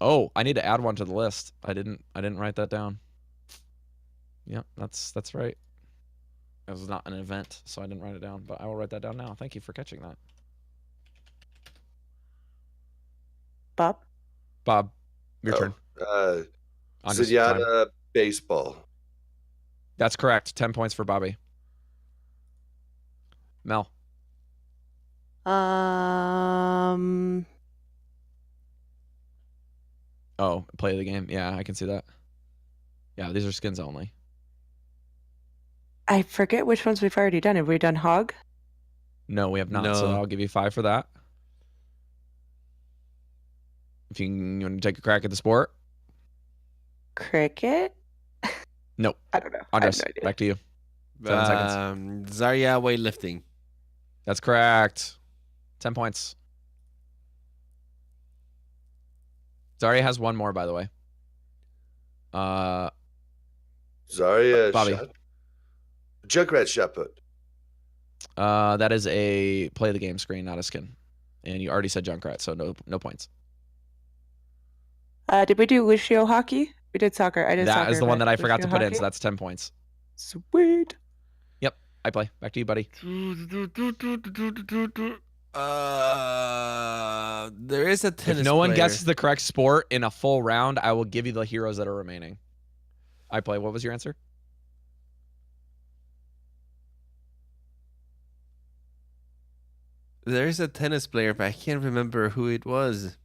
[SPEAKER 1] Oh, I need to add one to the list. I didn't write that down. Yep, that's right. It was not an event, so I didn't write it down, but I will write that down now. Thank you for catching that. Bob, your turn.
[SPEAKER 3] Zenyatta baseball.
[SPEAKER 1] That's correct. 10 points for Bobby. Mel. Oh, play the game. Yeah, I can see that. Yeah, these are skins only.
[SPEAKER 4] I forget which ones we've already done. Have we done Hog?
[SPEAKER 1] No, we have not. So
[SPEAKER 2] No.
[SPEAKER 1] I'll give you 5 for that. If you want to take a crack at the sport.
[SPEAKER 4] Cricket?
[SPEAKER 1] Nope.
[SPEAKER 4] I don't know.
[SPEAKER 1] Andres,
[SPEAKER 4] I have no idea.
[SPEAKER 1] back to you. 7 seconds.
[SPEAKER 2] Zarya weightlifting.
[SPEAKER 1] That's correct. 10 points. Zarya has one more, by the way.
[SPEAKER 3] Zarya
[SPEAKER 1] Bobby.
[SPEAKER 3] shot. Junkrat shot put.
[SPEAKER 1] That is a play the game screen, not a skin. And you already said Junkrat, so no points.
[SPEAKER 4] Did we do Lucio hockey? We did soccer. I did soccer.
[SPEAKER 1] That is the one
[SPEAKER 4] but
[SPEAKER 1] that I forgot to
[SPEAKER 4] Lucio
[SPEAKER 1] put in,
[SPEAKER 4] hockey?
[SPEAKER 1] so that's 10 points.
[SPEAKER 4] Sweet.
[SPEAKER 1] Yep, I play. Back to you, buddy.
[SPEAKER 2] There is a tennis
[SPEAKER 1] If no one
[SPEAKER 2] player.
[SPEAKER 1] guesses the correct sport in a full round, I will give you the heroes that are remaining. I play. What was your answer?
[SPEAKER 2] There's a tennis player, but I can't remember who it was.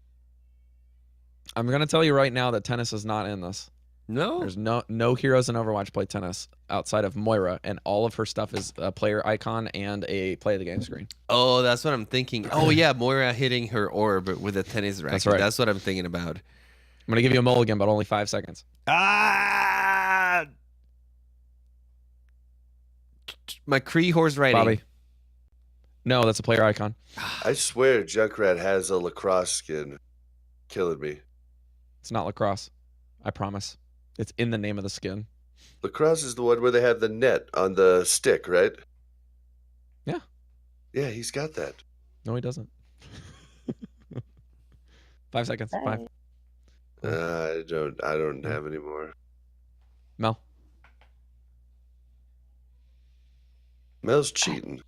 [SPEAKER 1] I'm going to tell you right now that tennis is not in this.
[SPEAKER 2] No?
[SPEAKER 1] There's no heroes in Overwatch play tennis outside of Moira, and all of her stuff is a player icon and a play the game screen.
[SPEAKER 2] Oh, that's what I'm thinking. Oh, yeah, Moira hitting her orb with a tennis racket.
[SPEAKER 1] That's right.
[SPEAKER 2] That's what I'm thinking about.
[SPEAKER 1] I'm going to give you a mulligan, but only 5 seconds.
[SPEAKER 2] McCree horse riding.
[SPEAKER 1] Bobby. No, that's a player icon.
[SPEAKER 3] I swear Junkrat has a lacrosse skin. Killing me.
[SPEAKER 1] It's not lacrosse. I promise. It's in the name of the skin.
[SPEAKER 3] Lacrosse is the one where they have the net on the stick, right?
[SPEAKER 1] Yeah.
[SPEAKER 3] Yeah, he's got that.
[SPEAKER 1] No, he doesn't. 5 seconds. 5.
[SPEAKER 3] I don't have any more.
[SPEAKER 1] Mel.
[SPEAKER 3] Mel's cheating.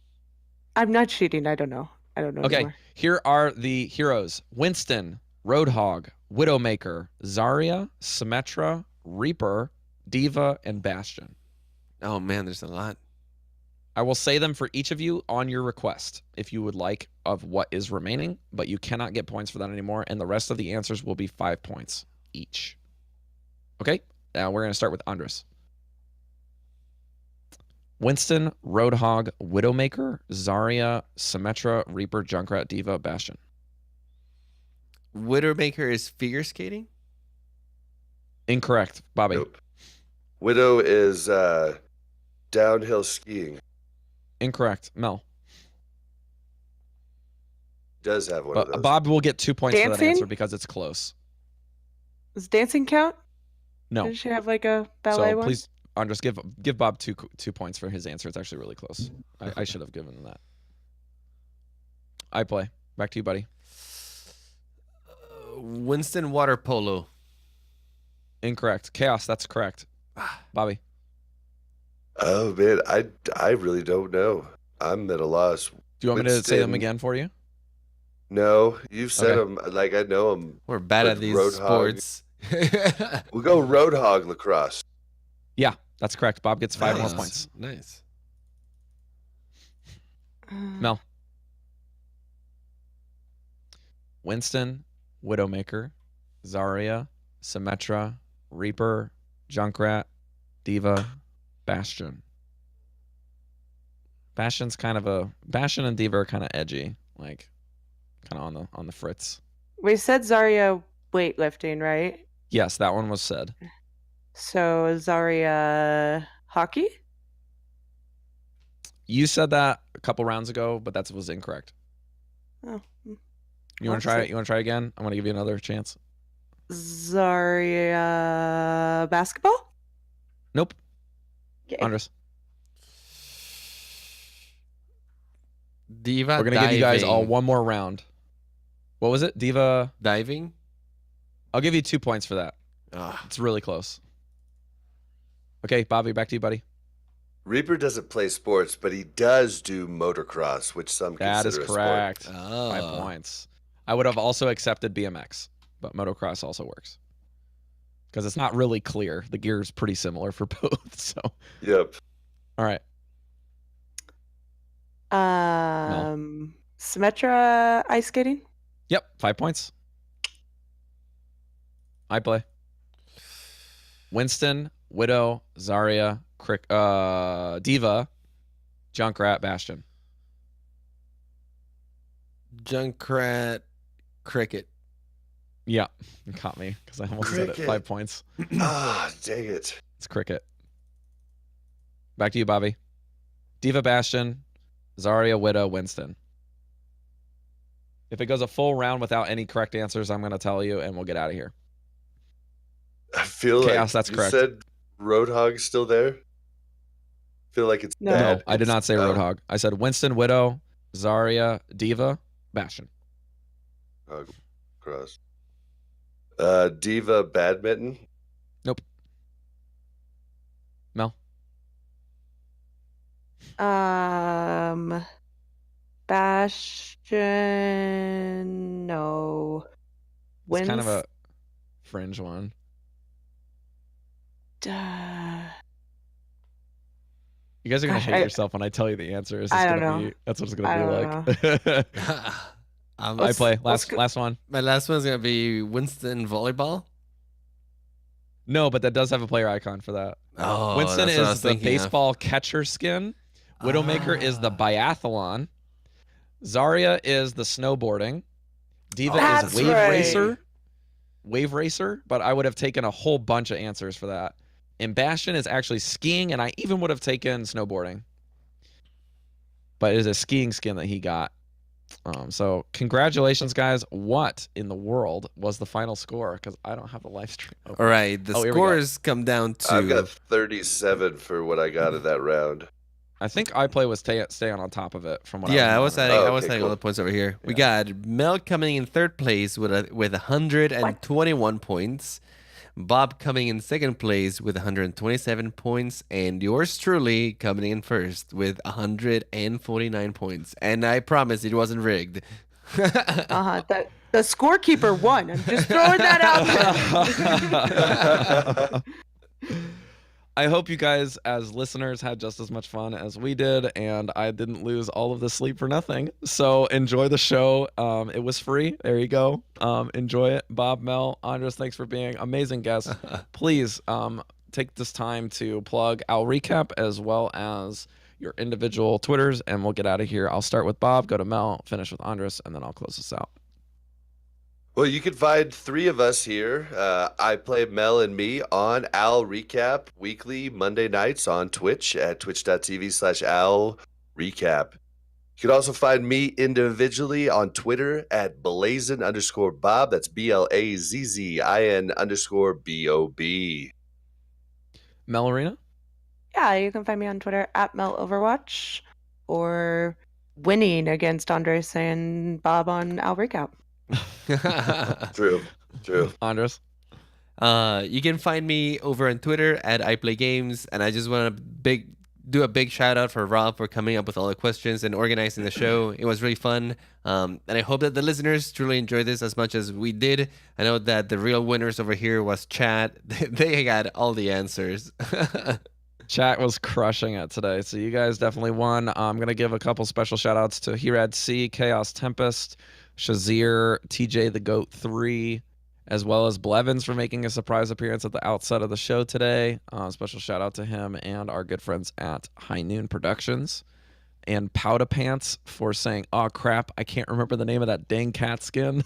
[SPEAKER 4] I'm not cheating. I don't know. I don't know
[SPEAKER 1] Okay,
[SPEAKER 4] anymore.
[SPEAKER 1] here are the heroes. Winston, Roadhog, Widowmaker, Zarya, Symmetra, Reaper, Diva, and Bastion.
[SPEAKER 2] Oh, man, there's a lot.
[SPEAKER 1] I will say them for each of you on your request, if you would like, of what is remaining, but you cannot get points for that anymore, and the rest of the answers will be 5 points each. Okay, now we're going to start with Andres. Winston, Roadhog, Widowmaker, Zarya, Symmetra, Reaper, Junkrat, Diva, Bastion.
[SPEAKER 2] Widowmaker is figure skating?
[SPEAKER 1] Incorrect. Bobby.
[SPEAKER 3] Nope. Widow is downhill skiing.
[SPEAKER 1] Incorrect. Mel.
[SPEAKER 3] Does have one of those.
[SPEAKER 1] Bob will get 2 points for that
[SPEAKER 4] Dancing?
[SPEAKER 1] answer because it's close.
[SPEAKER 4] Does dancing count?
[SPEAKER 1] No.
[SPEAKER 4] Does she have like a ballet
[SPEAKER 1] So
[SPEAKER 4] one?
[SPEAKER 1] please, Andres, give Bob 2 points for his answer. It's actually really close. I should have given him that. I play. Back to you, buddy.
[SPEAKER 2] Winston water polo.
[SPEAKER 1] Incorrect. Chaos. That's correct. Bobby.
[SPEAKER 3] Oh man, I really don't know. I'm at a loss.
[SPEAKER 1] Do you want me to say them
[SPEAKER 3] Winston.
[SPEAKER 1] again for you?
[SPEAKER 3] No, you've said
[SPEAKER 1] Okay.
[SPEAKER 3] them. Like I know them.
[SPEAKER 2] We're bad
[SPEAKER 3] Like
[SPEAKER 2] at these
[SPEAKER 3] Roadhog.
[SPEAKER 2] sports.
[SPEAKER 3] We'll go Roadhog lacrosse.
[SPEAKER 1] Yeah, that's correct. Bob gets 5 more
[SPEAKER 3] Nice.
[SPEAKER 1] points.
[SPEAKER 2] Nice.
[SPEAKER 1] Mel. Winston, Widowmaker, Zarya, Symmetra, Reaper, Junkrat, Diva, Bastion. Bastion and Diva are kind of edgy. Like, kind of on the fritz.
[SPEAKER 4] We said Zarya weightlifting, right?
[SPEAKER 1] Yes, that one was said.
[SPEAKER 4] So Zarya hockey?
[SPEAKER 1] You said that a couple rounds ago, but that was incorrect.
[SPEAKER 4] Oh.
[SPEAKER 1] You want to try it? You want to try again? I'm going to give you another chance.
[SPEAKER 4] Zarya basketball?
[SPEAKER 1] Nope.
[SPEAKER 4] Okay.
[SPEAKER 1] Andres.
[SPEAKER 2] Diva
[SPEAKER 1] We're going to give you guys all one more round. What was it? Diva
[SPEAKER 2] diving?
[SPEAKER 1] I'll give you 2 points for that.
[SPEAKER 2] Ugh.
[SPEAKER 1] It's really close. Okay, Bobby, back to you, buddy.
[SPEAKER 3] Reaper doesn't play sports, but he does do motocross, which some
[SPEAKER 1] That is
[SPEAKER 3] consider a sport.
[SPEAKER 1] correct.
[SPEAKER 2] Oh.
[SPEAKER 1] 5 points. I would have also accepted BMX, but motocross also works. Because it's not really clear. The gear is pretty similar for both. So,
[SPEAKER 3] Yep.
[SPEAKER 1] all right.
[SPEAKER 4] Symmetra ice skating?
[SPEAKER 1] Yep, 5 points. I play. Winston, Widow, Zarya, Diva, Junkrat, Bastion.
[SPEAKER 2] Junkrat, cricket.
[SPEAKER 1] Yeah, you caught me because I almost said it.
[SPEAKER 3] Cricket.
[SPEAKER 1] 5 points.
[SPEAKER 3] Ah, dang it.
[SPEAKER 1] It's cricket. Back to you, Bobby. Diva, Bastion, Zarya, Widow, Winston. If it goes a full round without any correct answers, I'm going to tell you, and we'll get out of here.
[SPEAKER 3] I feel
[SPEAKER 1] Chaos,
[SPEAKER 3] like
[SPEAKER 1] that's
[SPEAKER 3] you
[SPEAKER 1] correct.
[SPEAKER 3] said Roadhog's still there. Feel like it's
[SPEAKER 4] No.
[SPEAKER 3] bad.
[SPEAKER 1] No, I did not say Roadhog. I said Winston, Widow, Zarya, Diva, Bastion.
[SPEAKER 3] Cross. Diva badminton.
[SPEAKER 1] Nope. Mel.
[SPEAKER 4] Bastion. No.
[SPEAKER 1] It's kind of a fringe one.
[SPEAKER 4] Uh,
[SPEAKER 1] You guys are gonna
[SPEAKER 4] Gosh,
[SPEAKER 1] hate yourself when I tell you the answer. It's just
[SPEAKER 4] I don't
[SPEAKER 1] gonna
[SPEAKER 4] know.
[SPEAKER 1] be. That's what it's gonna
[SPEAKER 4] I
[SPEAKER 1] be
[SPEAKER 4] don't
[SPEAKER 1] like. I
[SPEAKER 2] Let's-
[SPEAKER 1] play
[SPEAKER 4] let's
[SPEAKER 1] last one.
[SPEAKER 2] My last one's gonna be Winston volleyball.
[SPEAKER 1] No, but that does have a player icon for that.
[SPEAKER 2] Oh,
[SPEAKER 1] Winston
[SPEAKER 2] that's what I
[SPEAKER 1] is
[SPEAKER 2] was
[SPEAKER 1] the
[SPEAKER 2] thinking of.
[SPEAKER 1] baseball catcher skin. Widowmaker is the
[SPEAKER 2] Ah.
[SPEAKER 1] biathlon. Zarya is the snowboarding. Diva
[SPEAKER 4] That's
[SPEAKER 1] is wave
[SPEAKER 4] right.
[SPEAKER 1] racer. Wave racer, but I would have taken a whole bunch of answers for that. And Bastion is actually skiing, and I even would have taken snowboarding. But it is a skiing skin that he got. So congratulations, guys. What in the world was the final score? Because I don't have the live stream open.
[SPEAKER 2] All right, the
[SPEAKER 1] Oh, here we go.
[SPEAKER 2] scores come down to.
[SPEAKER 3] I've got 37 for what I got in that round.
[SPEAKER 1] I think iPlay was staying on top of it from what
[SPEAKER 2] Yeah, I
[SPEAKER 1] I
[SPEAKER 2] was
[SPEAKER 1] remember.
[SPEAKER 2] adding.
[SPEAKER 3] Oh,
[SPEAKER 2] I was
[SPEAKER 3] okay,
[SPEAKER 2] adding all
[SPEAKER 3] cool.
[SPEAKER 2] the points over here. We
[SPEAKER 1] Yeah.
[SPEAKER 2] got Mel coming in third place with 121 points. Bob coming in second place with 127 points, and yours truly coming in first with 149 points. And I promise it wasn't rigged.
[SPEAKER 4] The scorekeeper won. I'm just throwing that out there.
[SPEAKER 1] I hope you guys, as listeners, had just as much fun as we did, and I didn't lose all of the sleep for nothing. So enjoy the show. It was free. There you go. Enjoy it. Bob, Mel, Andres, thanks for being amazing guests. Please take this time to plug Al Recap as well as your individual Twitters, and we'll get out of here. I'll start with Bob, go to Mel, finish with Andres, and then I'll close this out.
[SPEAKER 3] Well, you can find 3 of us here. I play Mel and me on Al Recap weekly Monday nights on Twitch at twitch.tv/Al Recap. You can also find me individually on Twitter at Blazin_Bob. That's BLAZZIN_BOB.
[SPEAKER 1] Mel Arena?
[SPEAKER 4] Yeah, you can find me on Twitter at MelOverwatch or winning against Andres and Bob on Al Recap.
[SPEAKER 3] True.
[SPEAKER 1] Andres?
[SPEAKER 2] You can find me over on Twitter at iPlayGames, and I just want to do a big shout out for Rob for coming up with all the questions and organizing the show. It was really fun, and I hope that the listeners truly enjoyed this as much as we did. I know that the real winners over here was Chat. They got all the answers.
[SPEAKER 1] Chat was crushing it today, so you guys definitely won. I'm going to give a couple special shout outs to Hirad C, Chaos Tempest, Shazir, TJ the Goat 3, as well as Blevins for making a surprise appearance at the outset of the show today. Special shout out to him and our good friends at High Noon Productions. and Powder Pants for saying, "Oh crap, I can't remember the name of that dang cat skin."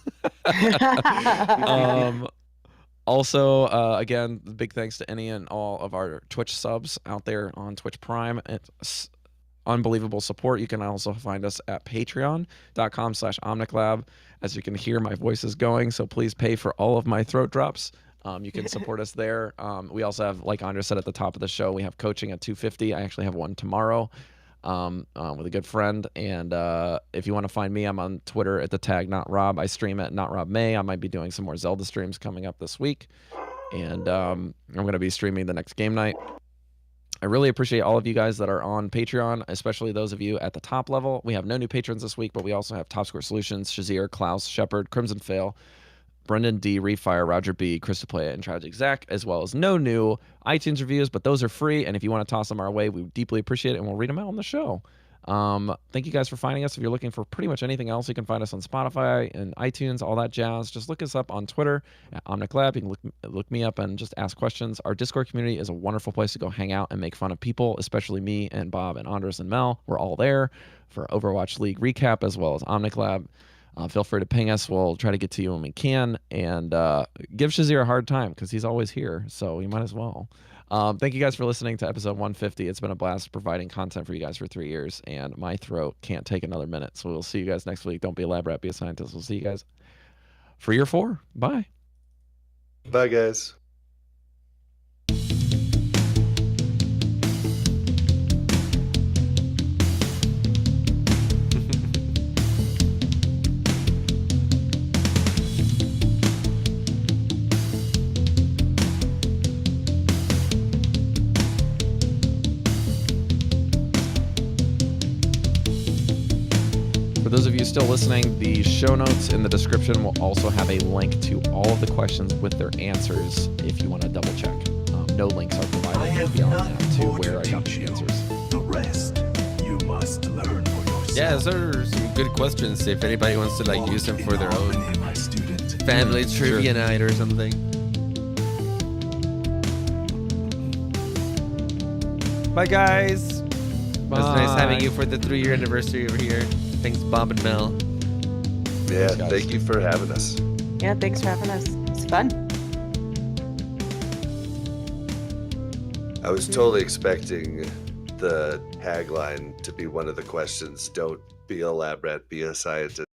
[SPEAKER 1] Also, again, big thanks to any and all of our Twitch subs out there on Twitch Prime. It's unbelievable support. You can also find us at patreon.com/omniclab. As you can hear, my voice is going, so please pay for all of my throat drops. You can support us there. We also have, like Andres said at the top of the show, we have coaching at 250. I actually have one tomorrow with a good friend. And if you want to find me, I'm on Twitter at the tag NotRob. I stream at NotRobMay. I might be doing some more Zelda streams coming up this week. And I'm going to be streaming the next game night. I really appreciate all of you guys that are on Patreon, especially those of you at the top level. We have no new patrons this week, but we also have Top Score Solutions, Shazir, Klaus, Shepard, Crimson Fail, Brendan D, Refire, Roger B, Chris Playa, and Tragic Zach, as well as no new iTunes reviews, but those are free. And if you want to toss them our way, we deeply appreciate it, and we'll read them out on the show. Thank you guys for finding us. If you're looking for pretty much anything else, you can find us on Spotify and iTunes, all that jazz. Just look us up on Twitter at Omnic Lab. You can look me up and just ask questions. Our Discord community is a wonderful place to go hang out and make fun of people, especially me and Bob and Andres and Mel. We're all there for Overwatch League recap as well as Omnic Lab. Feel free to ping us. We'll try to get to you when we can. And give Shazir a hard time because he's always here, so you might as well. Thank you guys for listening to episode 150. It's been a blast providing content for you guys for 3 years, and my throat can't take another minute. So we'll see you guys next week. Don't be a lab rat, be a scientist. We'll see you guys for year 4. Bye.
[SPEAKER 3] Bye, guys.
[SPEAKER 1] For those of you still listening, the show notes in the description will also have a link to all of the questions with their answers if you want to double check. No links are provided beyond that to where I got the answers.
[SPEAKER 6] The rest you must learn for yourself.
[SPEAKER 2] Yeah, those are some good questions. If anybody wants to like use them for their own
[SPEAKER 6] My student.
[SPEAKER 2] family trivia night or something. Bye, guys. It was nice having you for the 3-year anniversary over here. Thanks, Bob and Mel.
[SPEAKER 3] Yeah,
[SPEAKER 1] guys.
[SPEAKER 3] thank you for having us.
[SPEAKER 4] Yeah, thanks for having us. It's fun.
[SPEAKER 3] I was totally expecting the tagline to be one of the questions. Don't be a lab rat, be a scientist.